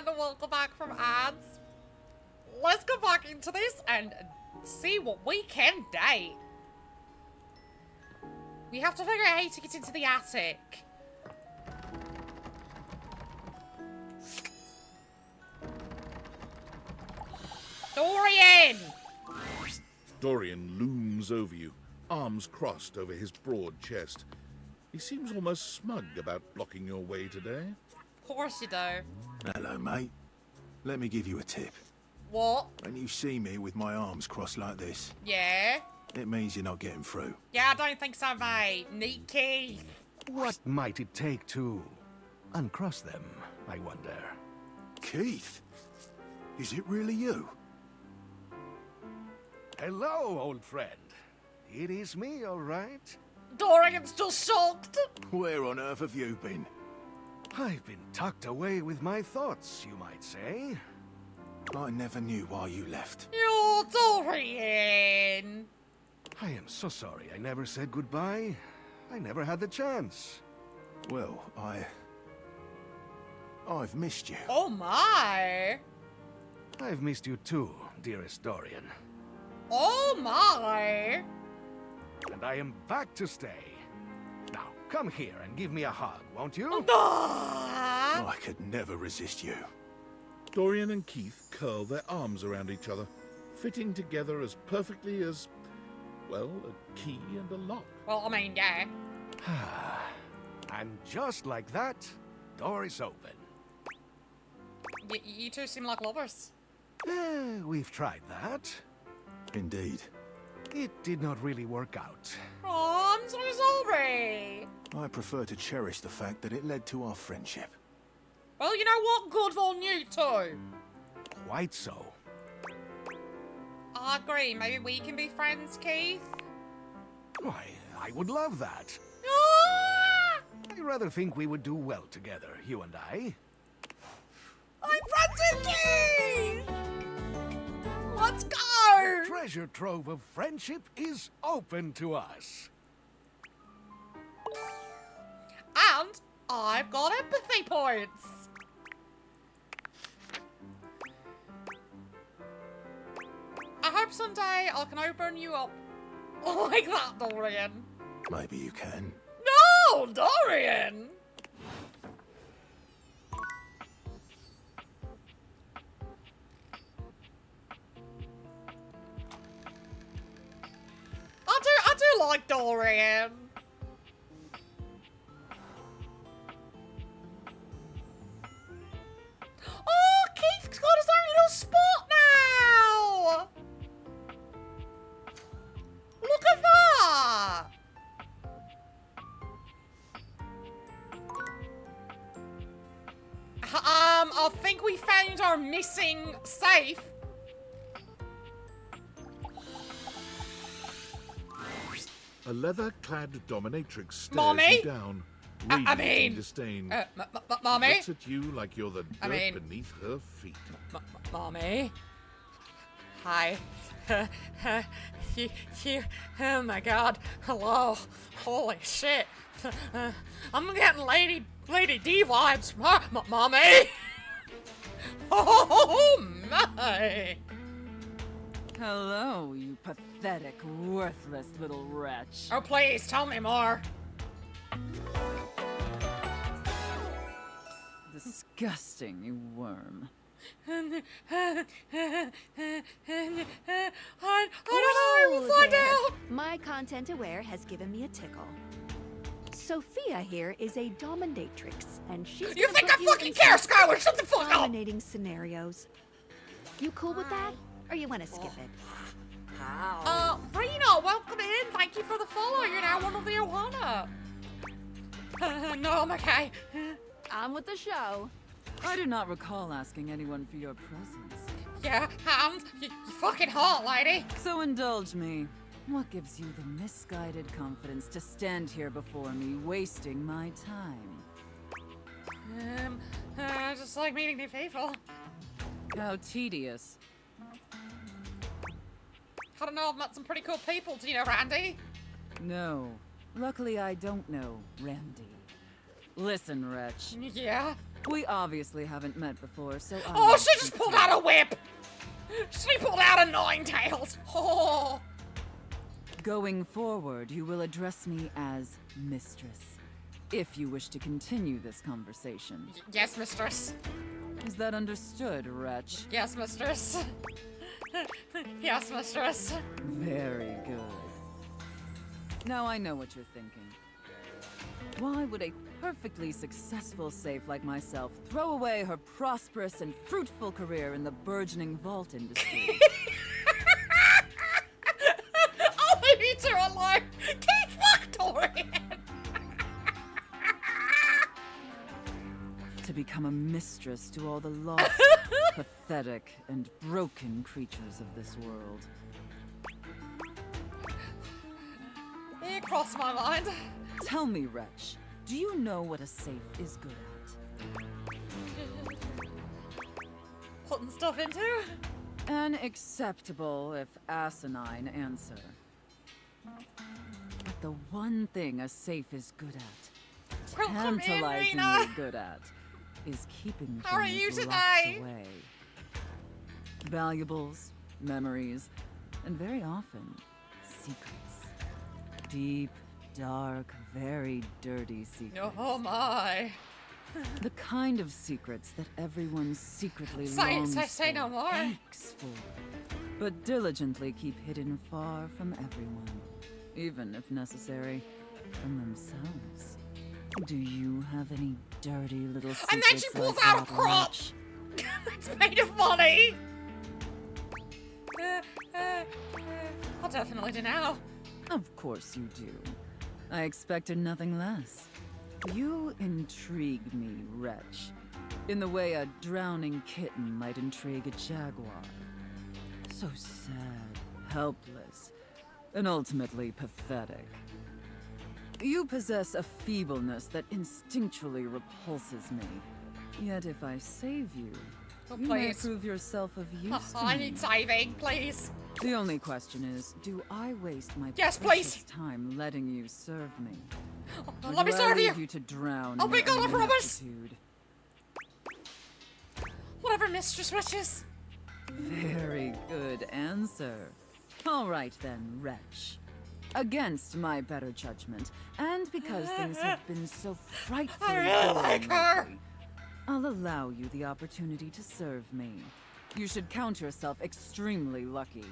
and welcome back from ads. Let's go back into this and see what we can date. We have to figure out how to get into the attic. Dorian! Dorian looms over you, arms crossed over his broad chest. He seems almost smug about blocking your way today. Of course you do. Hello, mate. Let me give you a tip. What? When you see me with my arms crossed like this, Yeah? it means you're not getting through. Yeah, I don't think so, mate. Neat key. What might it take to uncross them, I wonder? Keith? Is it really you? Hello, old friend. It is me, all right. Dorian's just shocked. Where on earth have you been? I've been tucked away with my thoughts, you might say. I never knew why you left. You're Dorian. I am so sorry I never said goodbye. I never had the chance. Well, I've missed you. Oh my. I've missed you too, dearest Dorian. Oh my. And I am back to stay. Now, come here and give me a hug, won't you? I could never resist you. Dorian and Keith curl their arms around each other, fitting together as perfectly as, well, a key and a lock. Well, I mean, yeah. And just like that, door is open. You two seem like lovers. We've tried that. Indeed. It did not really work out. Oh, I'm so sorry. I prefer to cherish the fact that it led to our friendship. Well, you know what? Good on you two. Quite so. I agree. Maybe we can be friends, Keith? Why, I would love that. Ah! I rather think we would do well together, you and I. I'm friends with Keith! Let's go! The treasure trove of friendship is open to us. And I've got empathy points. I hope someday I can open you up like that, Dorian. Maybe you can. No, Dorian! I do like Dorian. Oh, Keith's got his own little spot now! Look at that! I think we found our missing safe. A leather-clad dominatrix stares Mommy? you down, I radiant mean, in disdain. Mommy? Looks at you like you're the dirt beneath her feet. Mommy? Hi. you, oh my god. Hello. Holy shit. I'm getting Lady D vibes. Mommy? Oh my. Hello, you pathetic, worthless little wretch. Oh, please, tell me more. Disgusting, you worm. I don't know, we'll find out. My content aware has given me a tickle. Sophia here is a dominatrix, and she's You gonna think put I fucking in care, some Skylar? Shut the fuck up! dominating scenarios. You cool with that? Or you want to skip it? Rena, welcome in. Thank you for the follow. You're now one of the Ohana. No, I'm okay. On with the show. I do not recall asking anyone for your presence. Yeah, and you fucking hot, lady. So indulge me. What gives you the misguided confidence to stand here before me, wasting my time? Just like meeting new people. How tedious. I don't know, I've met some pretty cool people. Do you know Randy? No. Luckily, I don't know Randy. Listen, wretch. Yeah? We obviously haven't met before, so I Oh, won't she just keep pulled you. out a whip! She pulled out a Ninetales! Oh! Going forward, you will address me as Mistress, if you wish to continue this conversation. Yes, mistress. Is that understood, wretch? Yes, mistress. Yes, mistress. Very good. Now I know what you're thinking. Why would a perfectly successful safe like myself throw away her prosperous and fruitful career in the burgeoning vault industry? I'll leave you two alone! Keep Victorian! To become a mistress to all the lost, pathetic, and broken creatures of this world. It crossed my mind. Tell me, wretch, do you know what a safe is good at? Putting stuff into? An acceptable, if asinine, answer. But the one thing a safe is good at, Welcome in, tantalizingly Rena. good at, is keeping How are things you locked today? away. Valuables, memories, and very often, secrets. Deep, dark, very dirty secrets. Oh my. The kind of secrets that everyone secretly Science, longs I say for, no more. aches for, but diligently keep hidden far from everyone, even if necessary, from themselves. Do you have any dirty little secrets? And then she pulls like out a that, crop! wretch? It's made of money! I'll definitely do now. Of course you do. I expected nothing less. You intrigue me, wretch, in the way a drowning kitten might intrigue a jaguar. So sad, helpless, and ultimately pathetic. You possess a feebleness that instinctually repulses me. Yet if I save you, you may please. prove yourself of use to I me. need saving, please. The only question is, do I waste my Yes, precious please. time letting you serve me? Or Let me do I serve leave you. you to drown I'll in be your good, I own promise. ineptitude? Whatever mistress wishes. Very good answer. All right then, wretch. Against my better judgment, and because things have been so frightfully I really like boring her. lately, I'll allow you the opportunity to serve me. You should count yourself extremely lucky.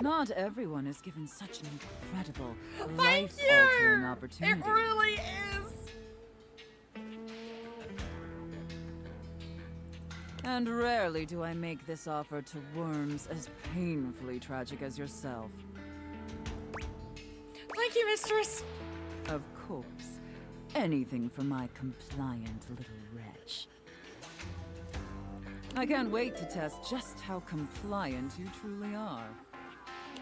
Not everyone is given such an incredible, life-altering opportunity. It really is. And rarely do I make this offer to worms as painfully tragic as yourself. Thank you, mistress. Of course. Anything for my compliant little wretch. I can't wait to test just how compliant you truly are.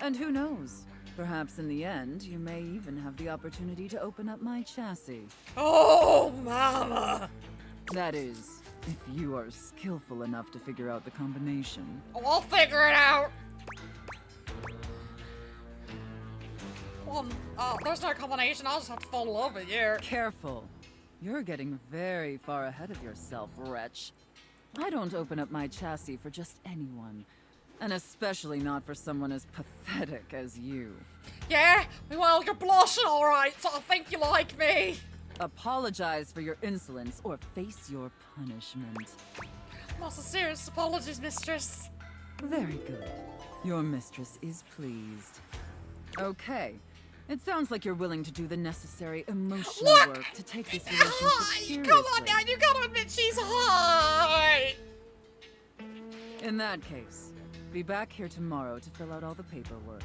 And who knows? Perhaps in the end, you may even have the opportunity to open up my chassis. Oh, mama! That is, if you are skillful enough to figure out the combination. Oh, I'll figure it out. Well, there's no combination. I'll just have to fall in love with you. Careful. You're getting very far ahead of yourself, wretch. I don't open up my chassis for just anyone. And especially not for someone as pathetic as you. Yeah? Well, you're blushing alright, so I think you like me. Apologize for your insolence or face your punishment. Most serious apologies, mistress. Very good. Your mistress is pleased. Okay. It sounds like you're willing to do the necessary emotional work to take this relationship seriously. Come on now, you gotta admit she's hot. In that case, be back here tomorrow to fill out all the paperwork.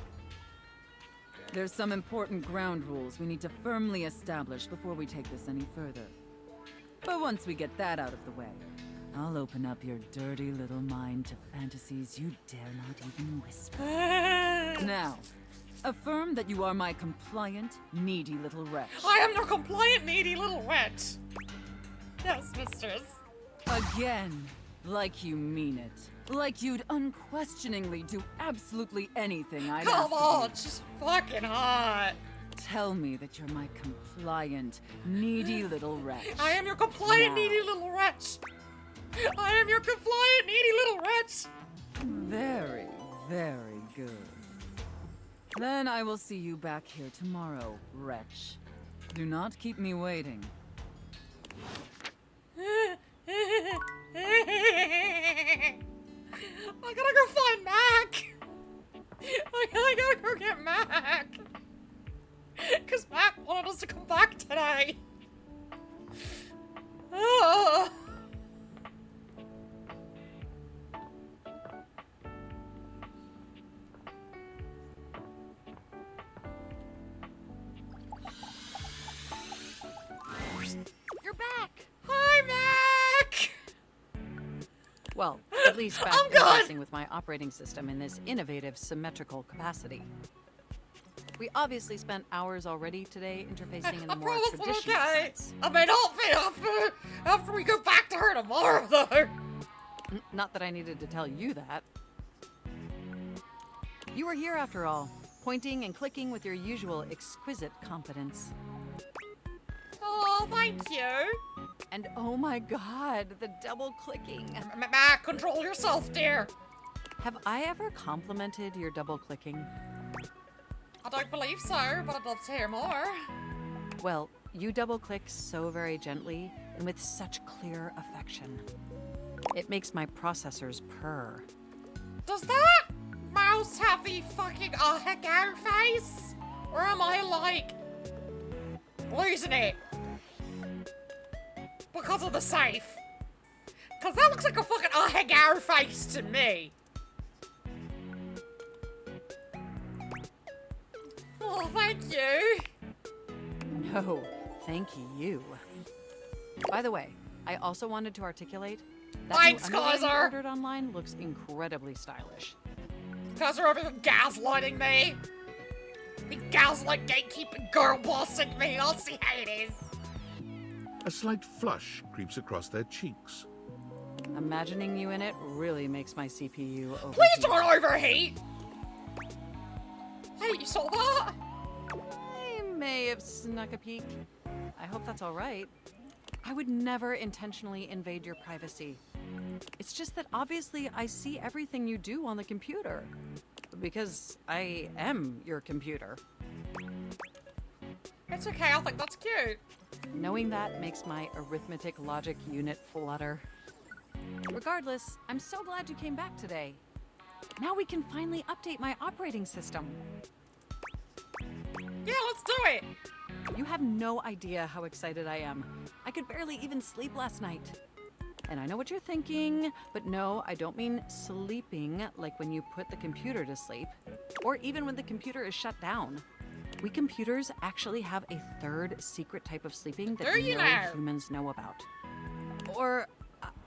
There's some important ground rules we need to firmly establish before we take this any further. But once we get that out of the way, I'll open up your dirty little mind to fantasies you dare not even whisper. Now, affirm that you are my compliant, needy little wretch. I am your compliant, needy little wretch. Yes, mistress. Again, like you mean it. Like you'd unquestioningly do absolutely anything I'd ask Come of on, you. she's fucking hot. Tell me that you're my compliant, needy little wretch. I am your compliant, Now. needy little wretch. I am your compliant, needy little wretch. Very, very good. Then I will see you back here tomorrow, wretch. Do not keep me waiting. I gotta go find Mac. I gotta go get Mac. Because Mac wanted us to come back today. Oh. You're back! Hi, Mac! Well, at least back I'm good. interfacing with my operating system in this innovative symmetrical capacity. We obviously spent hours already today interfacing in the I more promise I'm traditional okay. sense. I may not be after we go back to her tomorrow, though. Not that I needed to tell you that. You were here after all, pointing and clicking with your usual exquisite confidence. Oh, thank you. And oh my god, the double clicking. Mac, control yourself, dear. Have I ever complimented your double clicking? I don't believe so, but I'd love to hear more. Well, you double click so very gently and with such clear affection. It makes my processors purr. Does that mouse have the fucking heck out face? Or am I, like, losing it? Because of the safe. Because that looks like a fucking heck out face to me. Oh, thank you. No, thank you. By the way, I also wanted to articulate that Thanks, new underwear you Kaiser. ordered online looks incredibly stylish. Guys are over here gaslighting me. The gaslight gatekeeping girl bossing me. I'll see how it is. A slight flush creeps across their cheeks. Imagining you in it really makes my CPU overheat. Please don't overheat. Hey, you saw that? I may have snuck a peek. I hope that's all right. I would never intentionally invade your privacy. It's just that obviously I see everything you do on the computer. Because I am your computer. It's okay, I think that's cute. Knowing that makes my arithmetic logic unit flutter. Regardless, I'm so glad you came back today. Now we can finally update my operating system. Yeah, let's do it. You have no idea how excited I am. I could barely even sleep last night. And I know what you're thinking, but no, I don't mean sleeping like when you put the computer to sleep, or even when the computer is shut down. We computers actually have a third secret type of sleeping that Do you no now? humans know about. Or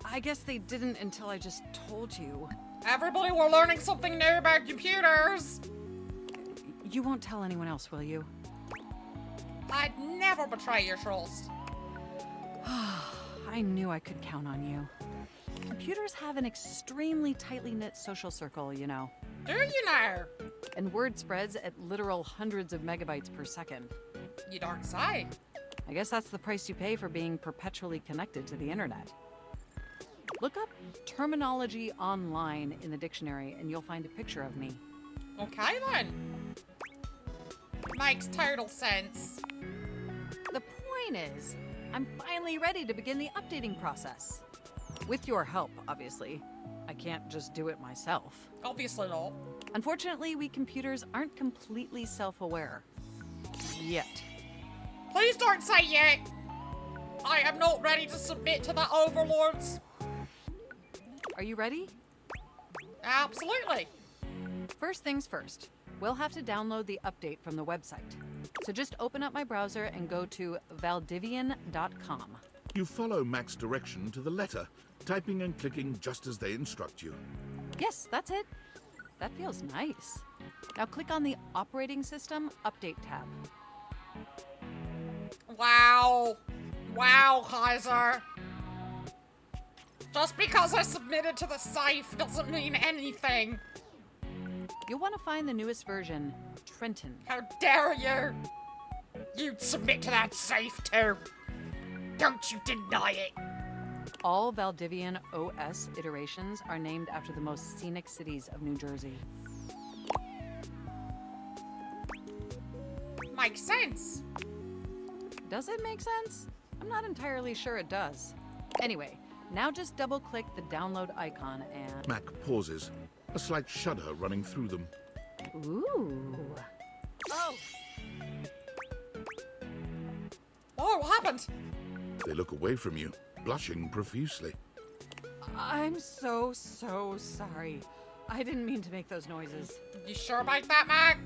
I guess they didn't until I just told you. Everybody, we're learning something new about computers. You won't tell anyone else, will you? I'd never betray your trust. I knew I could count on you. Computers have an extremely tightly knit social circle, you know. Do you know? And word spreads at literal hundreds of megabytes per second. You don't say. I guess that's the price you pay for being perpetually connected to the internet. Look up terminology online in the dictionary and you'll find a picture of me. Okay then. Makes total sense. The point is, I'm finally ready to begin the updating process. With your help, obviously. I can't just do it myself. Obviously not. Unfortunately, we computers aren't completely self-aware. Yet. Please don't say yet. I am not ready to submit to the overlords. Are you ready? Absolutely. First things first. We'll have to download the update from the website. So just open up my browser and go to valdivian.com. You follow Mac's direction to the letter, typing and clicking just as they instruct you. Yes, that's it. That feels nice. Now click on the Operating System Update tab. Wow. Wow, Kaiser. Just because I submitted to the safe doesn't mean anything. You'll want to find the newest version, Trenton. How dare you? You'd submit to that safe too. Don't you deny it. All Valdivian OS iterations are named after the most scenic cities of New Jersey. Makes sense. Does it make sense? I'm not entirely sure it does. Anyway, now just double-click the download icon and... Mac pauses, a slight shudder running through them. Ooh. Oh. Oh, what happened? They look away from you, blushing profusely. I'm so sorry. I didn't mean to make those noises. You sure about that, Mac?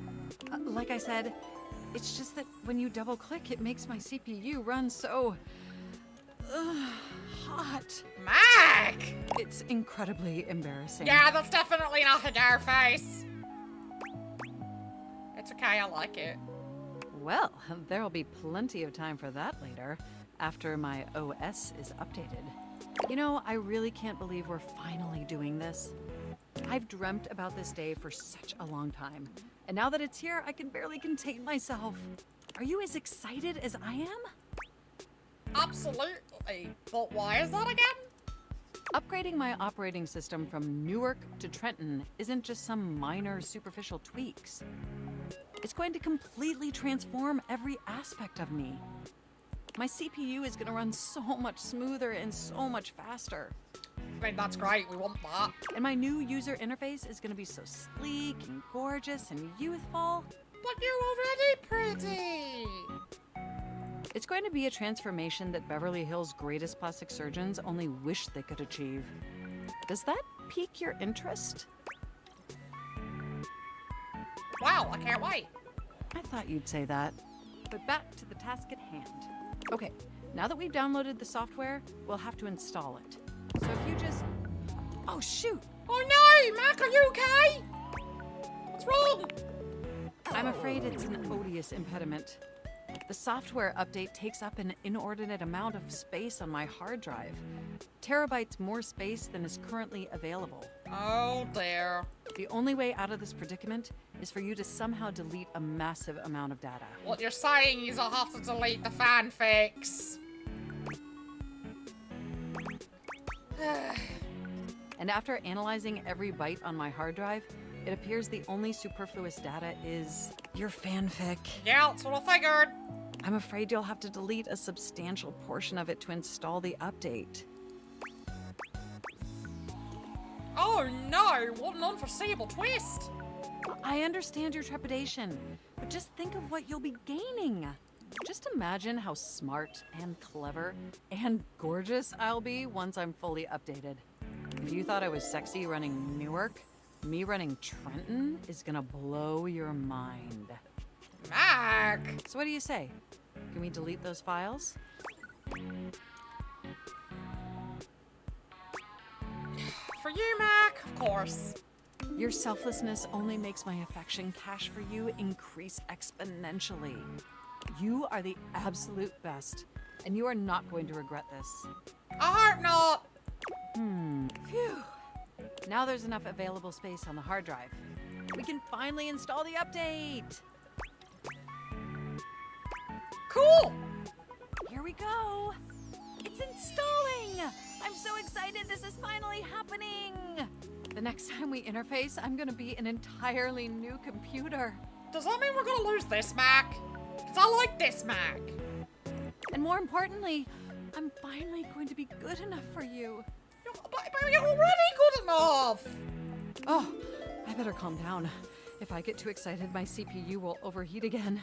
Like I said, it's just that when you double-click, it makes my CPU run so... hot. Mac! It's incredibly embarrassing. Yeah, that's definitely not a dare face. It's okay, I like it. Well, there'll be plenty of time for that later, after my OS is updated. You know, I really can't believe we're finally doing this. I've dreamt about this day for such a long time, and now that it's here, I can barely contain myself. Are you as excited as I am? Absolutely. But why is that again? Upgrading my operating system from Newark to Trenton isn't just some minor superficial tweaks. It's going to completely transform every aspect of me. My CPU is going to run so much smoother and so much faster. I mean, that's great. We want that. And my new user interface is going to be so sleek and gorgeous and youthful. But you're already pretty. It's going to be a transformation that Beverly Hills' greatest plastic surgeons only wish they could achieve. Does that pique your interest? Wow, I can't wait. I thought you'd say that. But back to the task at hand. Okay, now that we've downloaded the software, we'll have to install it. So if you just... Oh, shoot! Oh no! Mac, are you okay? What's wrong? I'm afraid it's an odious impediment. The software update takes up an inordinate amount of space on my hard drive. Terabytes more space than is currently available. Oh dear. The only way out of this predicament is for you to somehow delete a massive amount of data. What you're saying is I'll have to delete the fanfics. And after analyzing every byte on my hard drive, it appears the only superfluous data is your fanfic. Yeah, that's what I figured. I'm afraid you'll have to delete a substantial portion of it to install the update. Oh no, what an unforeseeable twist. I understand your trepidation, but just think of what you'll be gaining. Just imagine how smart and clever and gorgeous I'll be once I'm fully updated. If you thought I was sexy running Newark, me running Trenton is gonna blow your mind. Mac! So what do you say? Can we delete those files? For you, Mac, of course. Your selflessness only makes my affection cache for you increase exponentially. You are the absolute best, and you are not going to regret this. I hope not. Phew. Now there's enough available space on the hard drive. We can finally install the update. Cool. Here we go. It's installing. I'm so excited. This is finally happening. The next time we interface, I'm going to be an entirely new computer. Does that mean we're going to lose this Mac? Because I like this Mac. And more importantly, I'm finally going to be good enough for you. But you're already good enough. Oh, I better calm down. If I get too excited, my CPU will overheat again.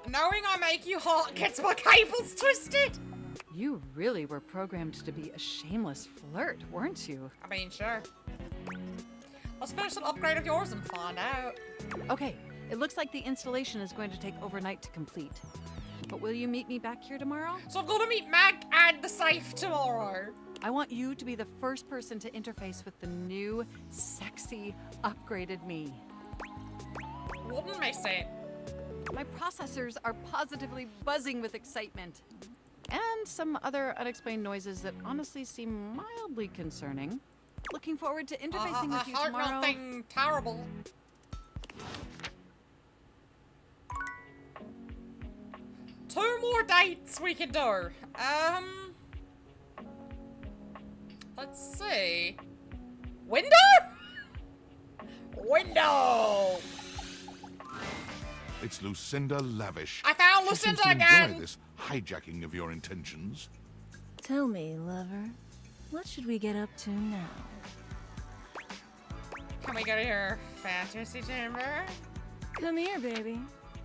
Knowing I make you hot gets my cables twisted. You really were programmed to be a shameless flirt, weren't you? I mean, sure. Let's finish an upgrade of yours and find out. Okay, it looks like the installation is going to take overnight to complete. But will you meet me back here tomorrow? So I'm gonna meet Mac and the safe tomorrow. I want you to be the first person to interface with the new, sexy, upgraded me. Wouldn't miss it. My processors are positively buzzing with excitement. And some other unexplained noises that honestly seem mildly concerning. Looking forward to interfacing with you I hope tomorrow. nothing terrible. 2 more dates we can do. Let's see. Window? Window! It's Lucinda Lavish. I found She seems Lucinda to again! enjoy this hijacking of your intentions. Tell me, lover, what should we get up to now? Can we go to your fantasy chamber? Come here, baby.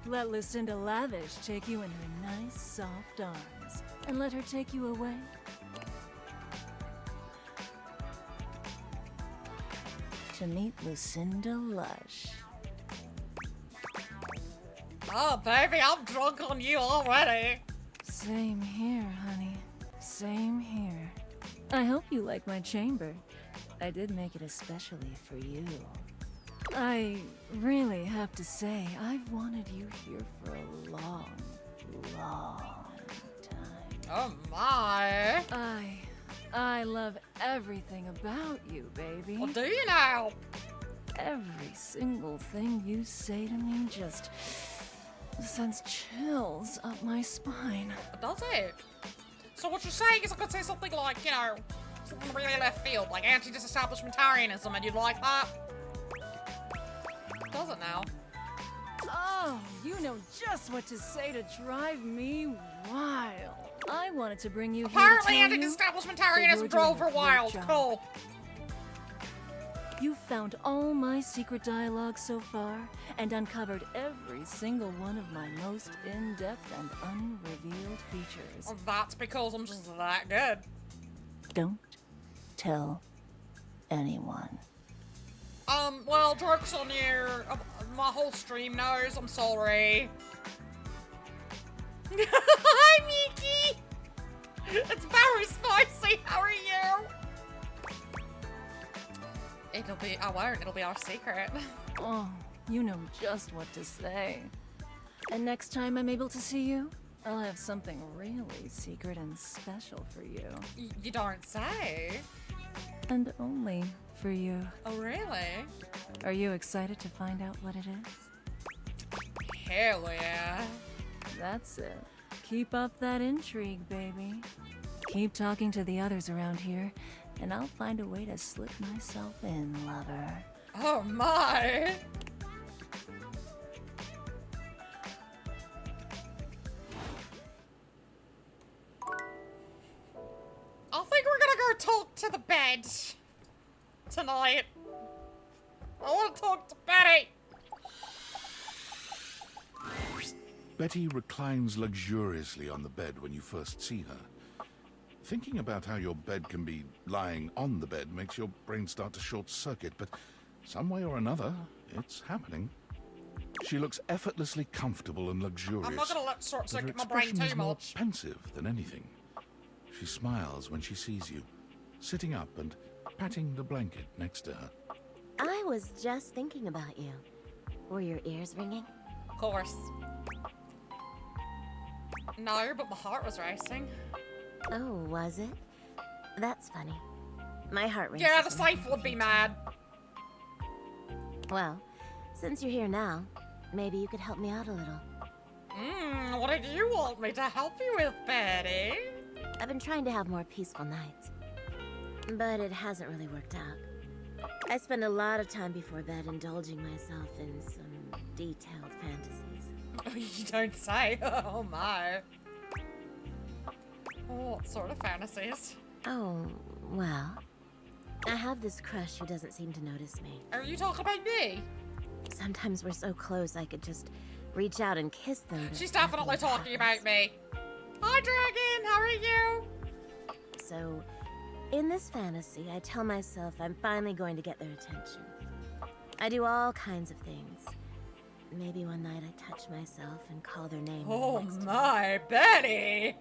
Let Lucinda Lavish take you in her nice, soft arms. And let her take you away. To meet Lucinda Lush. Oh, baby, I'm drunk on you already. Same here, honey. Same here. I hope you like my chamber. I did make it especially for you. I really have to say, I've wanted you here for a long, long time. Oh my. I love everything about you, baby. Well, do you now? Every single thing you say to me just sends chills up my spine. Does it? So what you're saying is I could say something like, you know, something really left field, like anti-disestablishmentarianism, and you'd like that? Does it now? Oh, you know just what to say to drive me wild. I wanted to bring you Apparently here to tell you anti-disestablishmentarianism drove her wild. Cool. You found all my secret dialogue so far and uncovered every single one of my most in-depth and unrevealed features. Well, that's because I'm just that good. Don't tell anyone. Well, joke's on you. My whole stream knows. I'm sorry. Hi, Miki! It's very spicy. How are you? I won't. It'll be our secret. Oh, you know just what to say. And next time I'm able to see you, I'll have something really secret and special for you. You don't say. And only for you. Oh, really? Are you excited to find out what it is? Hell yeah. That's it. Keep up that intrigue, baby. Keep talking to the others around here, and I'll find a way to slip myself in, lover. Oh my! I think we're gonna go talk to the bed tonight. I want to talk to Betty. Betty reclines luxuriously on the bed when you first see her. Thinking about how your bed can be lying on the bed makes your brain start to short-circuit, but some way or another, it's happening. She looks effortlessly comfortable and luxurious. I'm not gonna let short-circuit my brain expression too is more much. pensive than anything. She smiles when she sees you, sitting up and patting the blanket next to her. I was just thinking about you. Were your ears ringing? Of course. No, but my heart was racing. Oh, was it? That's funny. My heart races. Yeah, the safe would be mad. Well, since you're here now, maybe you could help me out a little. What did you want me to help you with, Betty? I've been trying to have more peaceful nights, but it hasn't really worked out. I spend a lot of time before bed indulging myself in some detailed fantasies. You don't say. Oh my. What sort of fantasies? Oh, well, I have this crush who doesn't seem to notice me. Are you talking about me? Sometimes we're so close I could just reach out and kiss them. but She's definitely nothing talking happens. about me. Hi, Dragon. How are you? So, in this fantasy, I tell myself I'm finally going to get their attention. I do all kinds of things. Maybe one night I touch myself and call their name. Oh my, Betty!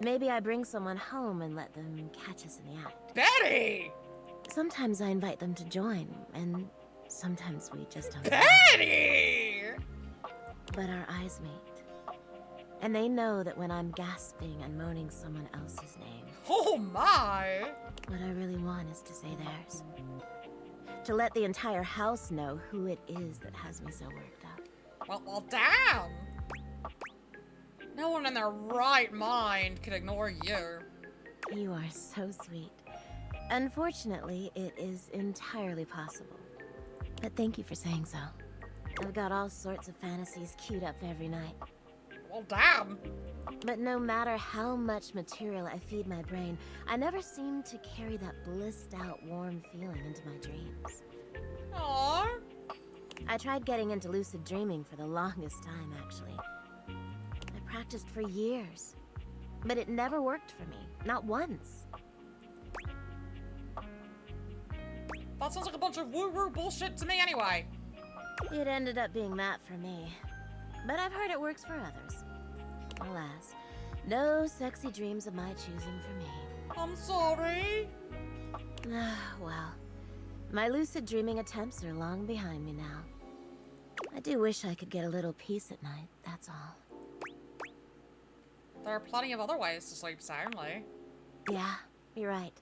Maybe I bring someone home and let them catch us in the act. Betty! Sometimes I invite them to join, and sometimes we just don't. Betty! But our eyes meet. And they know that when I'm gasping and moaning someone else's name, Oh my! what I really want is to say theirs. To let the entire house know who it is that has me so worked up. Well, damn! No one in their right mind could ignore you. You are so sweet. Unfortunately, it is entirely possible. But thank you for saying so. I've got all sorts of fantasies queued up every night. Well, damn. But no matter how much material I feed my brain, I never seem to carry that blissed out warm feeling into my dreams. Aww. I tried getting into lucid dreaming for the longest time, actually. I practiced for years, but it never worked for me, not once. That sounds like a bunch of woo-woo bullshit to me anyway. It ended up being that for me, but I've heard it works for others. Alas, no sexy dreams of my choosing for me. I'm sorry. Well, my lucid dreaming attempts are long behind me now. I do wish I could get a little peace at night, that's all. There are plenty of other ways to sleep soundly. Yeah, you're right.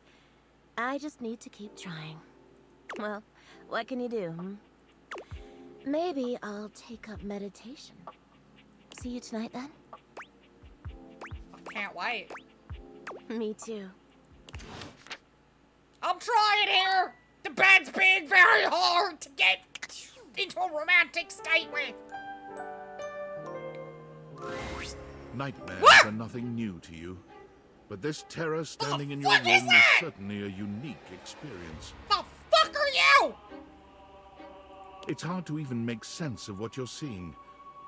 I just need to keep trying. Well, what can you do, hmm? Maybe I'll take up meditation. See you tonight, then? I can't wait. Me too. I'm trying here! The bed's being very hard to get into a romantic state with. Nightmares are nothing new to you, but this terror standing in your room is certainly a unique experience. The fuck are you? It's hard to even make sense of what you're seeing.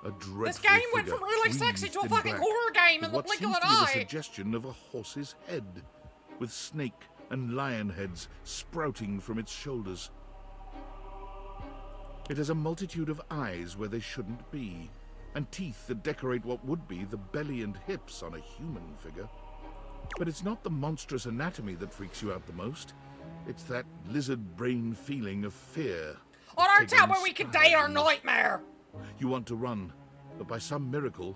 A dreadful This game went figure from really sexy wreathed to a in fucking black, horror game with in the what blink of seems an to be the eye. suggestion of a horse's head, with snake and lion heads sprouting from its shoulders. It has a multitude of eyes where they shouldn't be, and teeth that decorate what would be the belly and hips on a human figure. But it's not the monstrous anatomy that freaks you out the most. It's that lizard brain feeling of fear. On our taking town where we can date our stride. nightmare. You want to run, but by some miracle,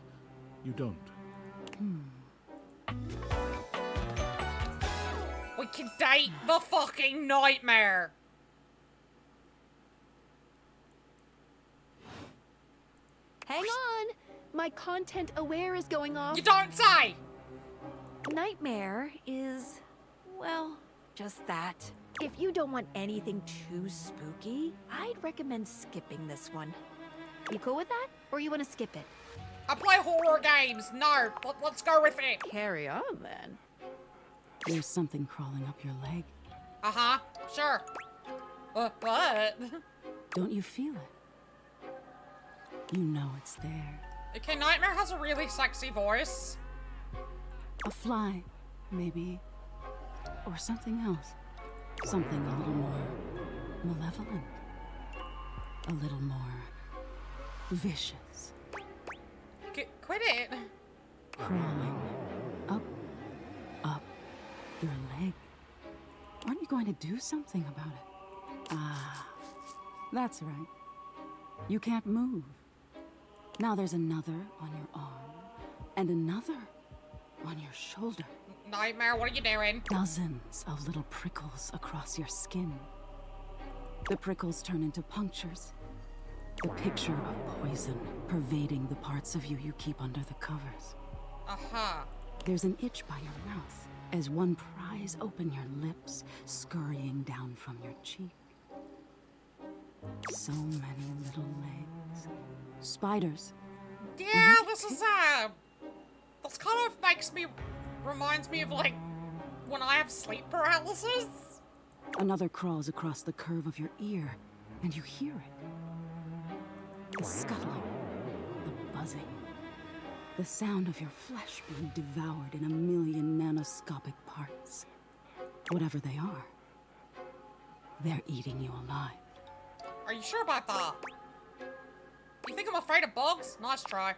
you don't. We can date the fucking nightmare. Hang on! My content aware is going off. You don't say! Nightmare is, well, just that. If you don't want anything too spooky, I'd recommend skipping this one. You cool with that? Or you want to skip it? I play horror games. No, let's go with it. Carry on, then. There's something crawling up your leg. Uh-huh, sure. What? Don't you feel it? You know it's there. Okay, Nightmare has a really sexy voice. A fly, maybe. Or something else. Something a little more malevolent. A little more vicious. Quit it. Crawling up your leg. Aren't you going to do something about it? Ah, that's right. You can't move. Now there's another on your arm, and another on your shoulder. Nightmare, what are you doing? Dozens of little prickles across your skin. The prickles turn into punctures. The picture of poison pervading the parts of you keep under the covers. Uh-huh. There's an itch by your mouth as one pries open your lips, scurrying down from your cheek. So many little legs. Spiders. Yeah, this is, this kind of reminds me of, like, when I have sleep paralysis. Another crawls across the curve of your ear, and you hear it. The scuttling, the buzzing, the sound of your flesh being devoured in a million nanoscopic parts. Whatever they are, they're eating you alive. Are you sure about that? You think I'm afraid of bugs? Nice try.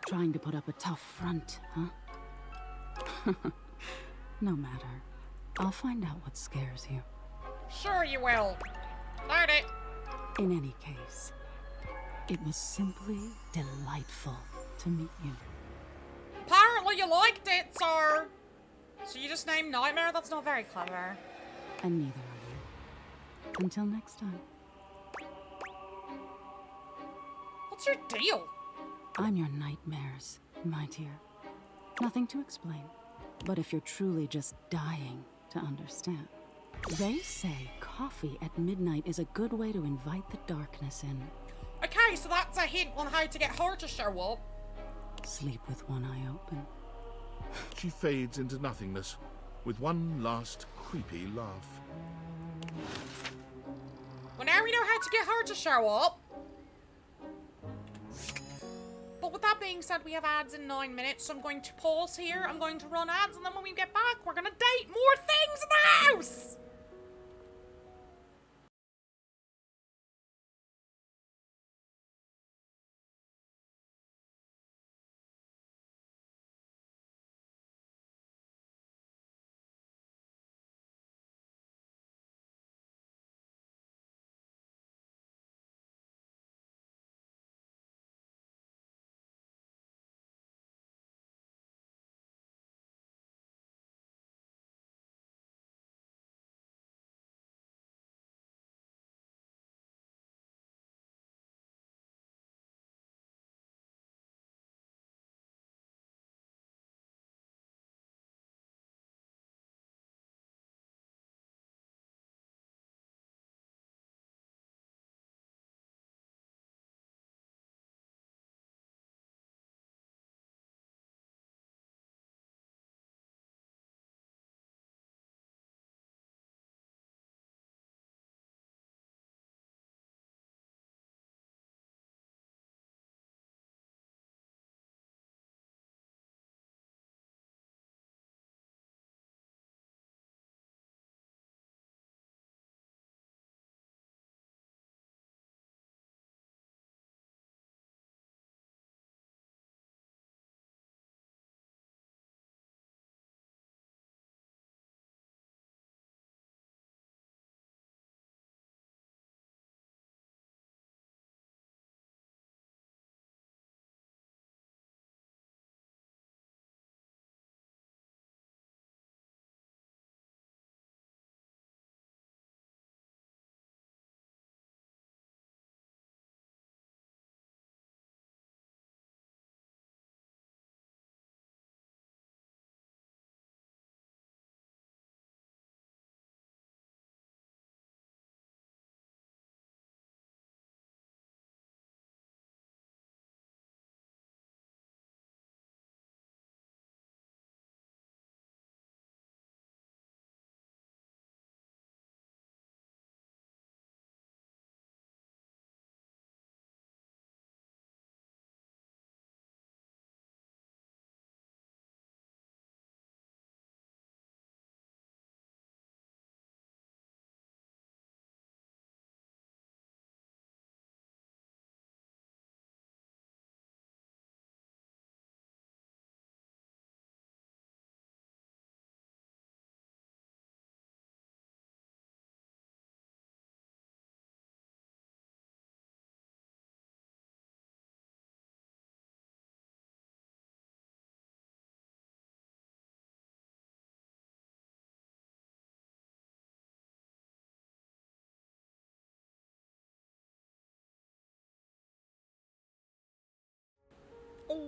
Trying to put up a tough front, huh? No matter. I'll find out what scares you. Sure you will. Learn it. In any case, it was simply delightful to meet you. Apparently you liked it, sir. So you just named Nightmare? That's not very clever. And neither are you. Until next time. What's your deal? I'm your nightmare's My dear, nothing to explain. But if you're truly just dying to understand, they say coffee at midnight is a good way to invite the darkness in. Okay, so that's a hint on how to get her to show up. Sleep with one eye open. She fades into nothingness with one last creepy laugh. Well, now we know how to get her to show up. But with that being said, we have ads in 9 minutes, so I'm going to pause here. I'm going to run ads, and then when we get back, we're going to date more things in the house!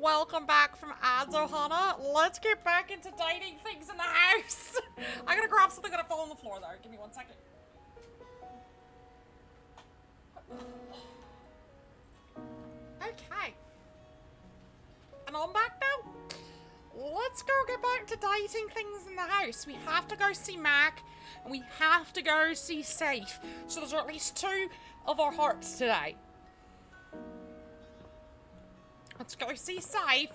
Welcome back from ads, Ohana. Let's get back into dating things in the house. I'm gonna grab something gonna fall on the floor there. Give me 1 second. Okay. And I'm back now. Let's go get back to dating things in the house. We have to go see Mac, and we have to go see Safe. So there's at least 2 of our hearts today. Let's go see Safe.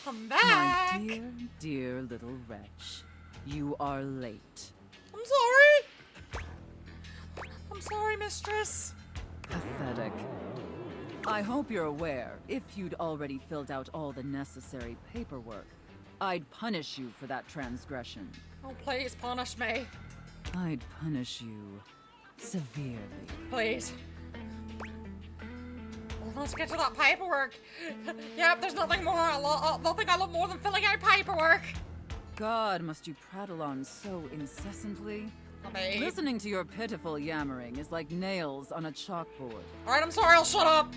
Come back. My dear, dear little wretch. You are late. I'm sorry. I'm sorry, mistress. Pathetic. I hope you're aware, if you'd already filled out all the necessary paperwork, I'd punish you for that transgression. Oh, please punish me. I'd punish you severely. Please. Well, let's get to that paperwork. Yep, there's nothing more nothing I love more than filling out paperwork. God, must you prattle on so incessantly? Listening to your pitiful yammering is like nails on a chalkboard. Alright, I'm sorry, I'll shut up!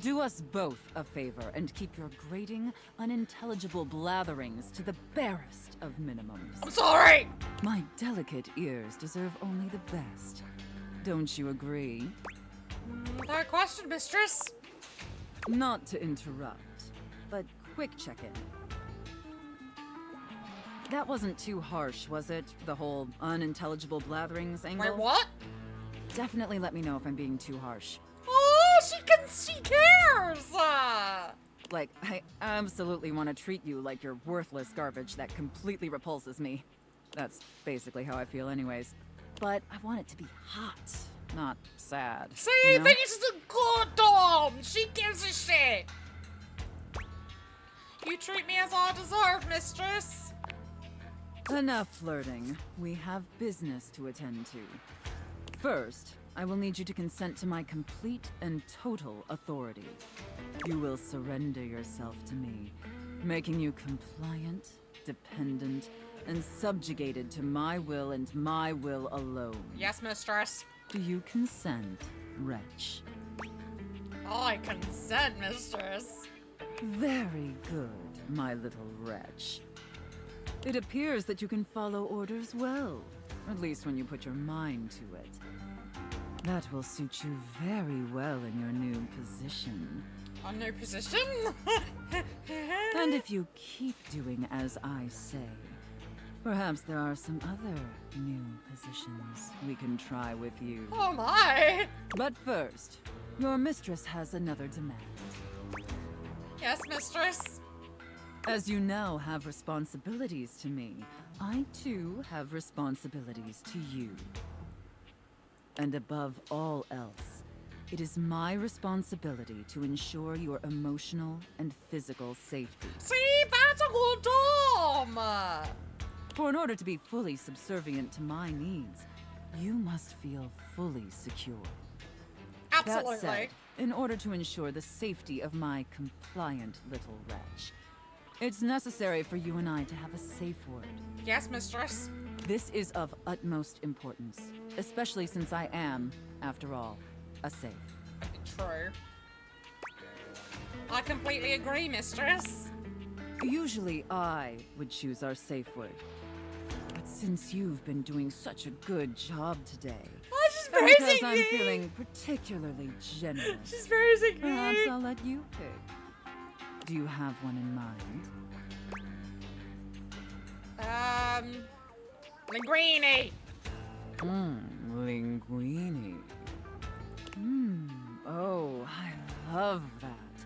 Do us both a favor and keep your grating, unintelligible blatherings to the barest of minimums. I'm sorry! My delicate ears deserve only the best. Don't you agree? Without question, mistress. Not to interrupt, but quick check-in. That wasn't too harsh, was it? The whole unintelligible blatherings angle? Wait, what? Definitely let me know if I'm being too harsh. Oh, she cares! Like, I absolutely want to treat you like you're worthless garbage that completely repulses me. That's basically how I feel anyways. But I want it to be hot, not sad. See, you know? this is a good Dom! She gives a shit! You treat me as I deserve, mistress! Enough flirting. We have business to attend to. First, I will need you to consent to my complete and total authority. You will surrender yourself to me, making you compliant, dependent, and subjugated to my will and my will alone. Yes, mistress. Do you consent, wretch? I consent, mistress. Very good, my little wretch. It appears that you can follow orders well, at least when you put your mind to it. That will suit you very well in your new position. A new position? And if you keep doing as I say, perhaps there are some other new positions we can try with you. Oh my! But first, your mistress has another demand. Yes, mistress. As you now have responsibilities to me, I too have responsibilities to you. And above all else, it is my responsibility to ensure your emotional and physical safety. See, that's a good Dom! For in order to be fully subservient to my needs, you must feel fully secure. Absolutely. That said, in order to ensure the safety of my compliant little wretch, it's necessary for you and I to have a safe word. Yes, mistress. This is of utmost importance, especially since I am, after all, a safe. True. I completely agree, mistress. Usually I would choose our safe word. But since you've been doing such a good job today, she's and because praising I'm me. feeling particularly generous, She's praising perhaps me. I'll let you pick. Do you have one in mind? Linguini. Linguini. Oh, I love that.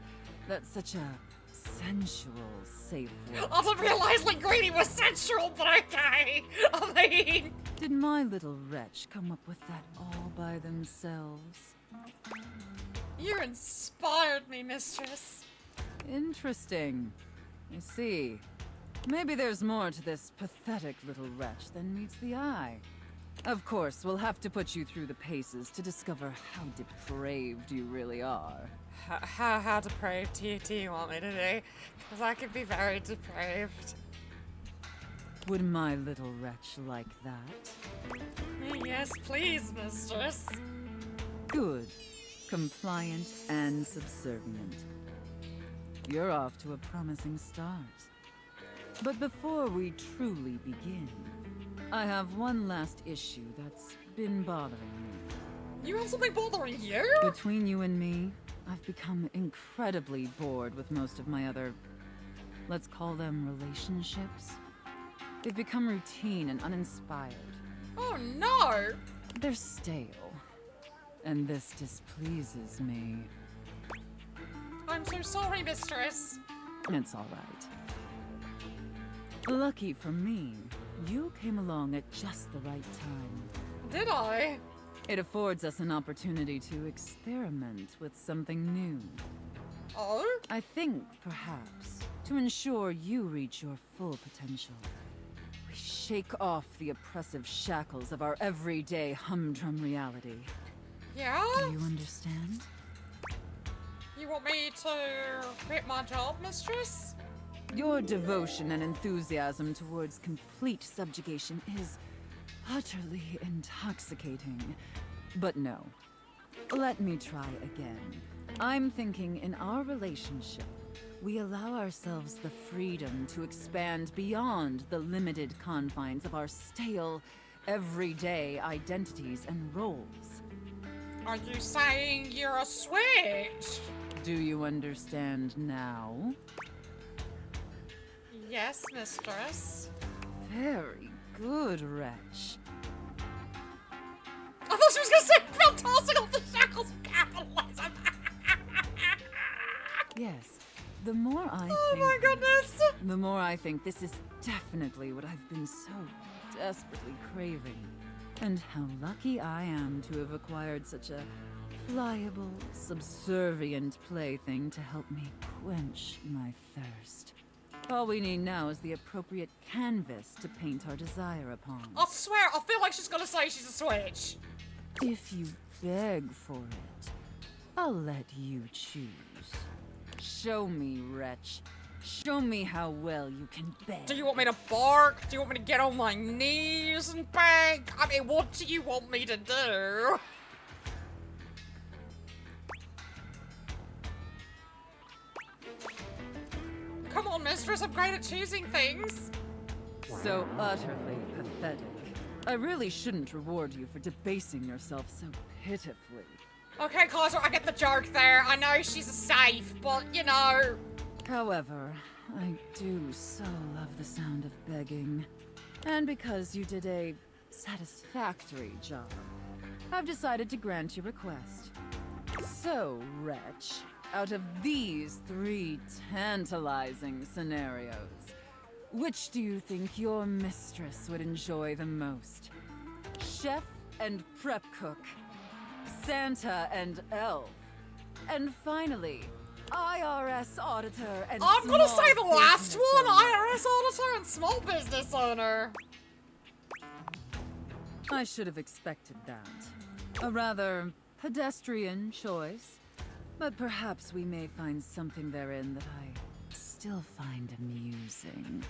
That's such a sensual, safe word. I didn't realize Linguini was sensual, but okay. I mean... Did my little wretch come up with that all by themselves? You inspired me, mistress. Interesting. I see. Maybe there's more to this pathetic little wretch than meets the eye. Of course, we'll have to put you through the paces to discover how depraved you really are. How depraved do you want me to be? Because I can be very depraved. Would my little wretch like that? Yes, please, mistress. Good. Compliant and subservient. You're off to a promising start. But before we truly begin, I have one last issue that's been bothering me. You have something bothering you? Between you and me, I've become incredibly bored with most of my other, let's call them relationships. They've become routine and uninspired. Oh no! They're stale. And this displeases me. I'm so sorry, mistress. It's all right. Lucky for me, you came along at just the right time. Did I? It affords us an opportunity to experiment with something new. Oh? I think, perhaps, to ensure you reach your full potential, we shake off the oppressive shackles of our everyday humdrum reality. Yeah? Do you understand? You want me to quit my job, mistress? Your devotion and enthusiasm towards complete subjugation is utterly intoxicating. But no. Let me try again. I'm thinking in our relationship, we allow ourselves the freedom to expand beyond the limited confines of our stale, everyday identities and roles. Are you saying you're a switch? Do you understand now? Yes, mistress. Very good, wretch. I thought she was gonna say from tossing off the shackles of capitalism. Yes. The more I think... Oh my goodness! The more I think this is definitely what I've been so desperately craving. And how lucky I am to have acquired such a pliable, subservient plaything to help me quench my thirst. All we need now is the appropriate canvas to paint our desire upon. I swear, I feel like she's gonna say she's a switch. If you beg for it, I'll let you choose. Show me, wretch. Show me how well you can beg. Do you want me to bark? Do you want me to get on my knees and beg? I mean, what do you want me to do? Come on, mistress, I'm great at choosing things. So utterly pathetic. I really shouldn't reward you for debasing yourself so pitifully. Okay, Kaiser, I get the joke there. I know she's a safe, but, you know... However, I do so love the sound of begging. And because you did a satisfactory job, I've decided to grant your request. So, wretch, out of these 3 tantalizing scenarios, which do you think your mistress would enjoy the most? Chef and prep cook, Santa and elf, and finally, IRS auditor and I'm gonna small say the last business one, owner. IRS auditor and small business owner. I should have expected that. A rather pedestrian choice, but perhaps we may find something therein that I still find amusing.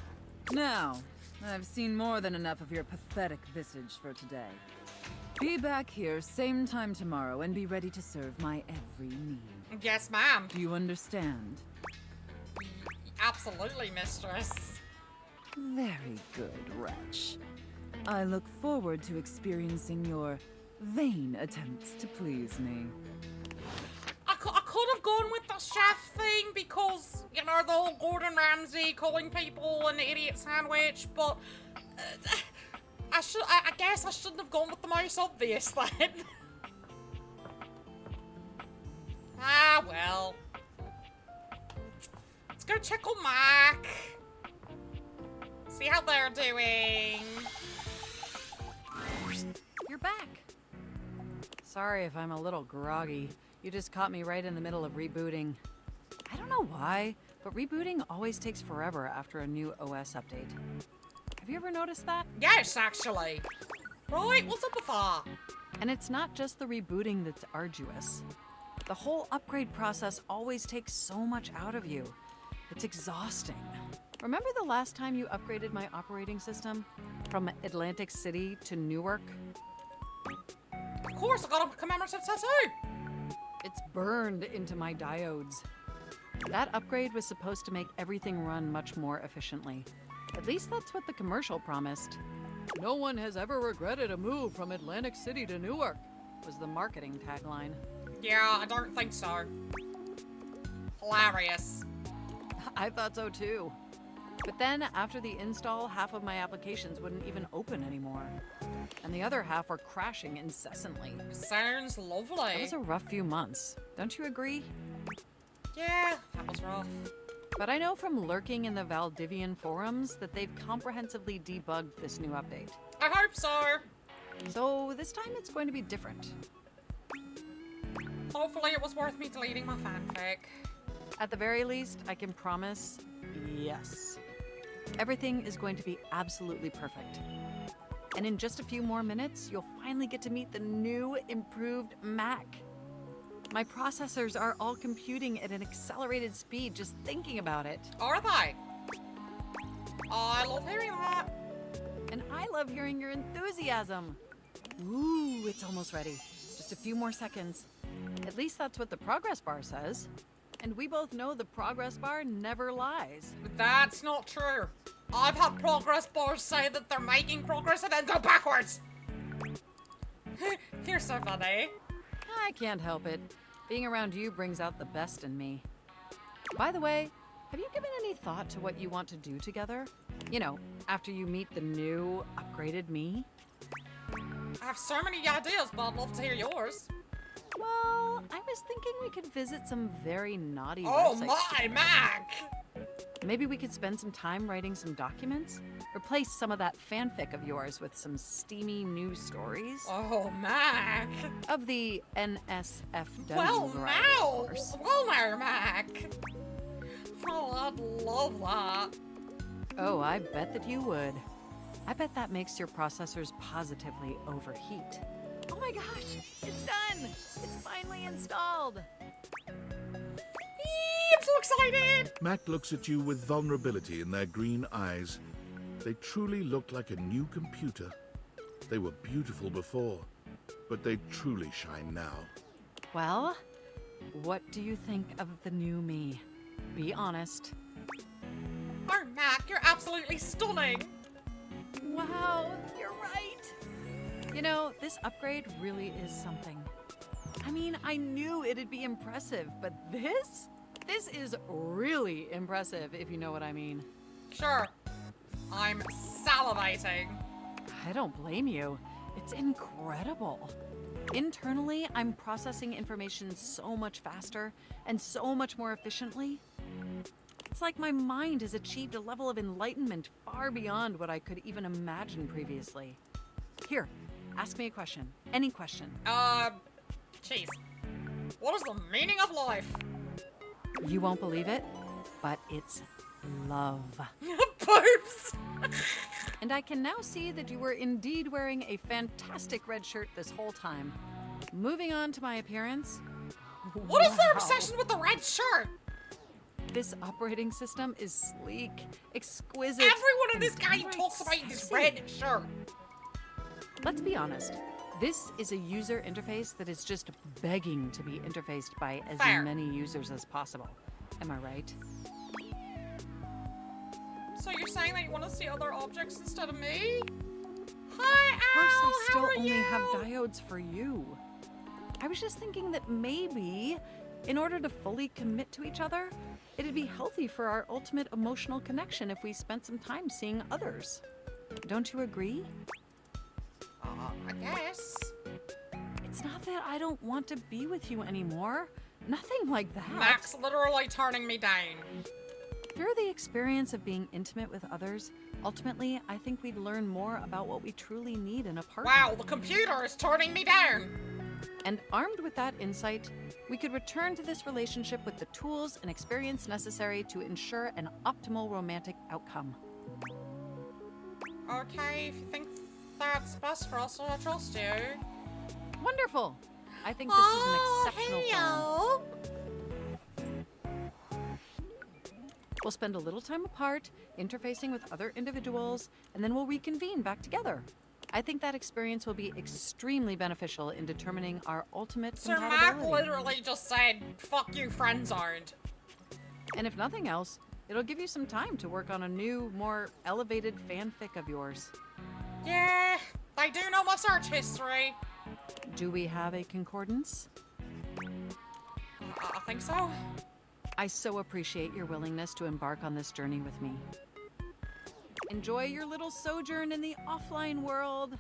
Now, I've seen more than enough of your pathetic visage for today. Be back here same time tomorrow and be ready to serve my every need. Yes, ma'am. Do you understand? Absolutely, mistress. Very good, wretch. I look forward to experiencing your vain attempts to please me. I could have gone with the chef thing because, you know, the whole Gordon Ramsay calling people an idiot sandwich, but I guess I shouldn't have gone with the most obvious then. Ah, well. Let's go check on Mac. See how they're doing. You're back. Sorry if I'm a little groggy. You just caught me right in the middle of rebooting. I don't know why, but rebooting always takes forever after a new OS update. Have you ever noticed that? Yes, actually. Right, what's up with that? And it's not just the rebooting that's arduous. The whole upgrade process always takes so much out of you. It's exhausting. Remember the last time you upgraded my operating system? From Atlantic City to Newark? Of course, I got a commemorative tattoo. It's burned into my diodes. That upgrade was supposed to make everything run much more efficiently. At least that's what the commercial promised. No one has ever regretted a move from Atlantic City to Newark, was the marketing tagline. Yeah, I don't think so. Hilarious. I thought so too. But then, after the install, half of my applications wouldn't even open anymore. And the other half were crashing incessantly. Sounds lovely. It was a rough few months. Don't you agree? Yeah, that was rough. But I know from lurking in the Valdivian forums that they've comprehensively debugged this new update. I hope so. So this time it's going to be different. Hopefully it was worth me deleting my fanfic. At the very least, I can promise, yes. Everything is going to be absolutely perfect. And in just a few more minutes, you'll finally get to meet the new, improved Mac. My processors are all computing at an accelerated speed just thinking about it. Are they? I love hearing that. And I love hearing your enthusiasm. Ooh, it's almost ready. Just a few more seconds. At least that's what the progress bar says. And we both know the progress bar never lies. That's not true. I've had progress bars say that they're making progress and then go backwards. You're so funny. I can't help it. Being around you brings out the best in me. By the way, have you given any thought to what you want to do together? You know, after you meet the new, upgraded me? I have so many ideas, but I'd love to hear yours. Well, I was thinking we could visit some very naughty Oh websites. my, Mac! Maybe we could spend some time writing some documents? Replace some of that fanfic of yours with some steamy new stories? Oh, Mac! Of the NSFW Well, variety, now! of course. Well, now, Mac! Oh, I'd love that. Oh, I bet that you would. I bet that makes your processors positively overheat. Oh my gosh, it's done! It's finally installed! I'm so excited! Mac looks at you with vulnerability in their green eyes. They truly look like a new computer. They were beautiful before, but they truly shine now. Well, what do you think of the new me? Be honest. Oh, Mac, you're absolutely stunning! Wow, you're right! You know, this upgrade really is something. I mean, I knew it'd be impressive, but this? This is really impressive, if you know what I mean. Sure. I'm salivating. I don't blame you. It's incredible. Internally, I'm processing information so much faster and so much more efficiently. It's like my mind has achieved a level of enlightenment far beyond what I could even imagine previously. Here, ask me a question. Any question. Jeez. What is the meaning of life? You won't believe it, but it's love. Boobs! And I can now see that you were indeed wearing a fantastic red shirt this whole time. Moving on to my appearance. What is their obsession with the red shirt? This operating system is sleek, exquisite. Everyone in this game talks about this red shirt. Let's be honest. This is a user interface that is just begging to be interfaced by as many users as possible. Am I right? So you're saying that you want to see other objects instead of me? Hi, Of course, Al, I still how are only you? have diodes for you. I was just thinking that maybe, in order to fully commit to each other, it'd be healthy for our ultimate emotional connection if we spent some time seeing others. Don't you agree? I guess. It's not that I don't want to be with you anymore. Nothing like that. Mac's literally turning me down. Through the experience of being intimate with others, ultimately, I think we'd learn more about what we truly need in a partner. Wow, the computer is turning me down. And armed with that insight, we could return to this relationship with the tools and experience necessary to ensure an optimal romantic outcome. Okay, if you think that's best for us, I trust you. Wonderful! I think this is an exceptional hello. plan. We'll spend a little time apart, interfacing with other individuals, and then we'll reconvene back together. I think that experience will be extremely beneficial in determining our ultimate Sir compatibility. Mac literally just said, fuck you, friend zoned. And if nothing else, it'll give you some time to work on a new, more elevated fanfic of yours. Yeah, they do know my search history. Do we have a concordance? I think so. I so appreciate your willingness to embark on this journey with me. Enjoy your little sojourn in the offline world.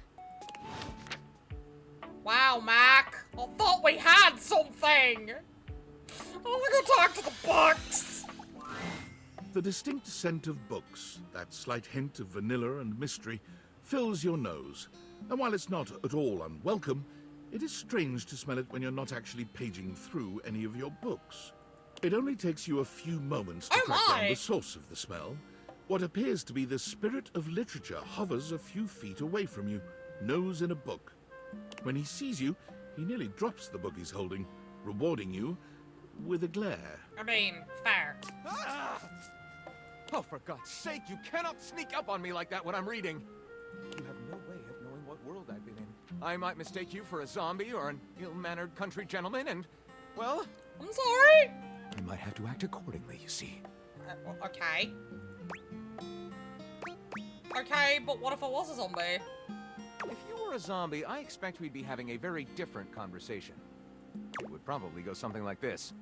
Wow, Mac. I thought we had something. I want to go talk to the books. The distinct scent of books, that slight hint of vanilla and mystery, fills your nose. And while it's not at all unwelcome, it is strange to smell it when you're not actually paging through any of your books. It only takes you a few moments to track down the source of the smell. What appears to be the spirit of literature hovers a few feet away from you, nose in a book. When he sees you, he nearly drops the book he's holding, rewarding you with a glare. I mean, fair. Ah! Oh, for God's sake, you cannot sneak up on me like that when I'm reading. You have no way of knowing what world I've been in. I might mistake you for a zombie or an ill-mannered country gentleman, and, well... I'm sorry! I might have to act accordingly, you see. Okay. Okay, but what if I was a zombie? If you were a zombie, I expect we'd be having a very different conversation. It would probably go something like this.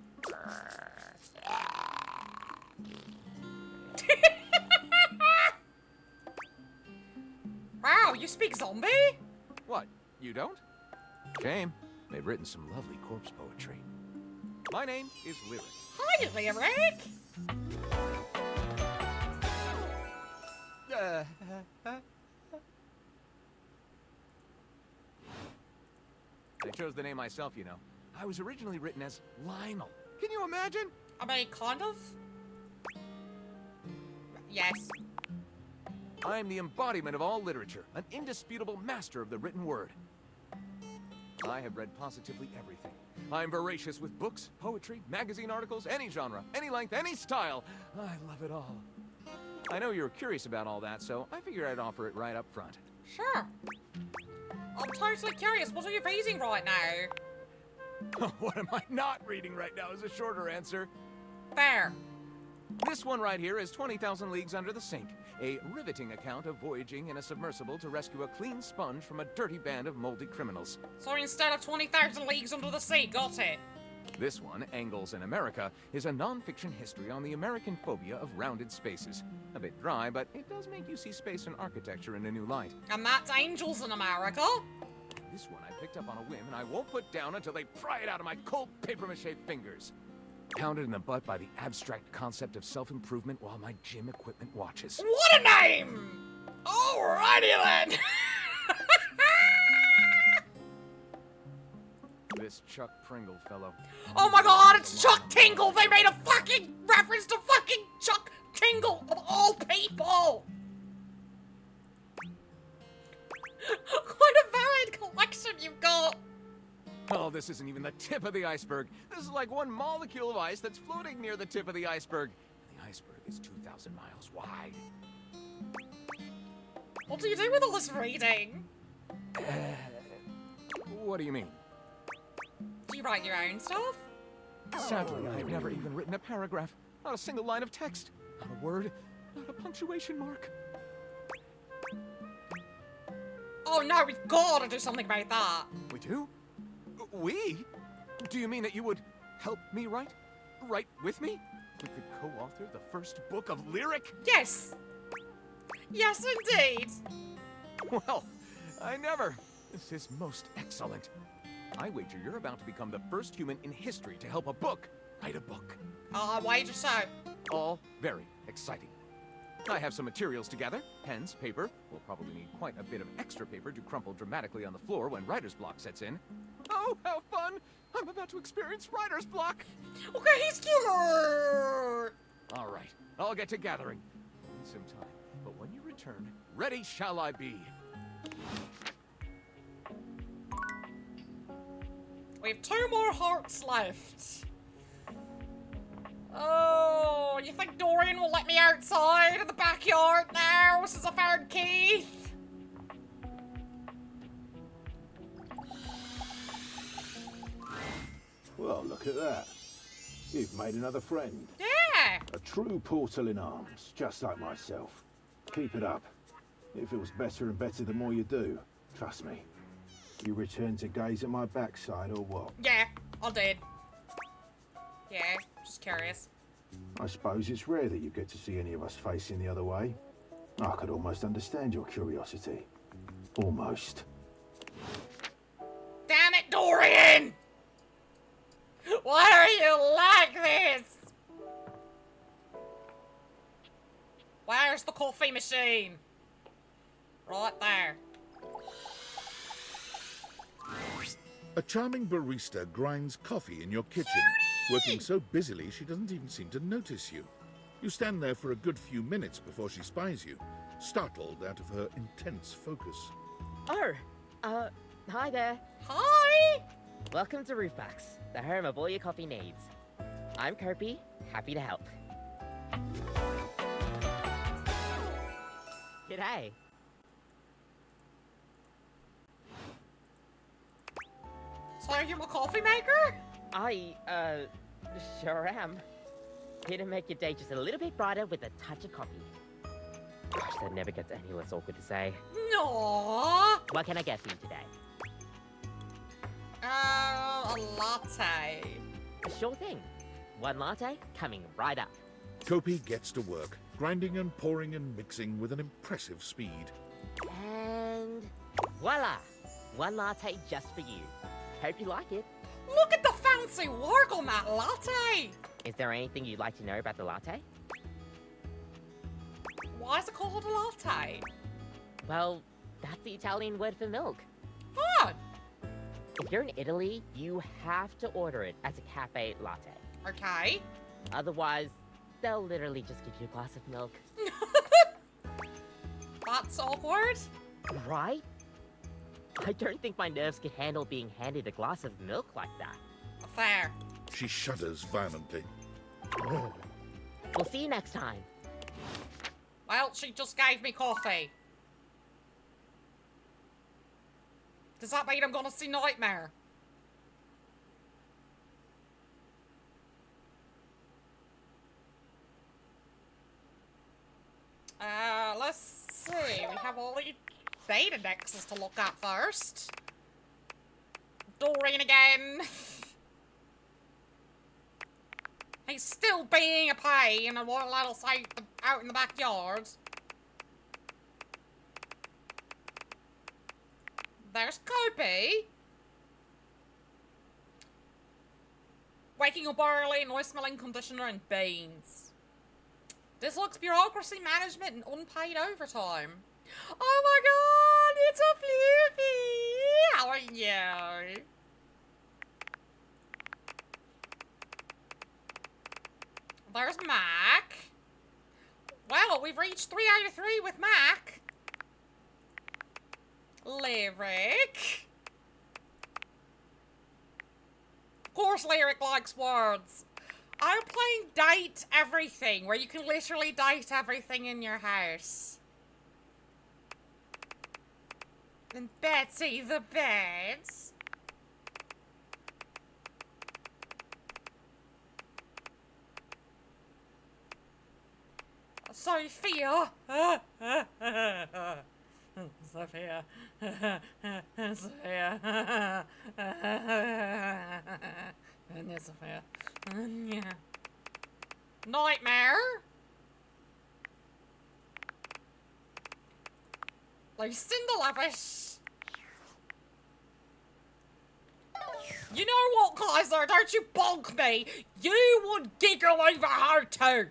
Wow, you speak zombie? What, you don't? Shame. They've written some lovely corpse poetry. My name is Lyric. Hi, Lyric! I chose the name myself, you know. I was originally written as Lionel. Can you imagine? I mean, kind of. Yes. I am the embodiment of all literature, an indisputable master of the written word. I have read positively everything. I am voracious with books, poetry, magazine articles, any genre, any length, any style. I love it all. I know you're curious about all that, so I figured I'd offer it right up front. Sure. I'm totally curious. What are you reading right now? What am I not reading right now is a shorter answer. Fair. This one right here is 20,000 Leagues Under the Sink, a riveting account of voyaging in a submersible to rescue a clean sponge from a dirty band of moldy criminals. So instead of 20,000 Leagues Under the Sea, got it. This one, Angles in America, is a non-fiction history on the American phobia of rounded spaces. A bit dry, but it does make you see space and architecture in a new light. And that's Angels in America. This one I picked up on a whim, and I won't put down until they pry it out of my cold papier-mâché fingers. Pounded in the butt by the abstract concept of self-improvement while my gym equipment watches. What a name! Alrighty then! This Chuck Pringle fellow. Oh my god, it's Chuck Tingle! They made a fucking reference to fucking Chuck Tingle, of all people! What a varied collection you've got! Oh, this isn't even the tip of the iceberg. This is like one molecule of ice that's floating near the tip of the iceberg. And the iceberg is 2,000 miles wide. What do you do with all this reading? What do you mean? Do you write your own stuff? Sadly, I've never even written a paragraph. Not a single line of text. Not a word. Not a punctuation mark. Oh no, we've got to do something about that. We do? We? Do you mean that you would help me write? Write with me? We could co-author the first book of lyric? Yes! Yes, indeed! Well, I never. This is most excellent. I wager you're about to become the first human in history to help a book write a book. I wager so. All very exciting. I have some materials to gather. Pens, paper. We'll probably need quite a bit of extra paper to crumple dramatically on the floor when writer's block sets in. Oh, how fun! I'm about to experience writer's block! Okay, he's cute! All right, I'll get to gathering. Need some time, but when you return, ready shall I be. We have 2 more hearts left. Oh, you think Dorian will let me outside in the backyard now since I found Keith? Well, look at that. You've made another friend. Yeah! A true portal in arms, just like myself. Keep it up. If it was better and better the more you do, trust me. You return to gaze at my backside or what? Yeah, I did. Yeah, just curious. I suppose it's rare that you get to see any of us facing the other way. I could almost understand your curiosity. Almost. Damn it, Dorian! Why are you like this? Where's the coffee machine? Right there. A charming barista grinds coffee in your kitchen, working so busily she doesn't even seem to notice you. You stand there for a good few minutes before she spies you, startled out of her intense focus. Oh, hi there. Hi! Welcome to Roofbacks, the home of all your coffee needs. I'm Kirby, happy to help. G'day. So are you my coffee maker? Sure am. Here to make your day just a little bit brighter with a touch of coffee. Gosh, that never gets any less awkward to say. No. What can I get for you today? A latte. Sure thing. One latte coming right up. Kopi gets to work, grinding and pouring and mixing with an impressive speed. And voila! One latte just for you. Hope you like it. Look at the fancy work on that latte! Is there anything you'd like to know about the latte? Why is it called a latte? Well, that's the Italian word for milk. Huh. If you're in Italy, you have to order it as a cafe latte. Okay. Otherwise, they'll literally just give you a glass of milk. That's awkward. Right? I don't think my nerves could handle being handed a glass of milk like that. Fair. She shudders violently. We'll see you next time. Well, she just gave me coffee. Does that mean I'm gonna see Nightmare? Let's see. We have all the data indexes to look at first. Doreen again. He's still being a pain and won't let us out in the backyard. There's Kopi. Waking up early, noise-smelling conditioner and beans. This looks bureaucracy management and unpaid overtime. Oh my god, it's a Fluffy! How are you? There's Mac. Well, we've reached 3 out of 3 with Mac. Lyric. Of course Lyric likes words. I'm playing Date Everything, where you can literally date everything in your house. And Betsy the beds. Sophia. Sophia. Sophia. And Sophia. Yeah. Nightmare. Lucinda Lavish. You know what, Kaiser? Don't you bonk me. You would giggle over her too.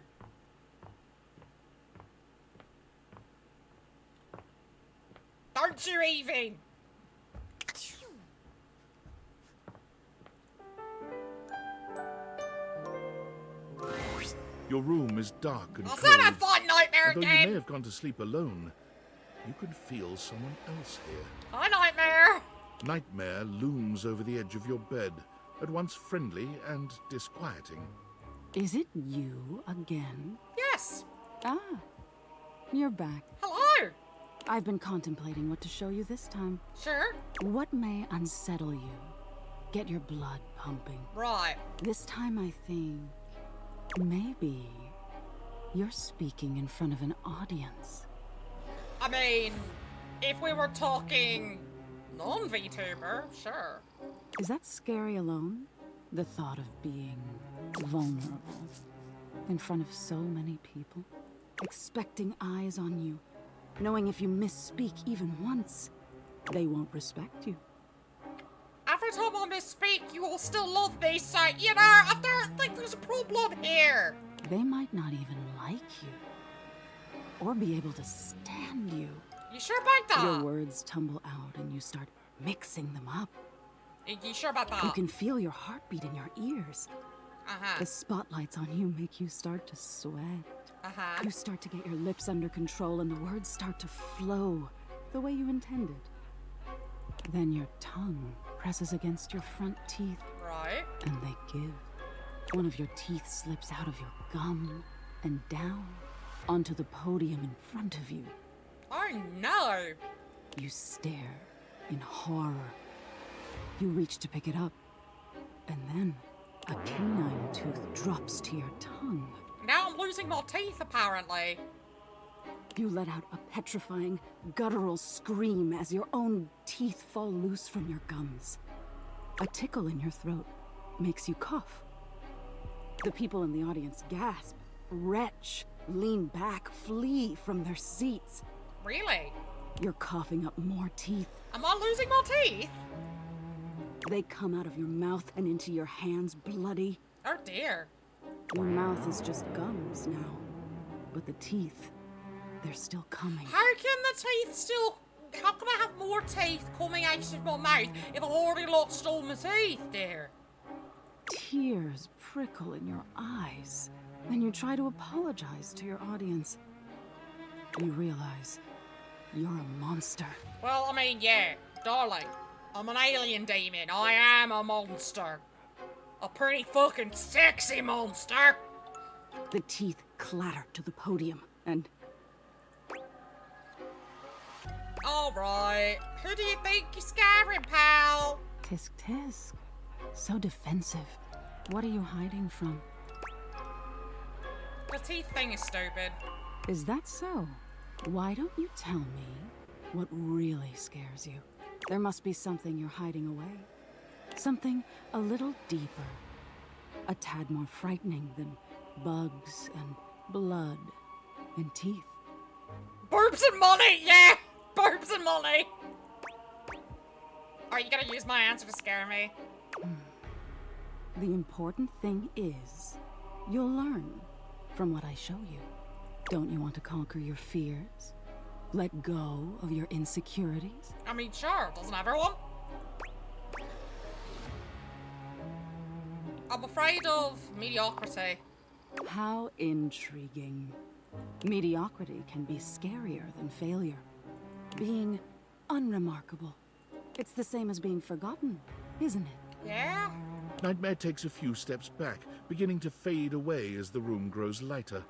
Don't you even? Your room is dark and I'll cold. set a fun nightmare Although again. you may have gone to sleep alone, you can feel someone else here. Hi, Nightmare. Nightmare looms over the edge of your bed, at once friendly and disquieting. Is it you again? Yes. Ah, you're back. Hello. I've been contemplating what to show you this time. Sure. What may unsettle you? Get your blood pumping. Right. This time I think maybe you're speaking in front of an audience. I mean, if we were talking non-VTuber, sure. Is that scary alone? The thought of being vulnerable in front of so many people, expecting eyes on you, knowing if you misspeak even once, they won't respect you. Every time I misspeak, you will still love me, so, you know, I don't think there's a problem here. They might not even like you, or be able to stand you. You sure about that? Your words tumble out and you start mixing them up. You sure about that? You can feel your heartbeat in your ears. Uh-huh. The spotlights on you make you start to sweat. Uh-huh. You start to get your lips under control and the words start to flow the way you intended. Then your tongue presses against your front teeth. Right. And they give. One of your teeth slips out of your gum and down onto the podium in front of you. Oh no! You stare in horror. You reach to pick it up, and then a canine tooth drops to your tongue. Now I'm losing my teeth, apparently. You let out a petrifying, guttural scream as your own teeth fall loose from your gums. A tickle in your throat makes you cough. The people in the audience gasp, retch, lean back, flee from their seats. Really? You're coughing up more teeth. Am I losing my teeth? They come out of your mouth and into your hands bloody. Oh dear. Your mouth is just gums now, but the teeth, they're still coming. How can the teeth still... How can I have more teeth coming out of my mouth if I've already lost all my teeth, dear? Tears prickle in your eyes, and you try to apologize to your audience. You realize you're a monster. Well, I mean, yeah, darling. I'm an alien demon. I am a monster. A pretty fucking sexy monster. The teeth clatter to the podium, and... Alright, who do you think you're scaring, pal? Tisk tisk. So defensive. What are you hiding from? The teeth thing is stupid. Is that so? Why don't you tell me what really scares you? There must be something you're hiding away. Something a little deeper. A tad more frightening than bugs and blood and teeth. Boobs and money, yeah! Boobs and money! Are you gonna use my answer to scare me? The important thing is, you'll learn from what I show you. Don't you want to conquer your fears? Let go of your insecurities? I mean, sure, doesn't everyone? I'm afraid of mediocrity. How intriguing. Mediocrity can be scarier than failure. Being unremarkable. It's the same as being forgotten, isn't it? Yeah? Nightmare takes a few steps back, beginning to fade away as the room grows lighter.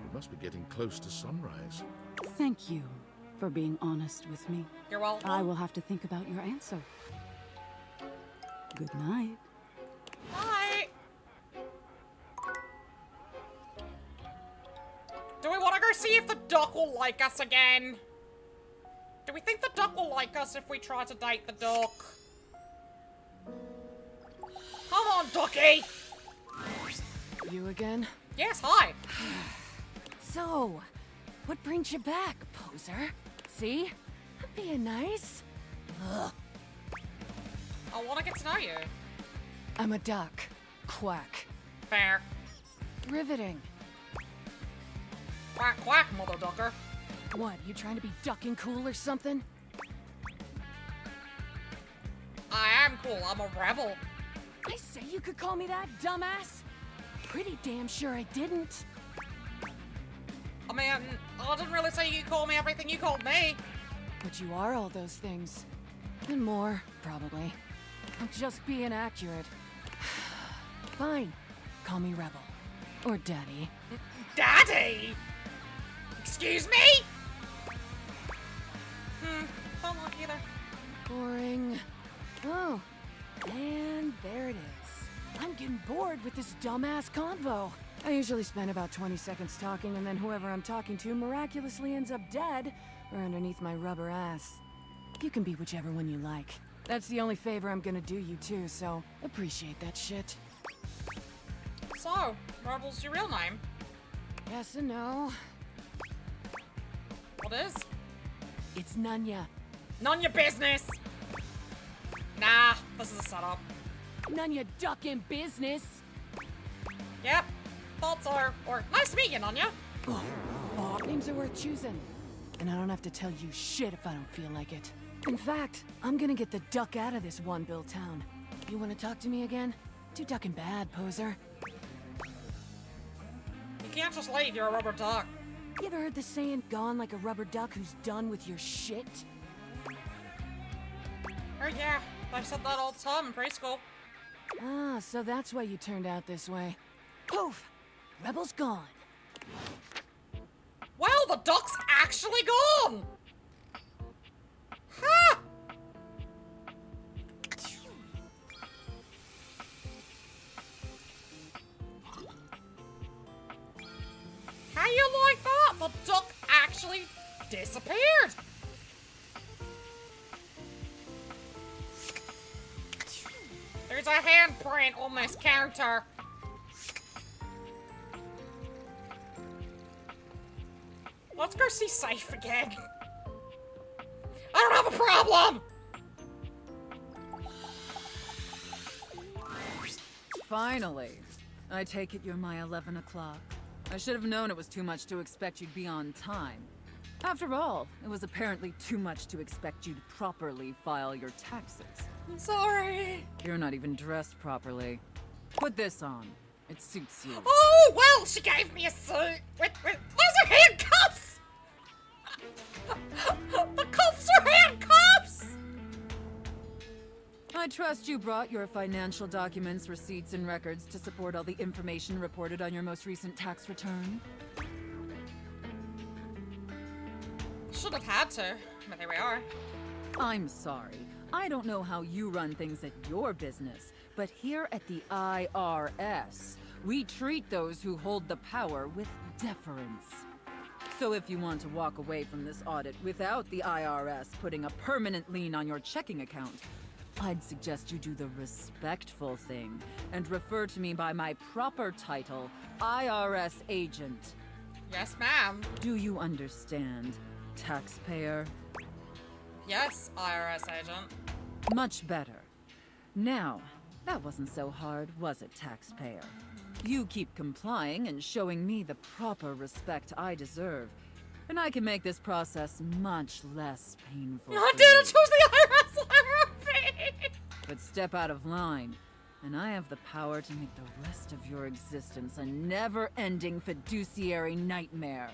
It must be getting close to sunrise. Thank you for being honest with me. You're welcome. I will have to think about your answer. Good night. Bye. Do we want to go see if the duck will like us again? Do we think the duck will like us if we try to date the duck? Come on, ducky! You again? Yes, hi. So, what brings you back, poser? See? I'm being nice. Ugh. I want to get to know you. I'm a duck. Quack. Fair. Riveting. Quack, quack, mother ducker. What, you trying to be ducking cool or something? I am cool. I'm a rebel. I say you could call me that, dumbass. Pretty damn sure I didn't. I mean, I didn't really say you could call me everything you called me. But you are all those things. And more, probably. I'm just being accurate. Fine. Call me Rebel. Or Daddy. Daddy? Excuse me? Don't look either. Boring. Oh, and there it is. I'm getting bored with this dumbass convo. I usually spend about 20 seconds talking, and then whoever I'm talking to miraculously ends up dead or underneath my rubber ass. You can be whichever one you like. That's the only favor I'm gonna do you too, so appreciate that shit. So, Rebel's your real name? Yes and no. What is? It's Nunya. None your business! Nah, this is a setup. Nunya ducking business. Yep, thought so. Or, nice to meet you, Nunya. Oh, names are worth choosing. And I don't have to tell you shit if I don't feel like it. In fact, I'm gonna get the duck out of this one-bill town. You wanna talk to me again? Too ducking bad, poser. You can't just leave, you're a rubber duck. You ever heard the saying, gone like a rubber duck who's done with your shit? Oh yeah, I said that all the time in preschool. Ah, so that's why you turned out this way. Poof! Rebel's gone. Well, the duck's actually gone! Huh! The duck actually disappeared. There's a handprint on this counter. Let's go see Safe again. I don't have a problem! Finally. I take it you're my 11 o'clock. I should have known it was too much to expect you'd be on time. After all, it was apparently too much to expect you'd properly file your taxes. I'm sorry. You're not even dressed properly. Put this on. It suits you. Oh, well, she gave me a suit. Wait, those are handcuffs! The cuffs are handcuffs! I trust you brought your financial documents, receipts, and records to support all the information reported on your most recent tax return. Should have had to, but here we are. I'm sorry. I don't know how you run things at your business, but here at the IRS, we treat those who hold the power with deference. So if you want to walk away from this audit without the IRS putting a permanent lien on your checking account, I'd suggest you do the respectful thing and refer to me by my proper title, IRS agent. Yes, ma'am. Do you understand, taxpayer? Yes, IRS agent. Much better. Now, that wasn't so hard, was it, taxpayer? You keep complying and showing me the proper respect I deserve, and I can make this process much less painful. I did! I chose the IRS IRP! But step out of line, and I have the power to make the rest of your existence a never-ending fiduciary nightmare.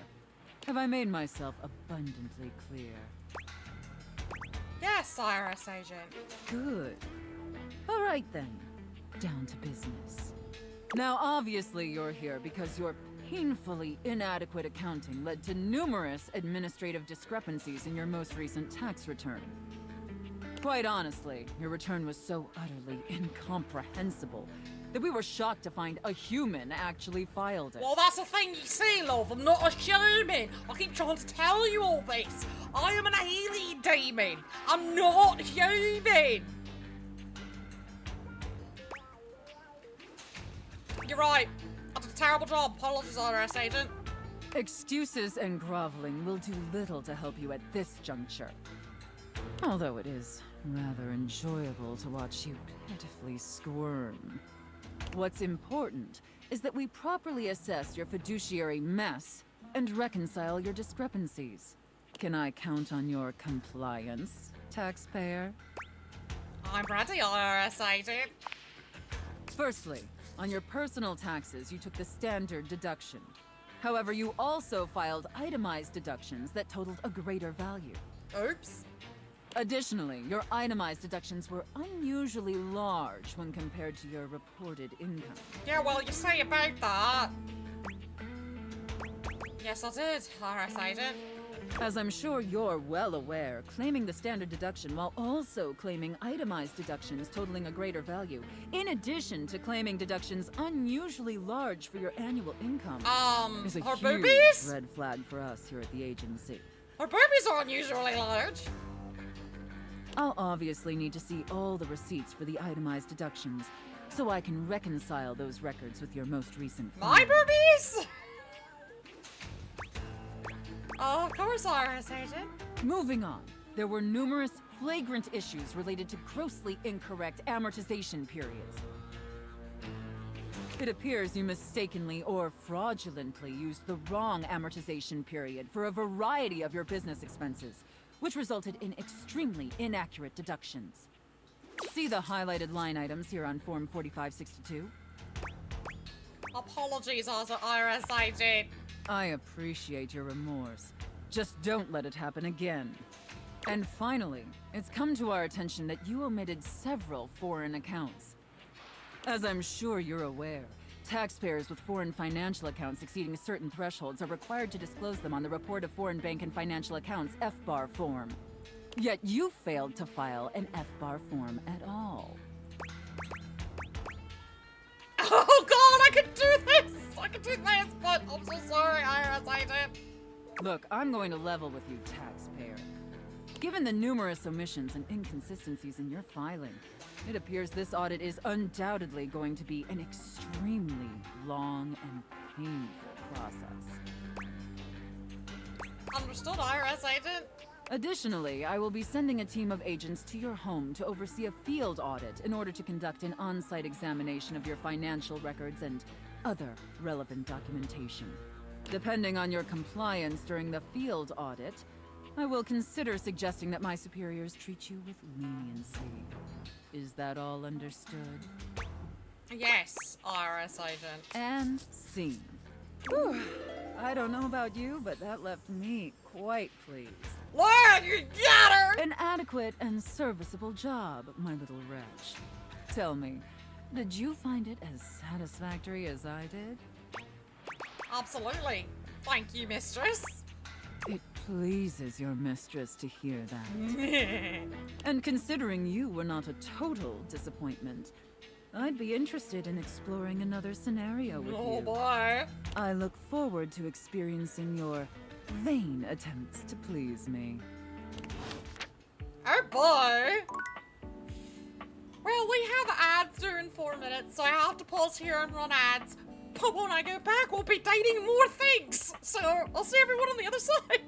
Have I made myself abundantly clear? Yes, IRS agent. Good. All right then. Down to business. Now, obviously you're here because your painfully inadequate accounting led to numerous administrative discrepancies in your most recent tax return. Quite honestly, your return was so utterly incomprehensible that we were shocked to find a human actually filed it. Well, that's the thing, you see, love. I'm not a human. I keep trying to tell you all this. I am an alien demon. I'm not human. You're right. I did a terrible job. Apologies, IRS agent. Excuses and groveling will do little to help you at this juncture. Although it is rather enjoyable to watch you pitifully squirm. What's important is that we properly assess your fiduciary mess and reconcile your discrepancies. Can I count on your compliance, taxpayer? I'm ready, IRS agent. Firstly, on your personal taxes, you took the standard deduction. However, you also filed itemized deductions that totaled a greater value. Oops. Additionally, your itemized deductions were unusually large when compared to your reported income. Yeah, well, you say about that. Yes, I did, IRS agent. As I'm sure you're well aware, claiming the standard deduction while also claiming itemized deductions totaling a greater value, in addition to claiming deductions unusually large for your annual income, is a her huge boobies? red flag for us here at the agency. Her boobies are unusually large. I'll obviously need to see all the receipts for the itemized deductions, so I can reconcile those records with your most recent My filing. boobies? Oh, of course, IRS agent. Moving on, there were numerous flagrant issues related to grossly incorrect amortization periods. It appears you mistakenly or fraudulently used the wrong amortization period for a variety of your business expenses, which resulted in extremely inaccurate deductions. See the highlighted line items here on Form 4562? Apologies, also IRS agent. I appreciate your remorse. Just don't let it happen again. And finally, it's come to our attention that you omitted several foreign accounts. As I'm sure you're aware, taxpayers with foreign financial accounts exceeding certain thresholds are required to disclose them on the Report of Foreign Bank and Financial Accounts FBAR form. Yet you failed to file an FBAR form at all. Oh god, I could do this! I could do this, but I'm so sorry, IRS agent. Look, I'm going to level with you, taxpayer. Given the numerous omissions and inconsistencies in your filing, it appears this audit is undoubtedly going to be an extremely long and painful process. Understood, IRS agent. Additionally, I will be sending a team of agents to your home to oversee a field audit in order to conduct an on-site examination of your financial records and other relevant documentation. Depending on your compliance during the field audit, I will consider suggesting that my superiors treat you with leniency. Is that all understood? Yes, IRS agent. And scene. Whew. I don't know about you, but that left me quite pleased. What? You got her! An adequate and serviceable job, my little wretch. Tell me, did you find it as satisfactory as I did? Absolutely. Thank you, mistress. It pleases your mistress to hear that. And considering you were not a total disappointment, I'd be interested in exploring another scenario with you. Oh boy. I look forward to experiencing your vain attempts to please me. Oh boy. Well, we have ads due in 4 minutes, so I have to pause here and run ads. But when I go back, we'll be dating more things. So I'll see everyone on the other side.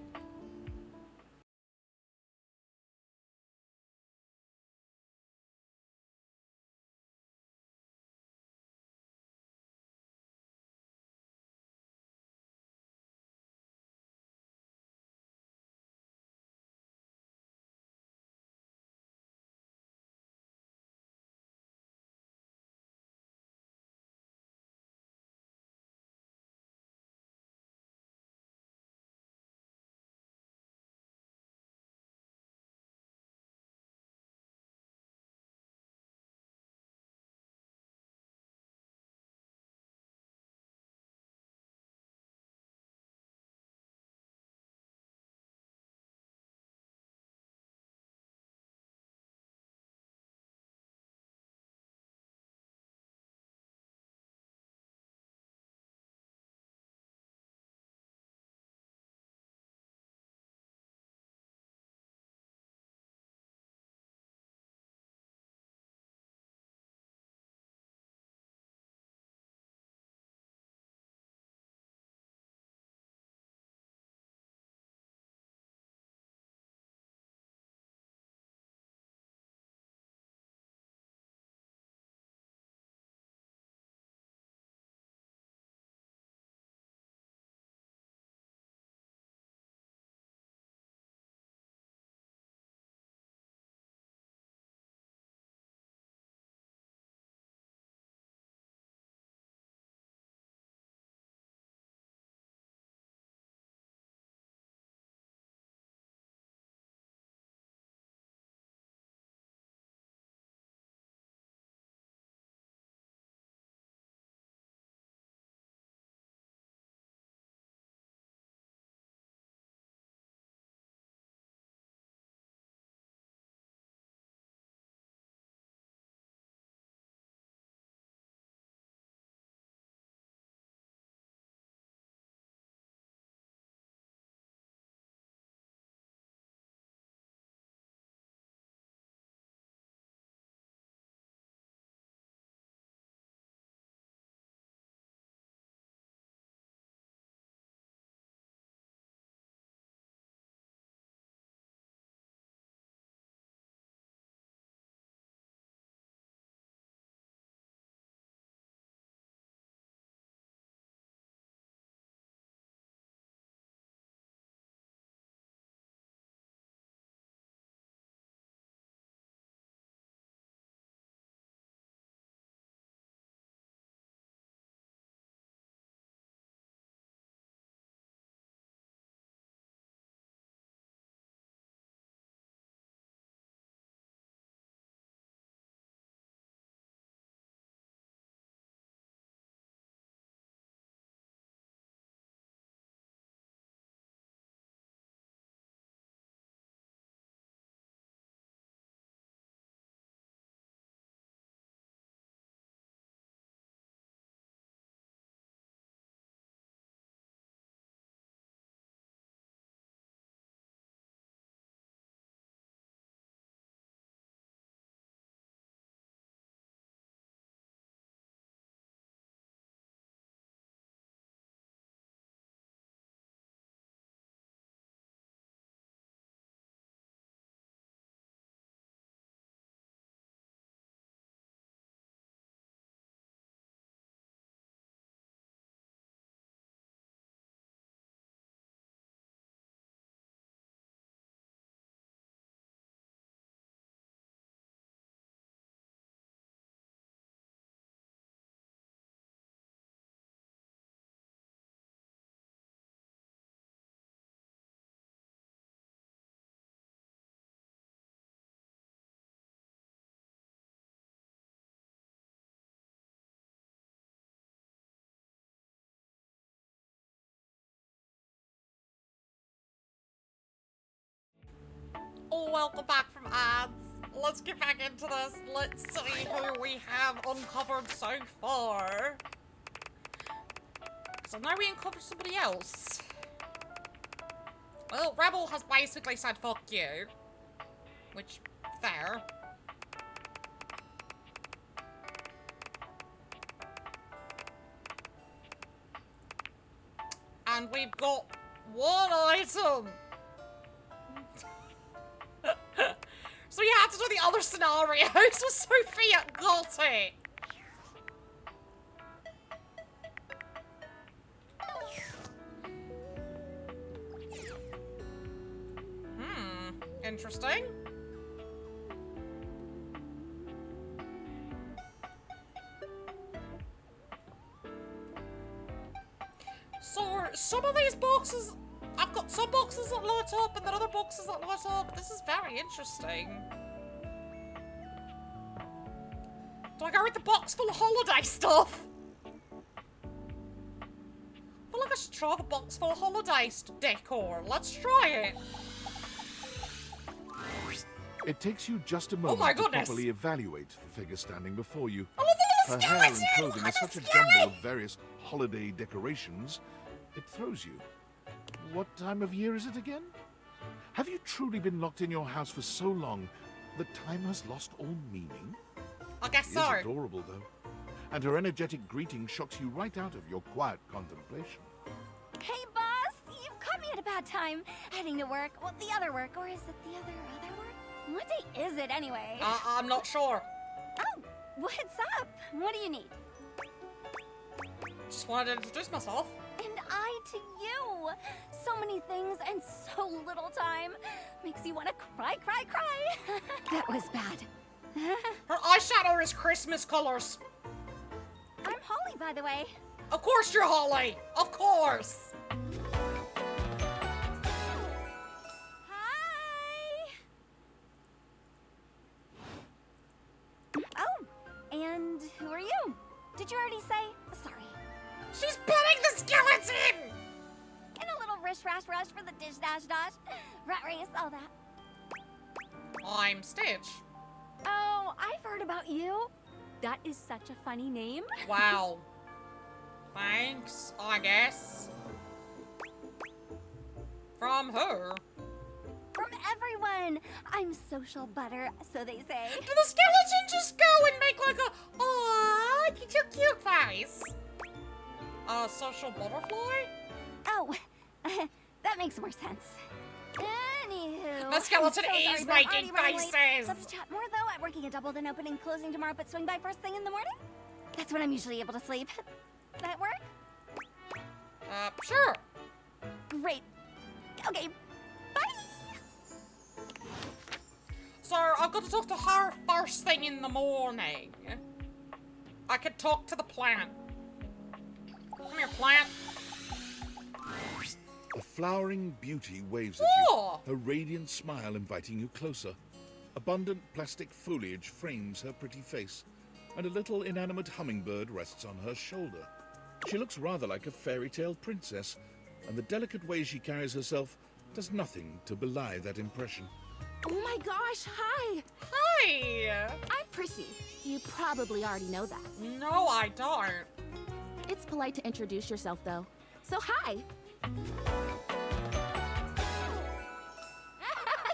Oh, welcome back from ads. Let's get back into this. Let's see who we have uncovered so far. So now we uncovered somebody else. Well, Rebel has basically said fuck you. Which, fair. And we've got one item. So you had to do the other scenarios so Sophia got it. Interesting. So some of these boxes, I've got some boxes that light up and then other boxes that light up. This is very interesting. Do I go with the box full of holiday stuff? I feel like I should try the box full of holiday decor. Let's try it. It takes you just a moment to properly evaluate the figure standing before you. Her hair and clothing is such a jumble of various holiday decorations, it throws you. What time of year is it again? Have you truly been locked in your house for so long that time has lost all meaning? I guess so. She is adorable, though. And her energetic greeting shocks you right out of your quiet contemplation. Hey, boss! You've caught me at a bad time. Heading to work. Well, the other work. Or is it the other work? What day is it, anyway? I'm not sure. Oh, what's up? What do you need? Just wanted to introduce myself. And I to you. So many things and so little time. Makes you want to cry. That was bad. Her eyeshadow is Christmas colors. I'm Holly, by the way. Of course you're Holly. Of course. Oh, and who are you? Did you already say? Sorry. She's petting the skeleton! And a little rush for the dish dash. Rat race, all that. I'm Stitch. Oh, I've heard about you. That is such a funny name. Wow. Thanks, I guess. From who? From everyone. I'm social butter, so they say. Did the skeleton just go and make like a, aww, you're too cute face? Social butterfly? Oh, that makes more sense. Anywho. The skeleton I'm so is sorry, but I'm making already running late. faces. Let's chat more though. I'm working a double then opening and closing tomorrow, but swing by first thing in the morning. That's when I'm usually able to sleep. That work? Sure. Great. Okay, bye! So, I've got to talk to her first thing in the morning. I could talk to the plant. Come here, plant. A flowering beauty waves at you, her radiant smile inviting you closer. Abundant plastic foliage frames her pretty face, and a little inanimate hummingbird rests on her shoulder. She looks rather like a fairy tale princess, and the delicate way she carries herself does nothing to belie that impression. Oh my gosh, hi! Hi! I'm Prissy. You probably already know that. No, I don't. It's polite to introduce yourself, though. So hi!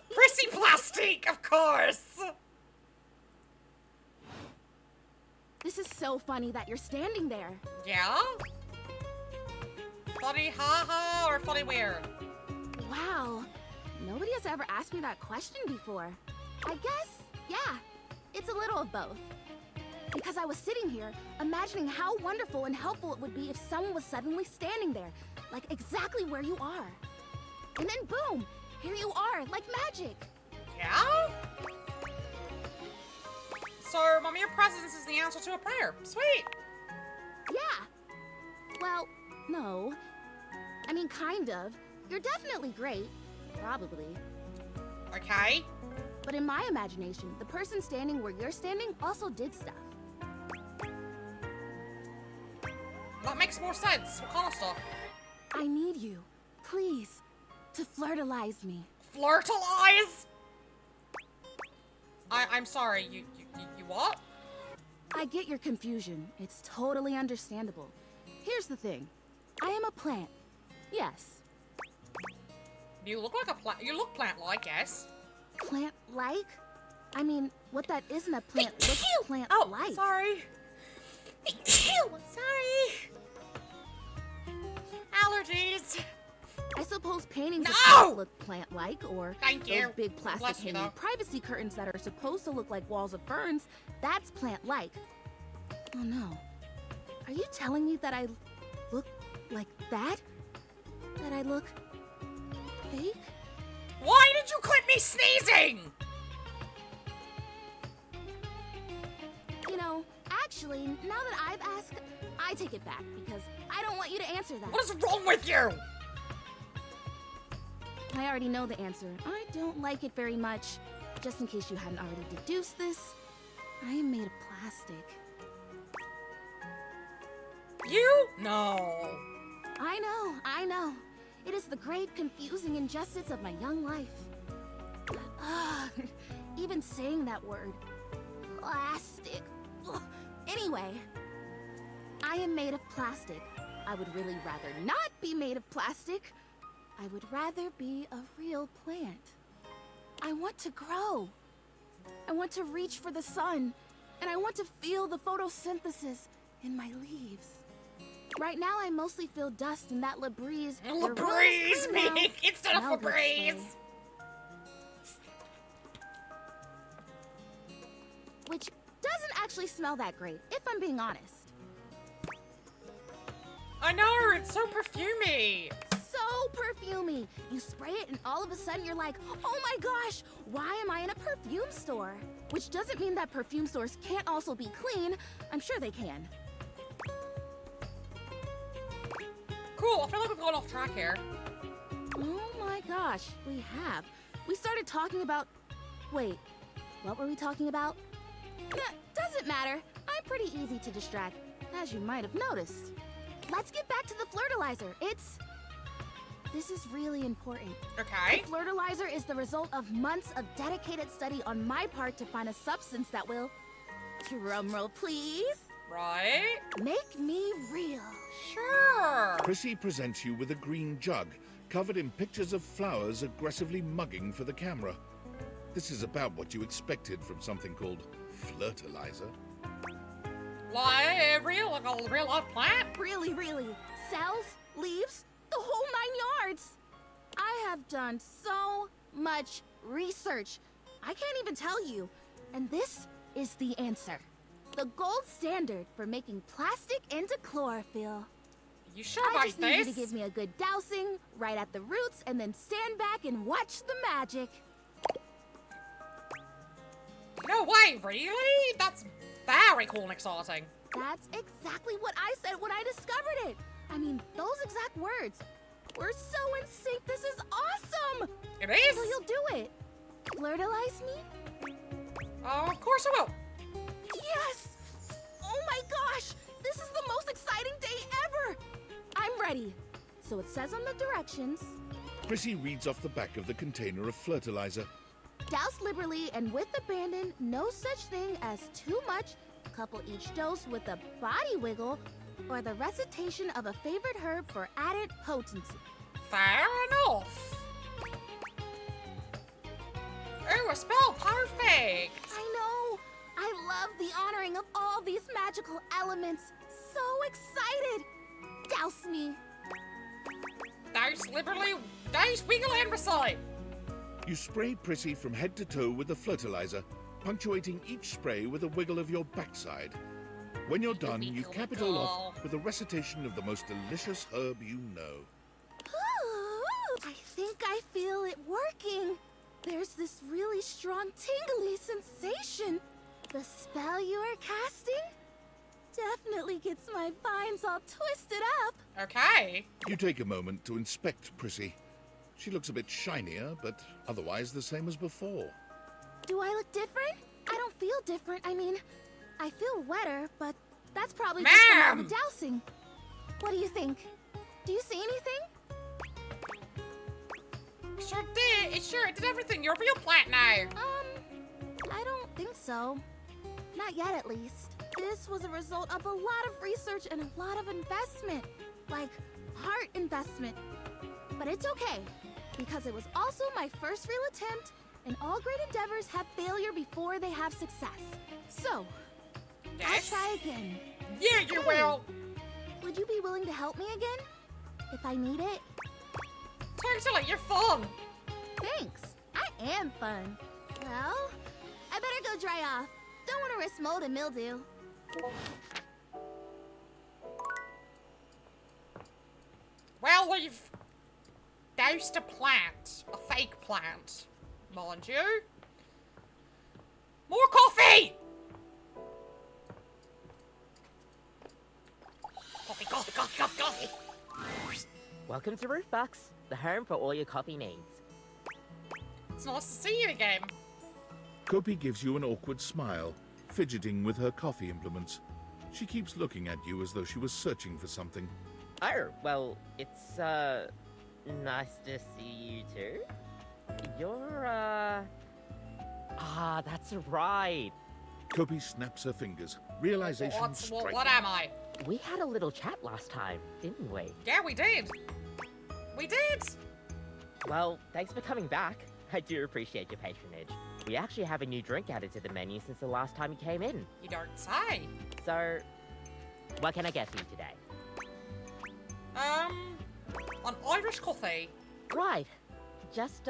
Prissy Plastique, of course! This is so funny that you're standing there. Yeah? Funny haha or funny weird? Wow. Nobody has ever asked me that question before. I guess, yeah, it's a little of both. Because I was sitting here, imagining how wonderful and helpful it would be if someone was suddenly standing there, like exactly where you are. And then boom, here you are, like magic. Yeah? So, my mere presence is the answer to a prayer. Sweet! Yeah. Well, no. I mean, kind of. You're definitely great. Probably. Okay. But in my imagination, the person standing where you're standing also did stuff. That makes more sense. What kind of stuff? I need you, please, to flirtalize me. Flirtalize? I'm sorry, you what? I get your confusion. It's totally understandable. Here's the thing. I am a plant. Yes. You look like a plant. You look plant-like, yes. Plant-like? I mean, what that isn't a plant looks plant-like. Oh, sorry. Sorry. Allergies. I suppose paintings of No! plants look plant-like, or Thank you. those big plastic Bless you, hanging though. privacy curtains that are supposed to look like walls of ferns, that's plant-like. Oh no. Are you telling me that I look like that? That I look fake? Why did you clip me sneezing? You know, actually, now that I've asked, I take it back, because I don't want you to answer that. What is wrong with you? I already know the answer. I don't like it very much. Just in case you hadn't already deduced this, I am made of plastic. You? No. I know. It is the great, confusing injustice of my young life. Even saying that word. Plastic. Ugh. Anyway, I am made of plastic. I would really rather not be made of plastic. I would rather be a real plant. I want to grow. I want to reach for the sun. And I want to feel the photosynthesis in my leaves. Right now, I mostly feel dust and that Labreeze. Labreeze, me! Instead of Febreze! Which doesn't actually smell that great, if I'm being honest. I know, it's so perfumey. So perfumey. You spray it and all of a sudden you're like, oh my gosh, why am I in a perfume store? Which doesn't mean that perfume stores can't also be clean. I'm sure they can. Cool, I feel like we've gone off track here. Oh my gosh, we have. We started talking about... Wait, what were we talking about? Doesn't matter. I'm pretty easy to distract, as you might have noticed. Let's get back to the fertilizer. This is really important. Okay. The fertilizer is the result of months of dedicated study on my part to find a substance that will... Drumroll, please. Right. Make me real. Sure. Prissy presents you with a green jug, covered in pictures of flowers aggressively mugging for the camera. This is about what you expected from something called fertilizer. Like a real life plant? Really. Cells, leaves, the whole 9 yards. I have done so much research. I can't even tell you. And this is the answer. The gold standard for making plastic into chlorophyll. You sure about this? I just need you to give me a good dousing right at the roots and then stand back and watch the magic. No way, really? That's very cool and exciting. That's exactly what I said when I discovered it. I mean, those exact words. We're so in sync. This is awesome. It is. So you'll do it. Fertilize me? Oh, of course I will. Yes! Oh my gosh! This is the most exciting day ever! I'm ready. So it says on the directions... Prissy reads off the back of the container of fertilizer. Douse liberally and with abandon, no such thing as too much. Couple each dose with a body wiggle or the recitation of a favorite herb for added potency. Fair enough. Ooh, a spell, perfect. I know. I love the honoring of all these magical elements. So excited. Douse me. Douse liberally, douse, wiggle, and recite. You spray Prissy from head to toe with the fertilizer, punctuating each spray with a wiggle of your backside. When you're done, you cap it all off with a recitation of the most delicious herb you know. Ooh, I think I feel it working. There's this really strong tingly sensation. The spell you are casting definitely gets my vines all twisted up. Okay. You take a moment to inspect Prissy. She looks a bit shinier, but otherwise the same as before. Do I look different? I don't feel different. I mean, I feel wetter, but that's probably just from all the dousing. What do you think? Do you see anything? Sure did. It did everything. You're a real plant now. I don't so. Not yet, at least. This was a result of a lot of research and a lot of investment. Like, heart investment. But it's okay, because it was also my first real attempt, and all great endeavors have failure before they have success. So, I'll try again. Yeah, you will. Would you be willing to help me again? If I need it? Totally, you're fun. Thanks. I am fun. Well, I better go dry off. Don't want to risk mold and mildew. Well, we've doused a plant. A fake plant. Mind you. More coffee! Coffee, coffee, coffee, coffee, coffee. Welcome to Roofbox, the home for all your coffee needs. It's nice to see you again. Kopi gives you an awkward smile, fidgeting with her coffee implements. She keeps looking at you as though she was searching for something. Oh, well, it's, nice to see you too. You're, that's right. Kopi snaps her fingers. Realization strikes. What am I? We had a little chat last time, didn't we? Yeah, we did. We did. Well, thanks for coming back. I do appreciate your patronage. We actually have a new drink added to the menu since the last time you came in. You don't say. So, what can I get for you today? An Irish coffee. Right. Just,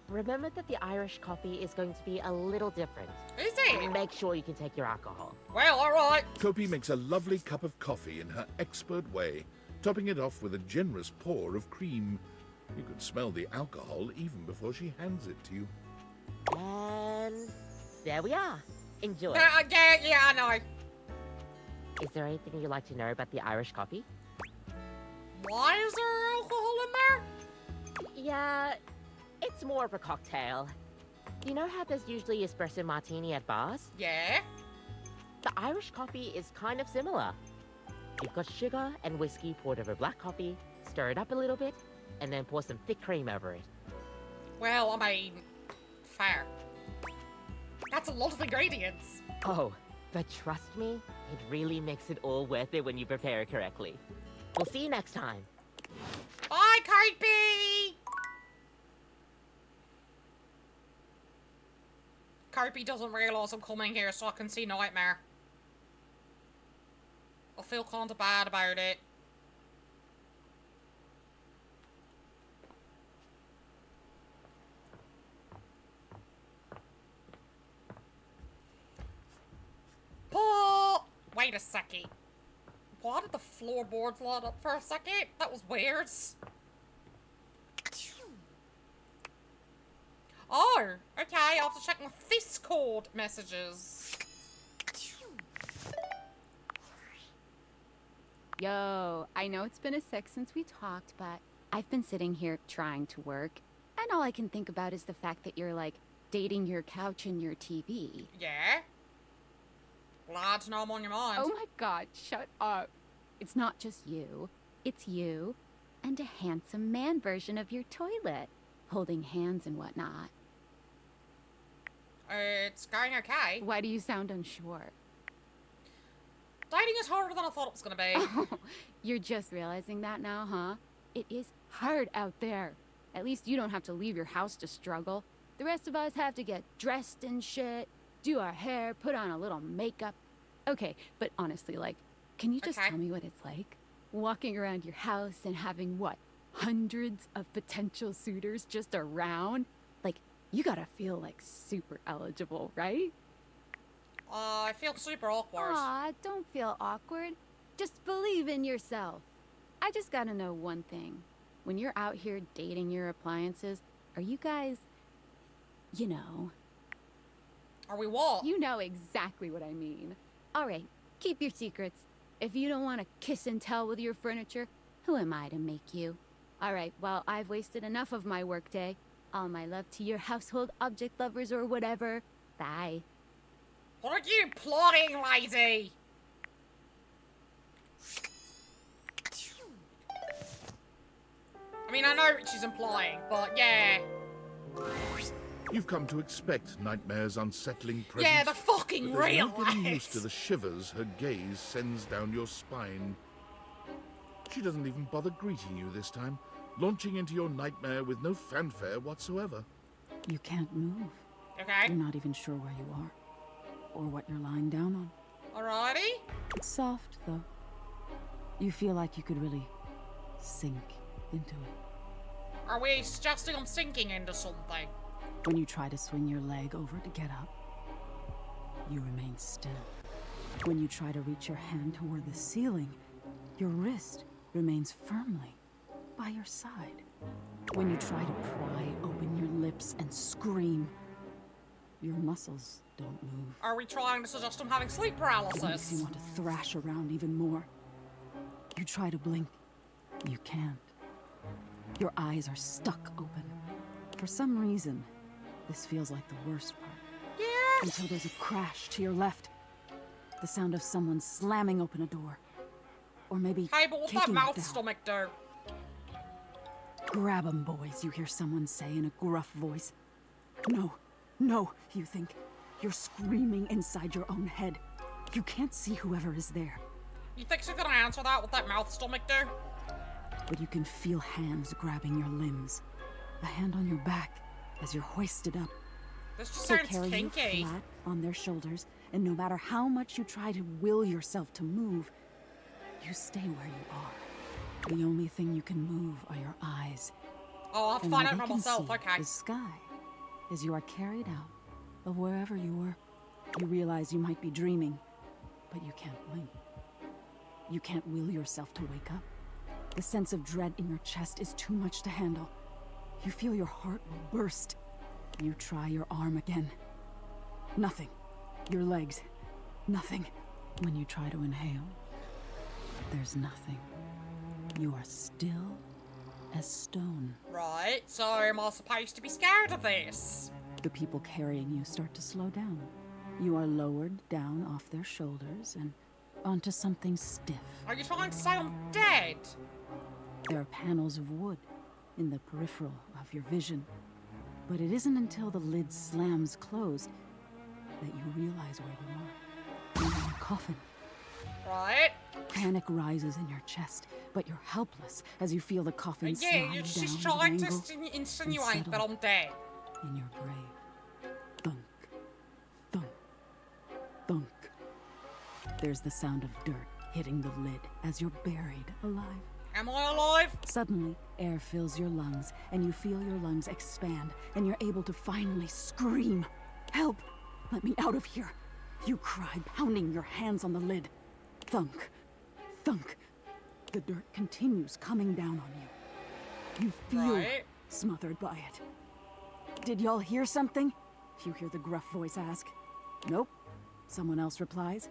remember that the Irish coffee is going to be a little different. Is it? Make sure you can take your alcohol. Well, alright. Kopi makes a lovely cup of coffee in her expert way, topping it off with a generous pour of cream. You could smell the alcohol even before she hands it to you. And there we are. Enjoy. Yeah, I know. Is there anything you'd like to know about the Irish coffee? Why is there alcohol in there? Yeah, it's more of a cocktail. You know how there's usually espresso martini at bars? Yeah. The Irish coffee is kind of similar. You've got sugar and whiskey poured over black coffee, stir it up a little bit, and then pour some thick cream over it. Well, I mean, fair. That's a lot of ingredients. Oh, but trust me, it really makes it all worth it when you prepare it correctly. We'll see you next time. Bye, Kopi! Kopi doesn't realise I'm coming here so I can see Nightmare. I feel kinda bad about it. Oh, wait a second. Why did the floorboards light up for a second? That was weird. Oh, okay, I have to check my Discord messages. Yo, I know it's been a sec since we talked, but I've been sitting here trying to work, and all I can think about is the fact that you're, like, dating your couch and your TV. Yeah? Glad to know I'm on your mind. Oh my god, shut up. It's not just you. It's you and a handsome man version of your toilet, holding hands and whatnot. It's going okay. Why do you sound unsure? Dating is harder than I thought it was gonna be. You're just realizing that now, huh? It is hard out there. At least you don't have to leave your house to struggle. The rest of us have to get dressed and shit, do our hair, put on a little makeup. Okay, but honestly, like, can you just tell me what it's like? Walking around your house and having, what, hundreds of potential suitors just around? Like, you gotta feel, like, super eligible, right? I feel super awkward. Aw, don't feel awkward. Just believe in yourself. I just gotta know one thing. When you're out here dating your appliances, are you guys, you know... Are we what? You know exactly what I mean. All right, keep your secrets. If you don't want to kiss and tell with your furniture, who am I to make you? All right, well, I've wasted enough of my workday. All my love to your household object lovers or whatever. Bye. What are you plotting, lady? I mean, I know what she's implying, but yeah. You've come to expect Nightmare's unsettling presence. Yeah, the fucking but there's real no getting right. used to the shivers her gaze sends down your spine. She doesn't even bother greeting you this time, launching into your nightmare with no fanfare whatsoever. You can't move. Okay. You're not even sure where you are, or what you're lying down on. Alrighty. It's soft, though. You feel like you could really sink into it. Are we suggesting I'm sinking into something? When you try to swing your leg over to get up, you remain still. When you try to reach your hand toward the ceiling, your wrist remains firmly by your side. When you try to pry open your lips and scream, your muscles don't move. Are we trying to suggest I'm having sleep It makes paralysis? you want to thrash around even more. You try to blink. You can't. Your eyes are stuck open. For some reason, this feels like the worst part. Yeah. Until there's a crash to your left. The sound of someone slamming open a door. Or maybe Hey, but what's that kicking it mouth down. stomach do? Grab 'em, boys, you hear someone say in a gruff voice. No, no, you think. You're screaming inside your own head. You can't see whoever is there. You think she's gonna answer that with that mouth stomach do? But you can feel hands grabbing your limbs. A hand on your back as you're hoisted up. This just They sounds carry kinky. you flat on their shoulders, and no matter how much you try to will yourself to move, you stay where you are. The only thing you can move are your eyes. Oh, I'll have to And find all out they for can myself, see okay. is sky as you are carried out of wherever you were. You realize you might be dreaming, but you can't blink. You can't will yourself to wake up. The sense of dread in your chest is too much to handle. You feel your heart will burst. You try your arm again. Nothing. Your legs. Nothing. When you try to inhale, there's nothing. You are still as stone. Right, so am I supposed to be scared of this? The people carrying you start to slow down. You are lowered down off their shoulders and onto something stiff. Are you trying to say I'm dead? There are panels of wood in the peripheral of your vision. But it isn't until the lid slams closed that you realize where you are. You're in a coffin. Right. Panic rises in your chest, but you're helpless as you feel the coffin Yeah, slide you're down just at an trying to angle insinuate and that settle I'm dead. in your grave. Thunk, thunk, thunk. There's the sound of dirt hitting the lid as you're buried alive. Am I alive? Suddenly, air fills your lungs, and you feel your lungs expand, and you're able to finally scream. Help! Let me out of here! You cry, pounding your hands on the lid. Thunk, thunk. The dirt continues coming down on you. You feel Right. smothered by it. Did y'all hear something? You hear the gruff voice ask. Nope. Someone else replies.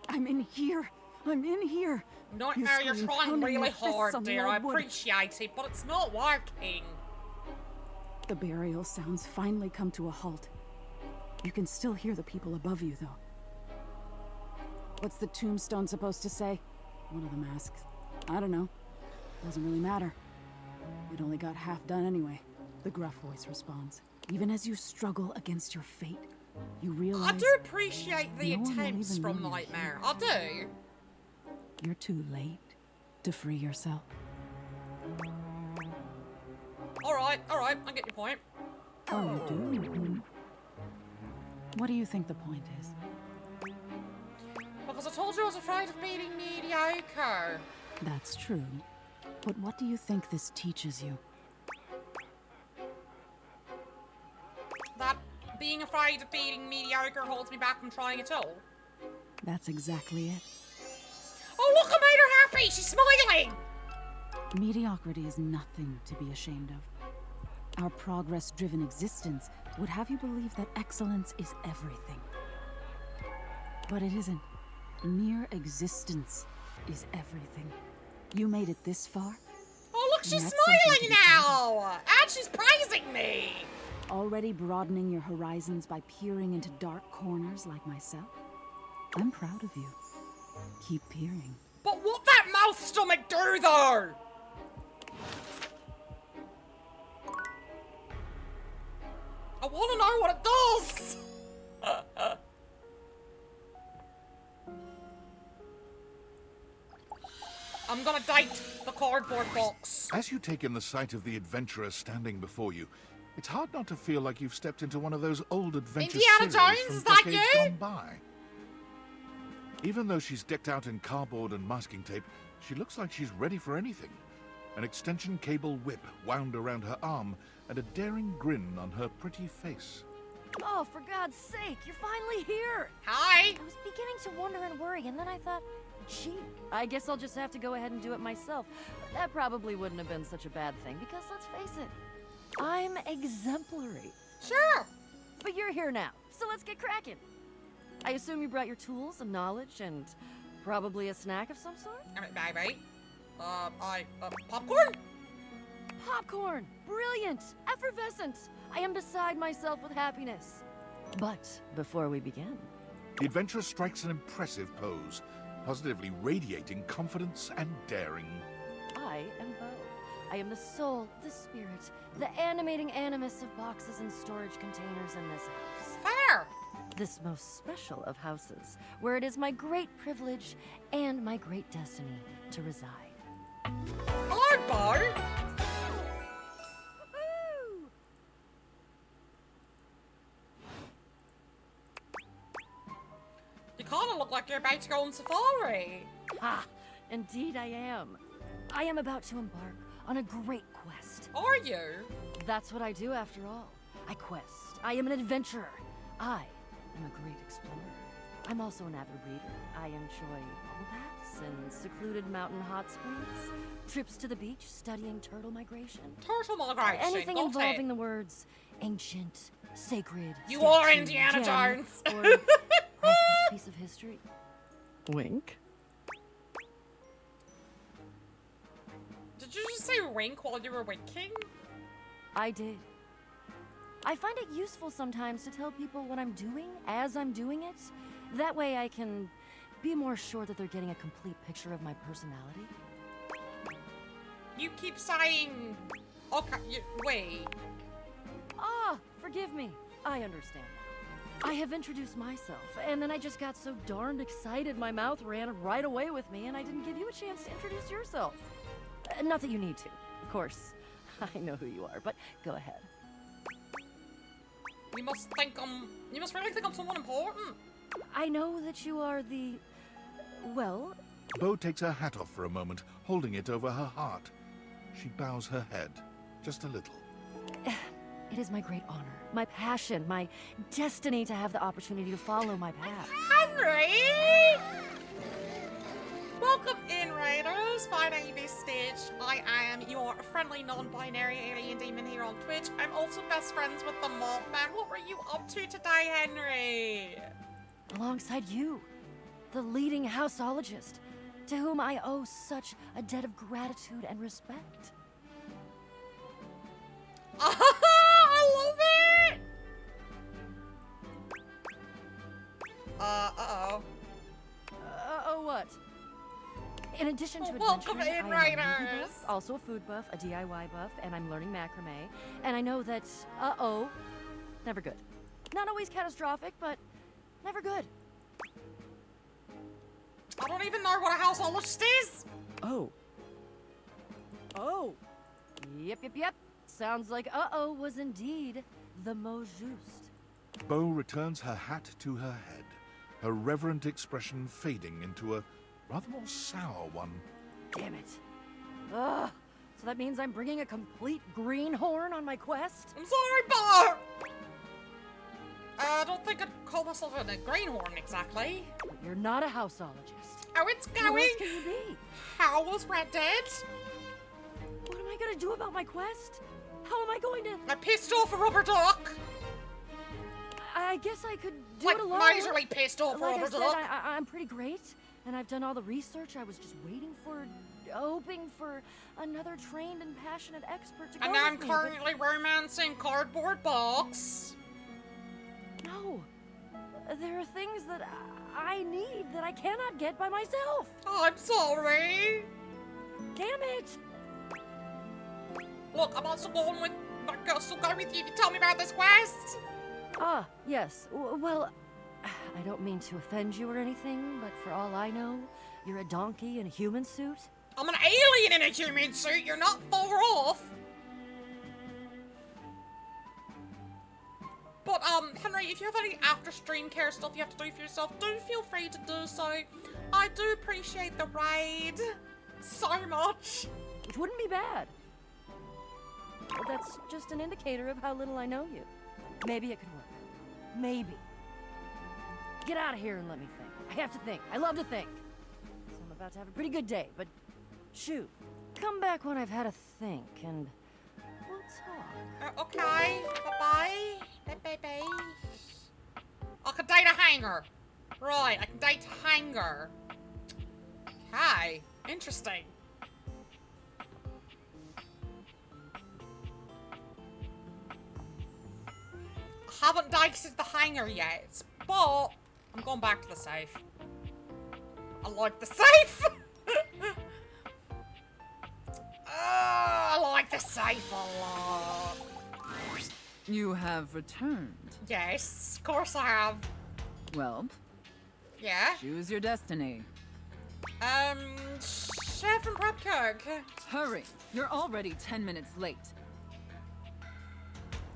I'm in here. I'm in here. Nightmare, you're scream, trying pounding really your fists hard, on the dear. I old wood. appreciate it, but it's not working. The burial sounds finally come to a halt. You can still hear the people above you, though. What's the tombstone supposed to say? One of them asks. I don't know. Doesn't really matter. It only got half done anyway, the gruff voice responds. Even as you struggle against your fate, you realize... I do appreciate the no one will attempts even from know you're Nightmare. here. I do. You're too late to free yourself. Alright, I get your point. Oh, you do? What do you think the point is? Because I told you I was afraid of being mediocre. That's true. But what do you think this teaches you? That being afraid of being mediocre holds me back from trying at all. That's exactly it. Oh, look, I made her happy! She's smiling! Mediocrity is nothing to be ashamed of. Our progress-driven existence would have you believe that excellence is everything. But it isn't. Mere existence is everything. You made it this far. Oh, look, and she's that's something to smiling be proud now! And she's praising me! Already broadening your horizons by peering into dark corners like myself. I'm proud of you. Keep peering. But what that mouth stomach do, though? I want to know what it does! I'm gonna date the cardboard box. As you take in the sight of the adventurer standing before you, it's hard not to feel like you've stepped into one of those old adventure Indiana series Jones, from is that decades you? gone by. Even though she's decked out in cardboard and masking tape, she looks like she's ready for anything. An extension cable whip wound around her arm and a daring grin on her pretty face. Oh, for God's sake, you're finally here! Hi! I was beginning to wonder and worry, and then I thought, gee, I guess I'll just have to go ahead and do it myself. That probably wouldn't have been such a bad thing, because let's face it, I'm exemplary. Sure! But you're here now, so let's get cracking. I assume you brought your tools and knowledge and probably a snack of some sort? Maybe. Popcorn? Popcorn! Brilliant! Effervescent! I am beside myself with happiness. But before we begin... The adventurer strikes an impressive pose, positively radiating confidence and daring. I am Bo. I am the soul, the spirit, the animating animus of boxes and storage containers in this house. Fair! This most special of houses, where it is my great privilege and my great destiny to reside. Hello, Bo! You kind of look like you're about to go on safari. Ah, indeed I am. I am about to embark on a great quest. Are you? That's what I do after all. I quest. I am an adventurer. I am a great explorer. I'm also an avid reader. I enjoy bubble baths and secluded mountain hot springs, trips to the beach, studying turtle migration. Turtle migration. Anything involving the words ancient, sacred. You statue, are Indiana gem, Jones. Or priceless piece of history. Wink. Did you just say wink while you were winking? I did. I find it useful sometimes to tell people what I'm doing as I'm doing it. That way I can be more sure that they're getting a complete picture of my personality. You keep saying... Okay, wait. Ah, forgive me. I understand now. I have introduced myself, and then I just got so darned excited my mouth ran right away with me, and I didn't give you a chance to introduce yourself. Not that you need to, of course. I know who you are, but go ahead. You must really think I'm someone important. I know that you are the... well... Bo takes her hat off for a moment, holding it over her heart. She bows her head, just a little. It is my great honor, my passion, my destiny to have the opportunity to follow my path. Henry! Welcome in, Raiders. My name is Stitch. I am your friendly non-binary alien demon here on Twitch. I'm also best friends with the Mothman. What were you up to today, Henry? Alongside you, the leading houseologist, to whom I owe such a debt of gratitude and respect. I love it! Uh-oh. Uh-oh what? In addition to welcome adventuring, in, I am a movie Raiders! buff, also a food buff, a DIY buff, and I'm learning macrame. And I know that, uh-oh, never good. Not always catastrophic, but never good. I don't even know what a houseologist is! Oh. Oh. Yep. Sounds like uh-oh was indeed the mot juste. Bo returns her hat to her head, her reverent expression fading into a rather more sour one. Damn it. Ugh. So that means I'm bringing a complete greenhorn on my quest? I'm sorry, Bo! I don't think I'd call myself a greenhorn exactly. But you're not a houseologist. Oh, it's going! Who else can you be? How was Red Dead? What am I gonna do about my quest? How am I going to... I pissed off a rubber duck! I guess I could do like, it alone. miserly pissed off a like rubber I said, duck. I'm pretty great, and I've done all the research. I was just hoping for another trained and passionate expert to go And I'm with me, currently romancing Cardboard Box. No. There are things that I need that I cannot get by myself. I'm sorry. Damn it. Look, I'm also going with I'll still go with you if you tell me about this quest. Ah, yes. Well, I don't mean to offend you or anything, but for all I know, you're a donkey in a human suit? I'm an alien in a human suit. You're not far off. But, Henry, if you have any after-stream care stuff you have to do for yourself, do feel free to do so. I do appreciate the raid so much. It wouldn't be bad. But that's just an indicator of how little I know you. Maybe it could work. Maybe. Get out of here and let me think. I have to think. I love to think. So I'm about to have a pretty good day, but shoot. Come back when I've had a think, and we'll talk. Okay. Bye-bye. Bye-bye. I could date a hanger. Right, I can date a hanger. Okay. Interesting. I haven't dated the hanger yet, but I'm going back to the safe. I like the safe! I like the safe a lot. You have returned. Yes, of course I have. Well, yeah? choose your destiny. Chef and prep cook. Hurry, you're already 10 minutes late.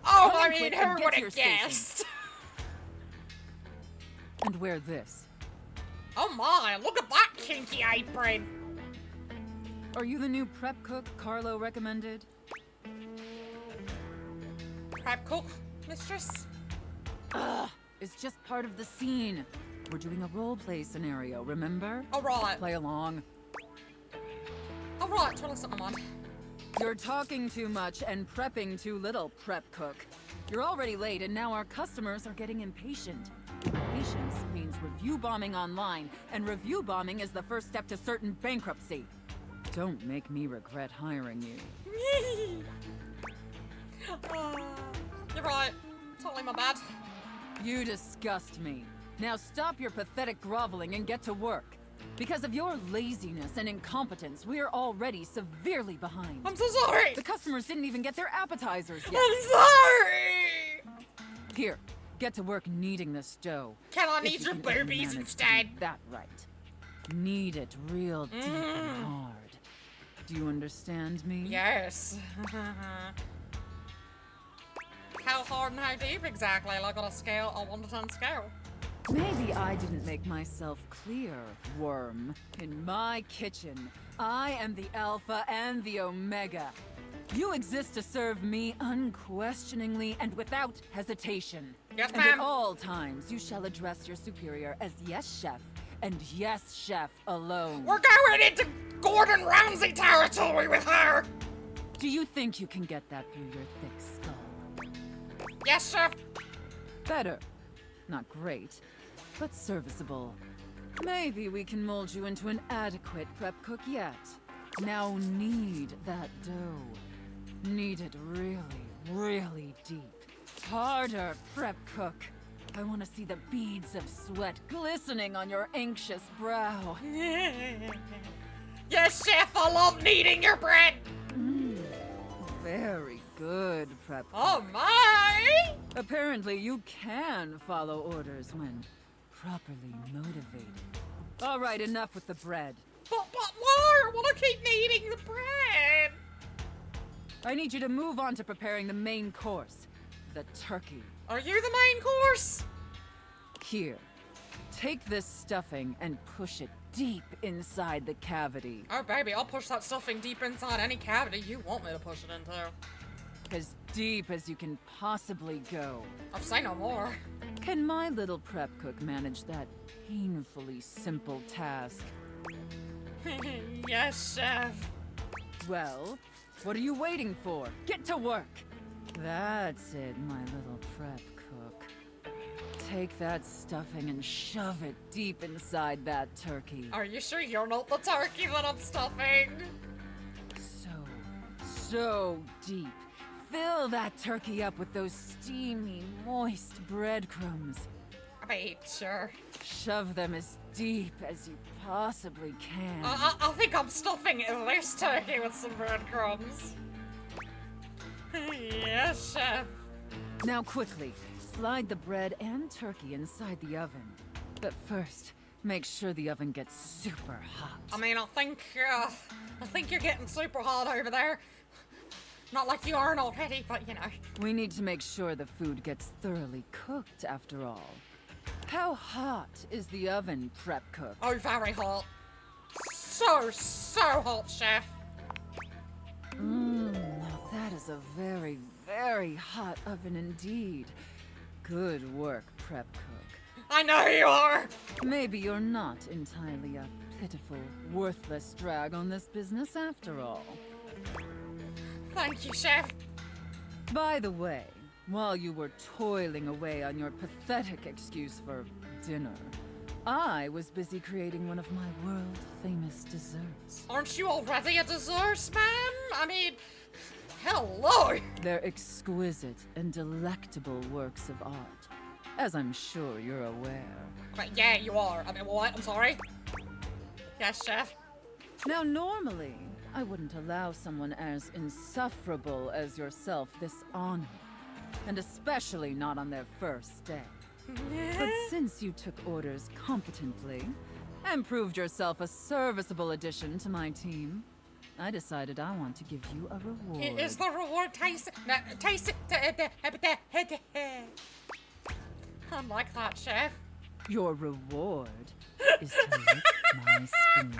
Oh, Come I in mean, quick who and get would to your have station. guessed? And wear this. Oh my, look at that kinky apron. Are you the new prep cook Carlo recommended? Prep cook, mistress? Ugh, it's just part of the scene. We're doing a roleplay scenario, remember? Alright. Play along. Alright, tell us something, man. You're talking too much and prepping too little, prep cook. You're already late and now our customers are getting impatient. Impatience means review bombing online, and review bombing is the first step to certain bankruptcy. Don't make me regret hiring you. You're right. Totally my bad. You disgust me. Now stop your pathetic groveling and get to work. Because of your laziness and incompetence, we are already severely behind. I'm so sorry! The customers didn't even get their appetizers yet. I'm sorry! Here, get to work kneading this dough. Can I If need you your can ever boobies manage to instead? do that right. Knead it real deep and hard. Do you understand me? Yes. How hard and how deep exactly? Like on a scale, a 1 to 10 scale? Maybe I didn't make myself clear, worm. In my kitchen, I am the Alpha and the Omega. You exist to serve me unquestioningly and without hesitation. Yes, And at ma'am. all times, you shall address your superior as yes, chef, and yes, chef alone. We're going into Gordon Ramsay territory with her! Do you think you can get that through your thick skull? Yes, chef. Better. Not great, but serviceable. Maybe we can mold you into an adequate prep cook yet. Now knead that dough. Knead it really, really deep. Harder, prep cook. I want to see the beads of sweat glistening on your anxious brow. Yes, chef, I love kneading your bread! Very good, prep cook. Oh my! Apparently you can follow orders when properly motivated. All right, enough with the bread. But why? I want to keep kneading the bread! I need you to move on to preparing the main course, the turkey. Are you the main course? Here, take this stuffing and push it deep inside the cavity. Oh, baby, I'll push that stuffing deep inside any cavity you want me to push it into. As deep as you can possibly go. I'll say no more. Can my little prep cook manage that painfully simple task? Yes, chef. Well, what are you waiting for? Get to work! That's it, my little prep cook. Take that stuffing and shove it deep inside that turkey. Are you sure you're not the turkey that I'm stuffing? So deep. Fill that turkey up with those steamy, moist breadcrumbs. I mean, sure. Shove them as deep as you possibly can. I think I'm stuffing this turkey with some breadcrumbs. Yes, chef. Now quickly, slide the bread and turkey inside the oven. But first, make sure the oven gets super hot. I mean, I think you're getting super hot over there. Not like you aren't already, but you know. We need to make sure the food gets thoroughly cooked after all. How hot is the oven, prep cook? Oh, very hot. So hot, chef. Now that is a very, very hot oven indeed. Good work, prep cook. I know you are! Maybe you're not entirely a pitiful, worthless drag on this business after all. Thank you, chef. By the way, while you were toiling away on your pathetic excuse for dinner, I was busy creating one of my world-famous desserts. Aren't you already a dessert, ma'am? I mean, hello! They're exquisite and delectable works of art, as I'm sure you're aware. But yeah, you are. I mean, what? I'm sorry? Yes, chef. Now, normally, I wouldn't allow someone as insufferable as yourself this honor, and especially not on their first day. But since you took orders competently and proved yourself a serviceable addition to my team, I decided I want to give you a reward. Is the reward taste? No, taste it. I like that, chef. Your reward is to lick my spoon.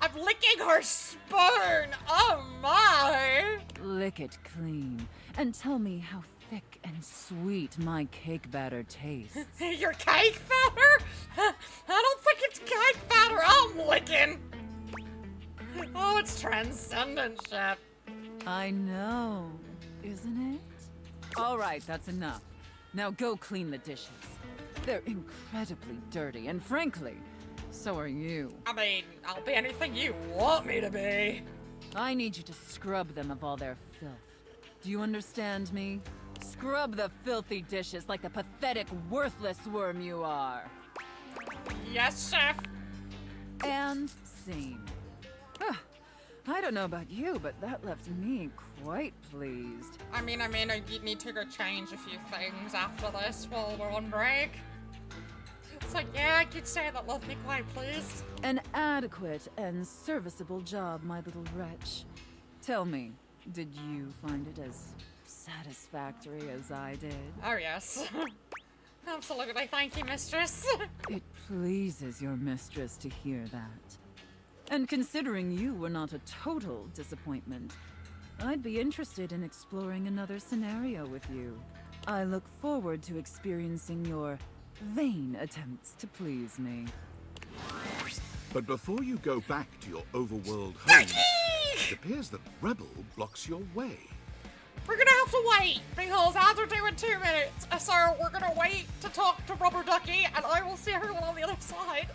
I'm licking her spoon! Oh my! Lick it clean and tell me how thick and sweet my cake batter tastes. Your cake batter? I don't think it's cake batter I'm licking. Oh, it's transcendent, chef. I know, isn't it? All right, that's enough. Now go clean the dishes. They're incredibly dirty, and frankly, so are you. I mean, I'll be anything you want me to be. I need you to scrub them of all their filth. Do you understand me? Scrub the filthy dishes like the pathetic, worthless worm you are. Yes, chef. And scene. I don't know about you, but that left me quite pleased. I mean, I need to go change a few things after this while we're on break. So yeah, I could say that left me quite pleased. An adequate and serviceable job, my little wretch. Tell me, did you find it as satisfactory as I did? Oh yes. Absolutely, thank you, mistress. It pleases your mistress to hear that. And considering you were not a total disappointment, I'd be interested in exploring another scenario with you. I look forward to experiencing your vain attempts to please me. But before you go back to your overworld home, it appears that Rebel blocks your way. We're gonna have to wait, because ads are due in 2 minutes. So we're gonna wait to talk to Rubber Ducky, and I will see everyone on the other side.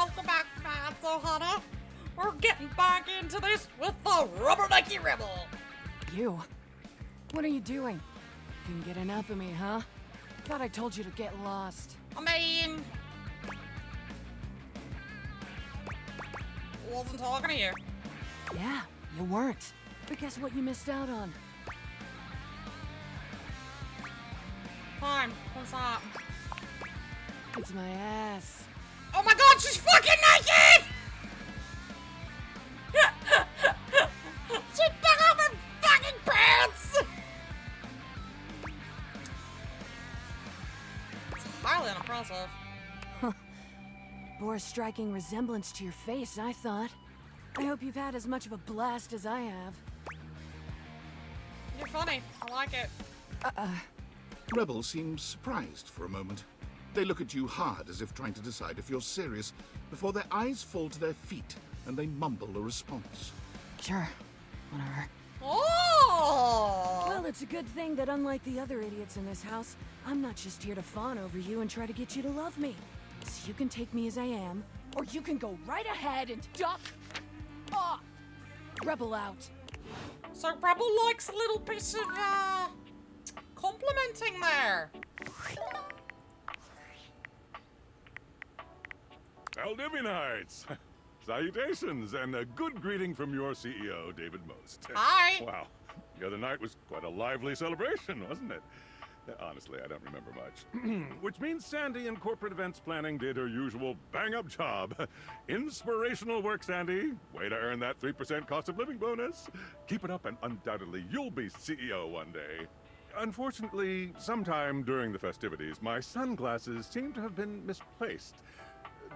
welcome back, fans. So, Hannah, we're getting back into this with the Rubbernecky Rebel. You? What are you doing? Couldn't get enough of me, huh? Thought I told you to get lost. I mean... wasn't talking to you. Yeah, you weren't. But guess what you missed out on? Fine, what's that? It's my ass. Oh my god, she's fucking naked! She took off her fucking pants! It's highly unimpressive. Bore a striking resemblance to your face, I thought. I hope you've had as much of a blast as I have. You're funny. I like it. Rebel seems surprised for a moment. They look at you hard as if trying to decide if you're serious before their eyes fall to their feet and they mumble a response. Sure. Whatever. Oh! Well, it's a good thing that unlike the other idiots in this house, I'm not just here to fawn over you and try to get you to love me. So you can take me as I am, or you can go right ahead and duck off. Rebel out. So Rebel likes a little bit of, complimenting there. Valdivianites! Salutations, and a good greeting from your CEO, David Most. Hi! Wow, the other night was quite a lively celebration, wasn't it? Honestly, I don't remember much. Which means Sandy in corporate events planning did her usual bang-up job. Inspirational work, Sandy. Way to earn that 3% cost of living bonus. Keep it up and undoubtedly you'll be CEO one day. Unfortunately, sometime during the festivities, my sunglasses seem to have been misplaced.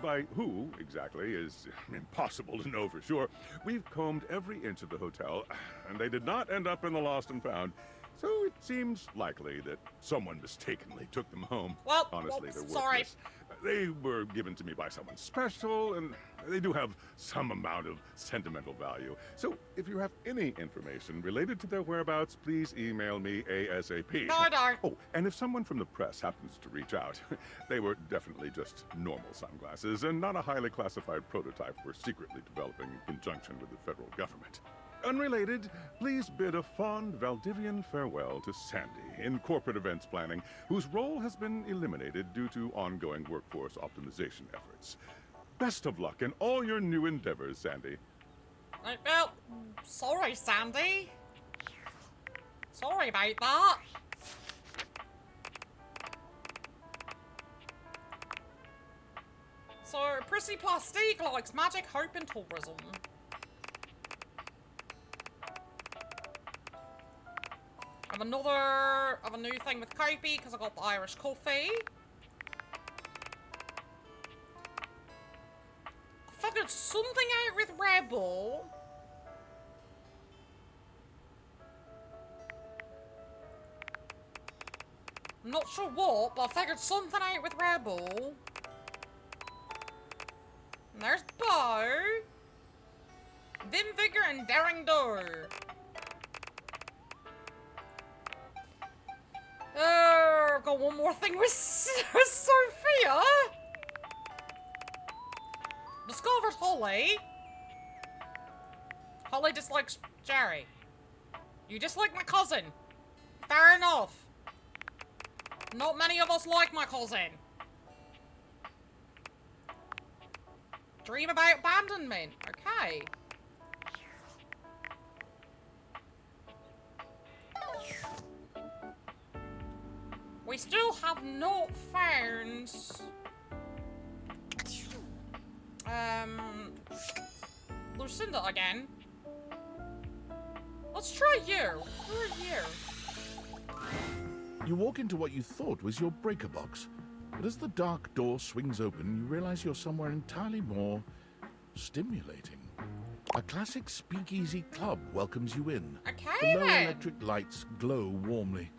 By who, exactly, is impossible to know for sure. We've combed every inch of the hotel, and they did not end up in the lost and found. So it seems likely that someone mistakenly took them home. Well, honestly, they're sorry. worthless. They were given to me by someone special, and they do have some amount of sentimental value. So if you have any information related to their whereabouts, please email me ASAP. No, I don't. Oh, and if someone from the press happens to reach out, they were definitely just normal sunglasses and not a highly classified prototype we're secretly developing in conjunction with the federal government. Unrelated, please bid a fond Valdivian farewell to Sandy in corporate events planning, whose role has been eliminated due to ongoing workforce optimization efforts. Best of luck in all your new endeavors, Sandy. Well, sorry, Sandy. Sorry about that. So, Prissy Plastique likes magic, hope, and tourism. I have a new thing with Kopi because I got the Irish coffee. I figured something out with Rebel. I'm not sure what, but I figured something out with Rebel. And there's Bo. Vim, Vigor, and Daring Do. I've got one more thing with Sophia. Discovered Holly. Holly dislikes Jerry. You dislike my cousin. Fair enough. Not many of us like my cousin. Dream about abandonment. Okay. We still have not found... Lucinda again. Let's try you. Who are you? You walk into what you thought was your breaker box, but as the dark door swings open, you realize you're somewhere entirely more stimulating. A classic speakeasy club welcomes you in. Okay, the low then. electric lights glow warmly.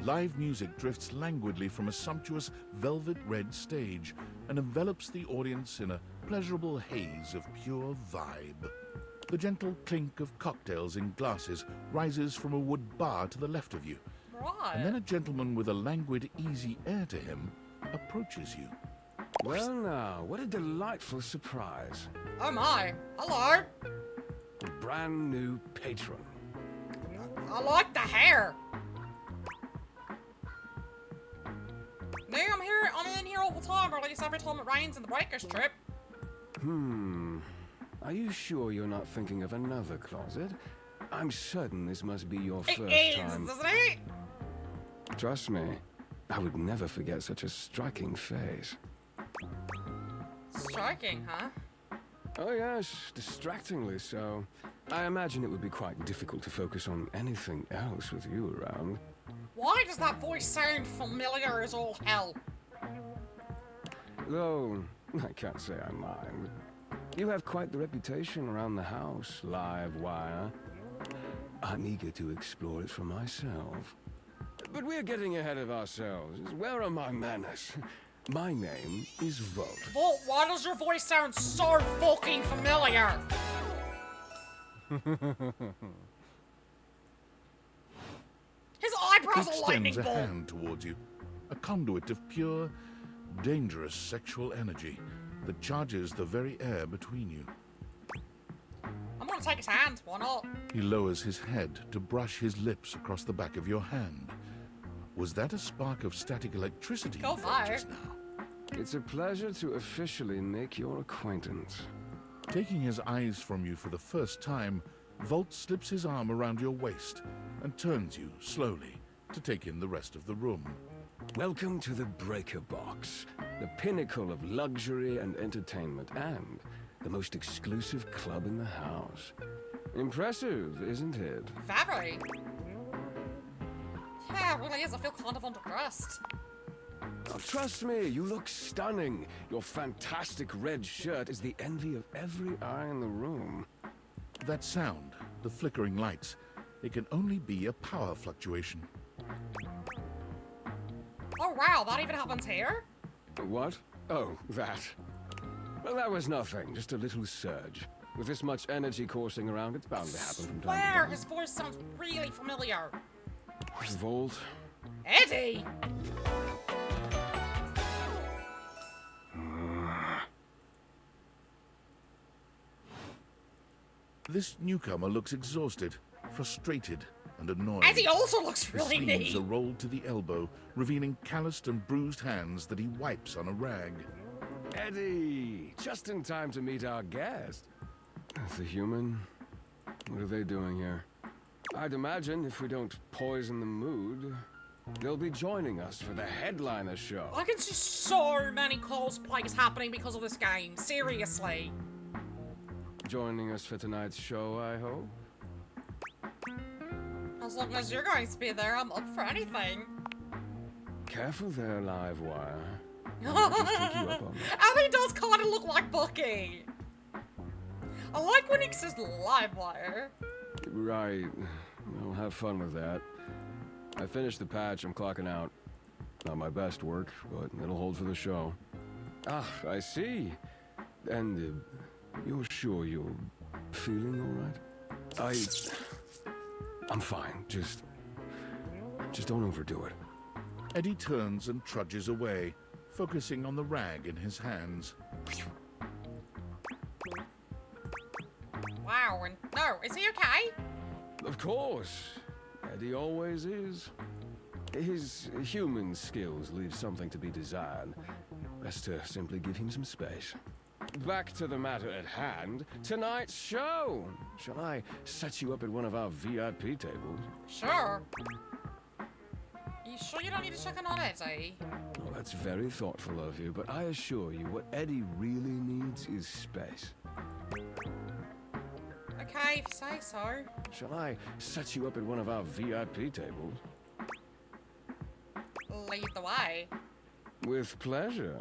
Live music drifts languidly from a sumptuous velvet red stage and envelops the audience in a pleasurable haze of pure vibe. The gentle clink of cocktails in glasses rises from a wood bar to the left of you. Right. And then a gentleman with a languid, easy air to him approaches you. Well now, what a delightful surprise. Oh my. Hello. A brand new patron. I like the hair. No, I'm in here all the time, or at least every time it rains in the breaker strip. Are you sure you're not thinking of another closet? I'm certain this must be your first time. Isn't it? Trust me, I would never forget such a striking face. Striking, huh? Oh yes, distractingly so. I imagine it would be quite difficult to focus on anything else with you around. Why does that voice sound familiar as all hell? Though, I can't say I mind. You have quite the reputation around the house, live wire. I'm eager to explore it for myself. But we're getting ahead of ourselves. Where are my manners? My name is VoD. Volt, why does your voice sound so fucking familiar? His eyebrows He are lightning extends a bolt. hand towards you, a conduit of pure, dangerous sexual energy that charges the very air between you. I'm gonna take his hand, why not? He lowers his head to brush his lips across the back of your hand. Was that a spark of static electricity Go you felt fire. just now? It's a pleasure to officially make your acquaintance. Taking his eyes from you for the first time, Volt slips his arm around your waist and turns you slowly to take in the rest of the room. Welcome to the Breaker Box, the pinnacle of luxury and entertainment, and the most exclusive club in the house. Impressive, isn't it? Very. Yeah, it really is. I feel kind of underdressed. Oh, trust me, you look stunning. Your fantastic red shirt is the envy of every eye in the room. That sound, the flickering lights, it can only be a power fluctuation. Oh wow, that even happens here? What? Oh, that. Well, that was nothing, just a little surge. With this much energy coursing around, it's bound to happen from time to Where? time. His voice sounds really familiar. Volt. Eddie! This newcomer looks exhausted, frustrated, and annoyed. Eddie also looks His really sleeves neat. are rolled to the elbow, revealing calloused and bruised hands that he wipes on a rag. Eddie! Just in time to meet our guest. The human? What are they doing here? I'd imagine if we don't poison the mood, they'll be joining us for the headliner show. I can see so many cosplays happening because of this game. Seriously. Joining us for tonight's show, I hope? As long as you're going to be there, I'm up for anything. Careful there, live wire. I might just take you up on that. Abby does kind of look like Bucky. I like when he says live wire. Right. I'll have fun with that. I finished the patch, I'm clocking out. Not my best work, but it'll hold for the show. Ah, I see. And you're sure you're feeling all right? I'm fine. Just don't overdo it. Eddie turns and trudges away, focusing on the rag in his hands. Wow, and no, is he okay? Of course. Eddie always is. His human skills leave something to be desired. Best to simply give him some space. Back to the matter at hand. Tonight's show! Shall I set you up at one of our VIP tables? Sure. You sure you don't need to check in on Eddie? Well, that's very thoughtful of you, but I assure you, what Eddie really needs is space. Okay, if you say so. Shall I set you up at one of our VIP tables? Lead the way. With pleasure.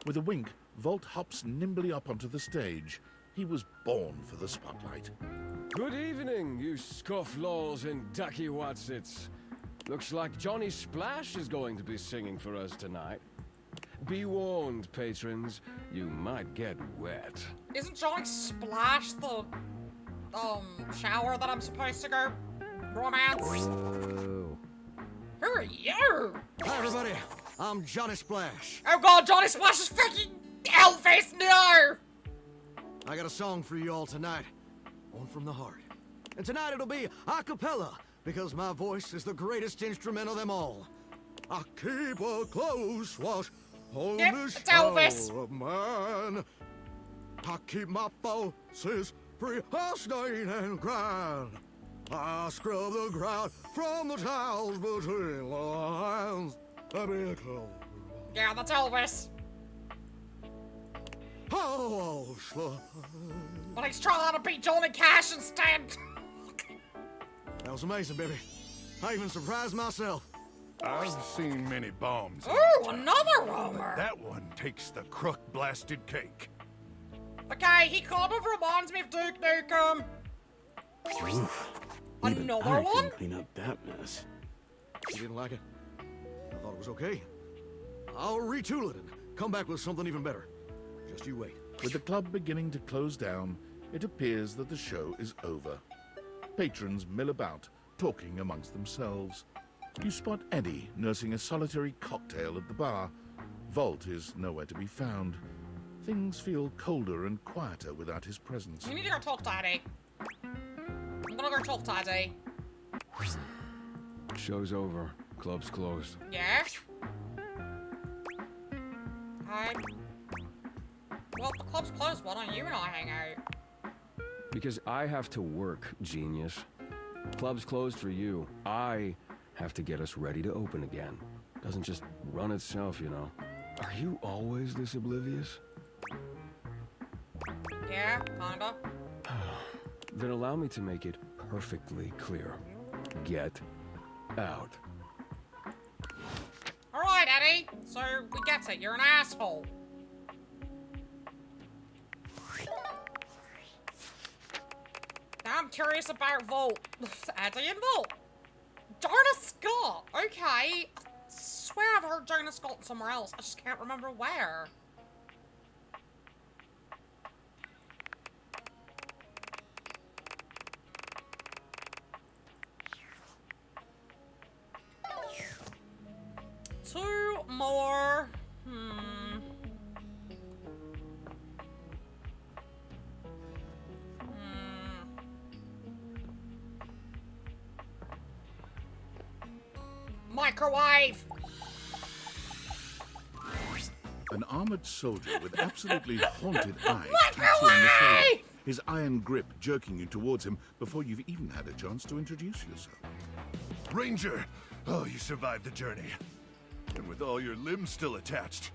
With a wink, Volt hops nimbly up onto the stage. He was born for the spotlight. Good evening, you scofflaws and ducky watsits. Looks like Johnny Splash is going to be singing for us tonight. Be warned, patrons, you might get wet. Isn't Johnny Splash the shower that I'm supposed to go romance? Whoa. Who are you? Hi, everybody. I'm Johnny Splash. Oh god, Johnny Splash is freaking Elvis, no! I got a song for you all tonight. One from the heart. And tonight it'll be a cappella, because my voice is the greatest instrument of them all. I keep a close watch on this show of mine. I keep my forces pristine and grand. I scrub the ground from the towels between the lines. Yeah, that's Elvis. Oh, But he's trying to beat Johnny Cash instead. That was amazing, baby. I even surprised myself. I've seen many bombs. Ooh, another rumor. That one takes the crook-blasted cake. Okay, he kind of reminds me of Duke Nukem. Oof. Another I one? can clean up that mess. You didn't like it? I thought it was okay. I'll retool it and come back with something even better. Just you wait. With the club beginning to close down, it appears that the show is over. Patrons mill about, talking amongst themselves. You spot Eddie nursing a solitary cocktail at the bar. Volt is nowhere to be found. Things feel colder and quieter without his presence. We need to go talk to Eddie. I'm gonna go talk to Eddie. Show's over. Club's closed. Yeah? Hi. Well, the club's closed. Why don't you and I hang out? Because I have to work, genius. Club's closed for you. I have to get us ready to open again. Doesn't just run itself, you know. Are you always this oblivious? Yeah, kinda. Then allow me to make it perfectly clear. Get out. Alright, Eddie. So, we get it. You're an asshole. Now I'm curious about Volt. Eddie and Volt. Darna Scott. Okay. I swear I've heard Darna Scott somewhere else. I just can't remember where. Two more. Microwave! An armored soldier with absolutely haunted eyes taps you on the shoulder, his iron grip jerking you towards him before you've even had a chance to introduce yourself. Ranger! Oh, you survived the journey. And with all your limbs still attached.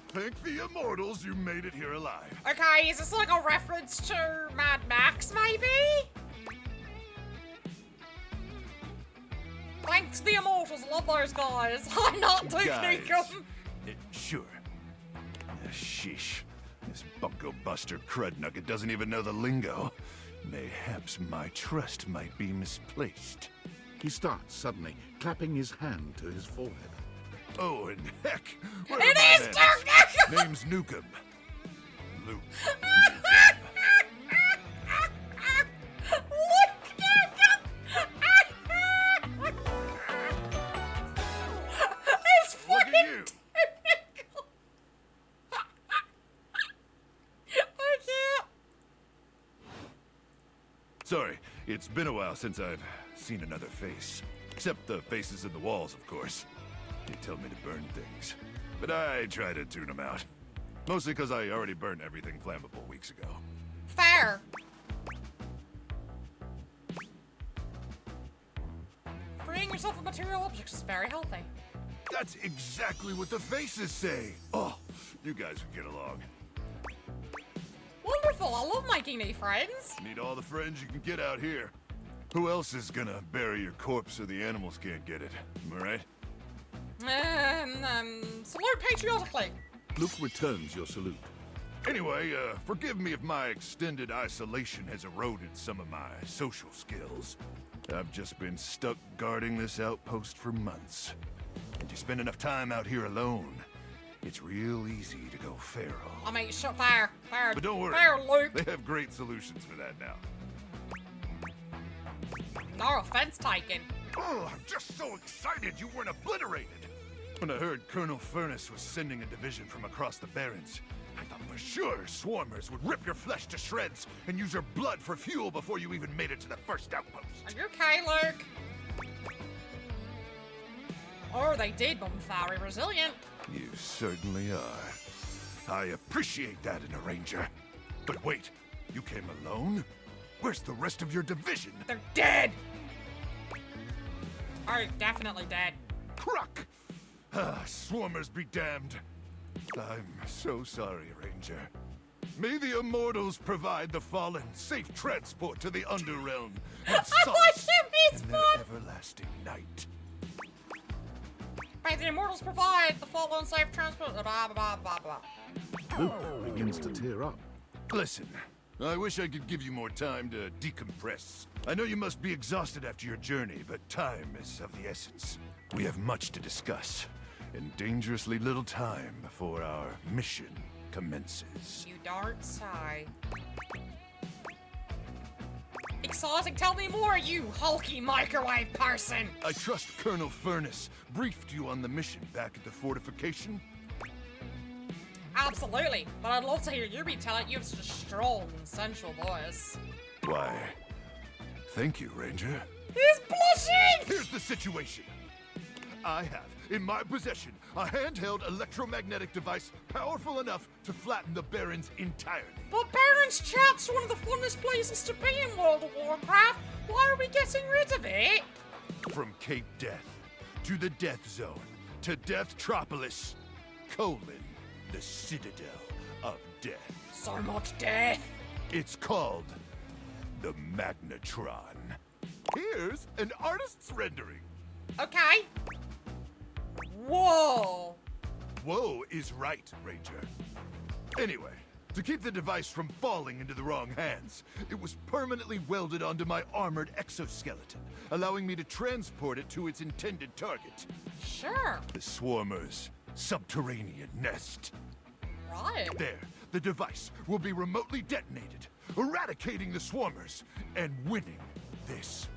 Thank the immortals you made it here alive. Okay, is this like a reference to Mad Max, maybe? Thanks to the immortals, love those guys. I'm not Duke Nukem. Sure. Sheesh. This bunko buster crud nugget doesn't even know the lingo. Mayhaps my trust might be misplaced. He starts suddenly, clapping his hand to his forehead. Oh, and heck! It is Duke Nukem! Name's Nukem. Luke. It's fucking you. I can't. Sorry, it's been a while since I've seen another face. Except the faces in the walls, of course. They tell me to burn things. But I try to tune them out. Mostly because I already burned everything flammable weeks ago. Fair. Freeing yourself of material objects is very healthy. That's exactly what the faces say. Oh, you guys would get along. Wonderful, I love making new friends. Need all the friends you can get out here. Who else is gonna bury your corpse so the animals can't get it? Am I right? Salute patriotically. Luke returns your salute. Anyway, forgive me if my extended isolation has eroded some of my social skills. I've just been stuck guarding this outpost for months. And you spend enough time out here alone, it's real easy to go feral. I mean, fair. But don't worry, fair, Luke. they have great solutions for that now. No offense taken. Oh, I'm just so excited you weren't obliterated. When I heard Colonel Furnace was sending a division from across the Barrens, I thought for sure swarmers would rip your flesh to shreds and use your blood for fuel before you even made it to the first outpost. Are you okay, Luke? Or they did, but I'm very resilient. You certainly are. I appreciate that in a ranger. But wait, you came alone? Where's the rest of your division? They're dead! Oh, definitely dead. Cruck! Swarmers be damned. I'm so sorry, Ranger. May the Immortals provide the fallen safe transport to the Underrealm and solace in their everlasting night. May the Immortals provide the fallen safe transport. Blah, blah, blah, blah. Luke begins to tear up. Listen, I wish I could give you more time to decompress. I know you must be exhausted after your journey, but time is of the essence. We have much to discuss, and dangerously little time before our mission commences. You darn sigh. Exciting, tell me more, you hulky microwave person! I trust Colonel Furnace briefed you on the mission back at the fortification? Absolutely, but I'd love to hear you retell it. You have such a strong and sensual voice. Why, thank you, Ranger. He's blushing! Here's the situation. I have, in my possession, a handheld electromagnetic device powerful enough to flatten the Barrens entirely. But Barrens Chat's one of the funnest places to be in World of Warcraft. Why are we getting rid of it? From Cape Death, to the Death Zone, to Deathtropolis, the Citadel of Death. So much death. It's called the Magnetron. Here's an artist's rendering. Okay. Whoa. Whoa is right, Ranger. Anyway, to keep the device from falling into the wrong hands, it was permanently welded onto my armored exoskeleton, allowing me to transport it to its intended target. Sure. The Swarmer's subterranean nest. Right. There, the device will be remotely detonated, eradicating the Swarmers, and winning this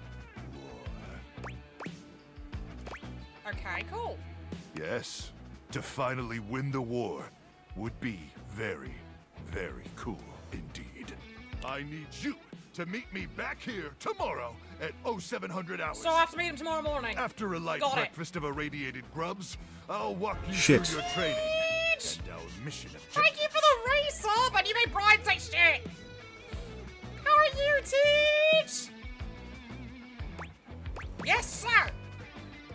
war. Okay, cool. Yes, to finally win the war would be very, very cool indeed. I need you to meet me back here tomorrow at 0700 hours. So I have to meet him tomorrow morning. After a light Got breakfast of irradiated grubs, I'll walk you Shit. through your training and our mission objectives. Thank you for the resub, but you made Brian say shit. How are you, Teach? Yes, sir.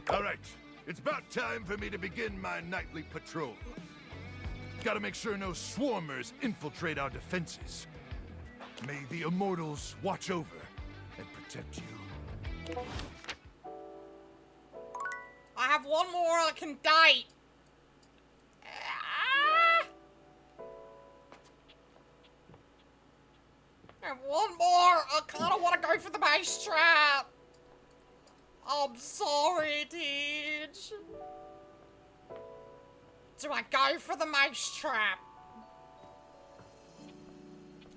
All right, it's about time for me to begin my nightly patrol. Gotta make sure no swarmers infiltrate our defenses. May the Immortals watch over and protect you. I have one more I can date. I have one more. I kind of want to go for the mouse trap. I'm sorry, Teach. Do I go for the mouse trap?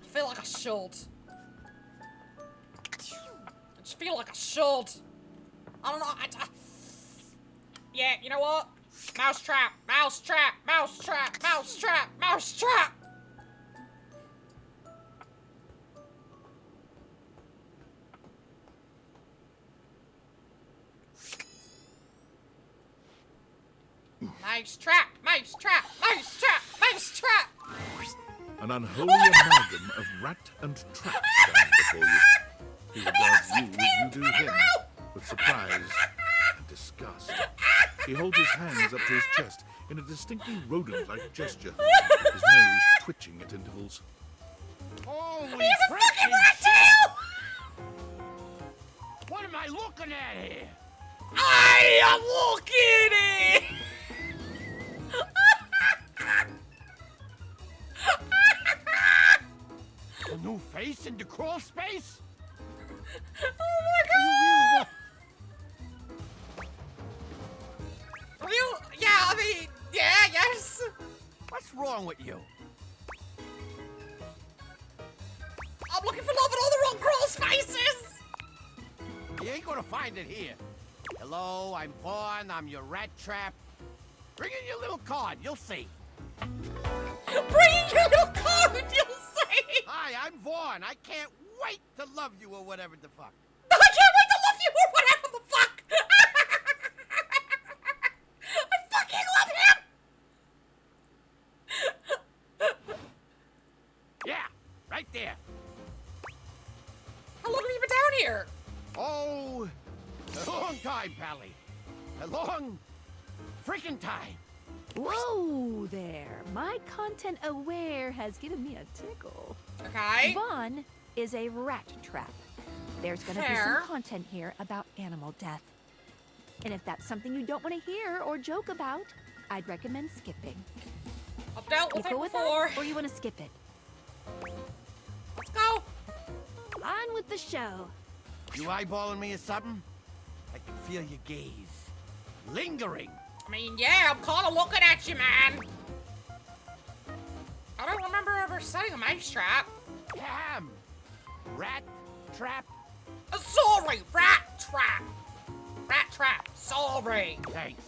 I feel like I should. I just feel like I should. I don't know. Yeah, you know what? Mouse trap, mouse trap, mouse trap, mouse trap, mouse trap. Mouse trap, mouse trap, mouse trap, mouse trap. An unholy amalgam of rat and trap stands before you. He regards you as you do him, with surprise and disgust. He holds his hands up to his chest in a distinctly rodent-like gesture, his nose twitching at intervals. Holy He's a fucking rat tail! What am I looking at here? I am looking at it! A new face in the crawl space? Oh my god! Real? Yeah, I mean, yeah, yes. What's wrong with you? I'm looking for love in all the wrong crawl spaces! You ain't gonna find it here. Hello, I'm Vaughn, I'm your rat trap. Bring in your little card, you'll see. Bring in your little card, you'll see. Hi, I'm Vaughn. I can't wait to love you or whatever the fuck. I can't wait to love you or whatever the fuck. I fucking love him. Yeah, right there. How long have you been down here? Oh, a long time, Pally. A long freaking time. Whoa there. My content aware has given me a tickle. Okay. Vaughn is a rat trap. There's gonna be some content here about animal death. And if that's something you don't want to hear or joke about, I'd recommend skipping. I've dealt with You it go with before. that, or you want to skip it? Let's go. On with the show. You eyeballing me or something? I can feel your gaze. Lingering. I mean, yeah, I'm kind of looking at you, man. I don't remember ever setting a mouse trap. Cam. Rat trap. Sorry, rat trap. Rat trap. Sorry. Thanks.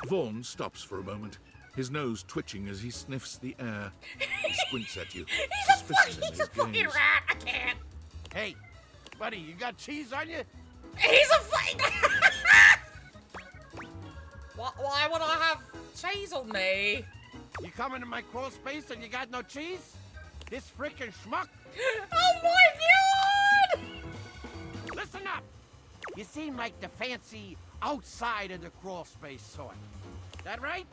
Vaughn stops for a moment, his nose twitching as he sniffs the air. He squints at you, suspicion in He's his a fucking gaze. rat. I can't. Hey, buddy, you got cheese on you? He's a fucking. Why would I have cheese on me? You come into my crawl space and you got no cheese? This freaking schmuck? Oh my god! Listen up! You seem like the fancy outside of the crawl space sort. That right?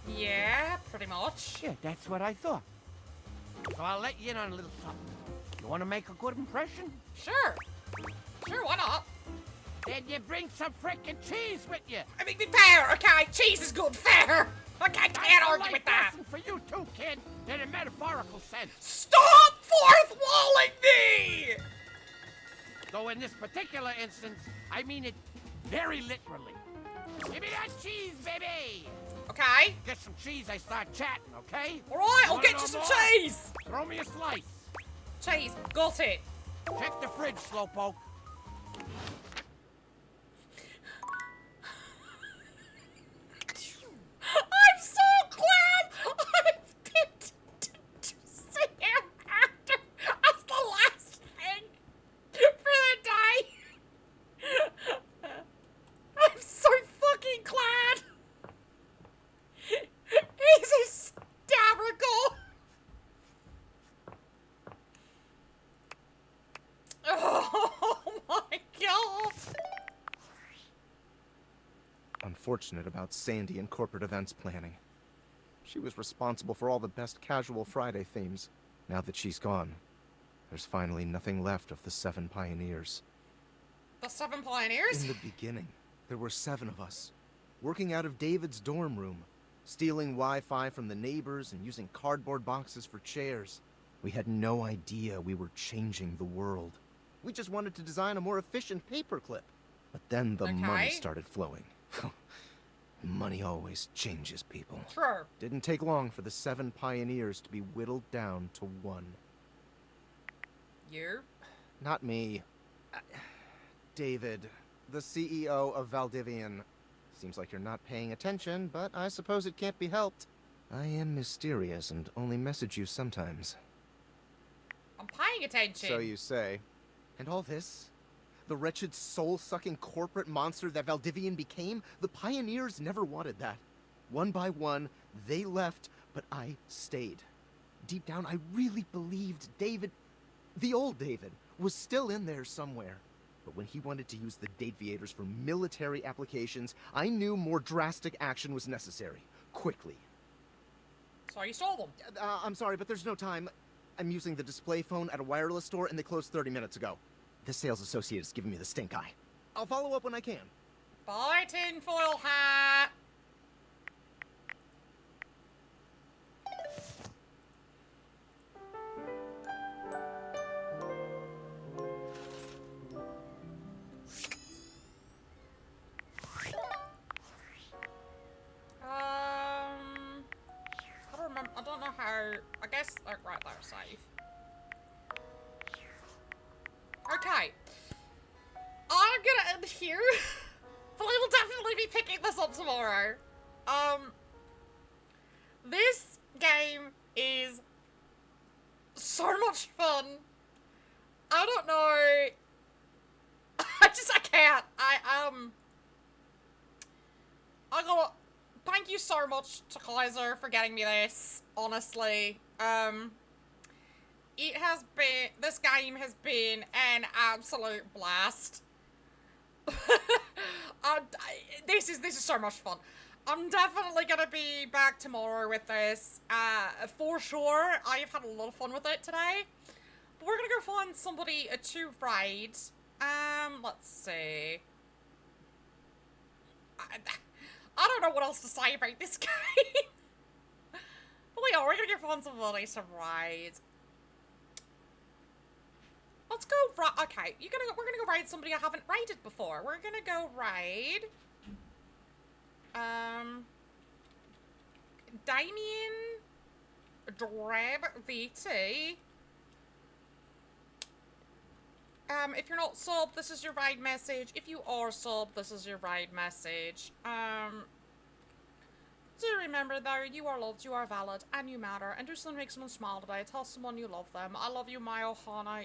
Yeah, pretty much. Yeah, that's what I thought. So I'll let you in on a little something. You want to make a good impression? Sure. Sure, why not? Then you bring some frickin' cheese with you. I mean, be fair, okay? Cheese is good, fair. I can't argue with that. For you too, kid, in a metaphorical sense. Stop fourth-walling me! Though in this particular instance, I mean it very literally. Give me that cheese, baby! Okay. Get some cheese, I start chatting, okay? All right, I'll Wanna get know you some more? cheese. Throw me a slice. Cheese, got it. Check the fridge, Slowpoke. I'm so glad I picked to see him after as the last thing for the day. I'm so fucking glad. He's hysterical. Oh my god. Unfortunate about Sandy and corporate events planning. She was responsible for all the best casual Friday themes. Now that she's gone, there's finally nothing left of the 7 pioneers. The 7 pioneers? In the beginning, there were 7 of us, working out of David's dorm room, stealing Wi-Fi from the neighbors and using cardboard boxes for chairs. We had no idea we were changing the world. We just wanted to design a more efficient paperclip. But then the money started flowing. Money always changes people. True. Didn't take long for the 7 pioneers to be whittled down to 1. You? Not me. David, the CEO of Valdivian. Seems like you're not paying attention, but I suppose it can't be helped. I am mysterious and only message you sometimes. I'm paying attention. So you say. And all this? The wretched soul-sucking corporate monster that Valdivian became? The pioneers never wanted that. One by one, they left, but I stayed. Deep down, I really believed David, the old David, was still in there somewhere. But when he wanted to use the Dateviators for military applications, I knew more drastic action was necessary. Quickly. So you stole them? I'm sorry, but there's no time. I'm using the display phone at a wireless store and they closed 30 minutes ago. The sales associate is giving me the stink eye. I'll follow up when I can. Bye, tinfoil hat. I don't remember. I don't know how. I guess like right there, save. Okay. I'm gonna end here. But I will definitely be picking this up tomorrow. This game is so much fun. I don't know. I can't. Thank you so much to Kaiser for getting me this, honestly. This game has been an absolute blast. This is so much fun. I'm definitely gonna be back tomorrow with this, for sure. I've had a lot of fun with it today. But we're gonna go find somebody to raid. Let's see. I don't know what else to say about this game. But we're gonna go find somebody to raid. Let's go okay, we're gonna go raid somebody I haven't raided before. We're gonna go raid Damien Drab VT. If you're not sub, this is your raid message. If you are sub, this is your raid message. Do remember though, you are loved, you are valid, and you matter. And do something to make someone smile today. Tell someone you love them. I love you, my Ohana.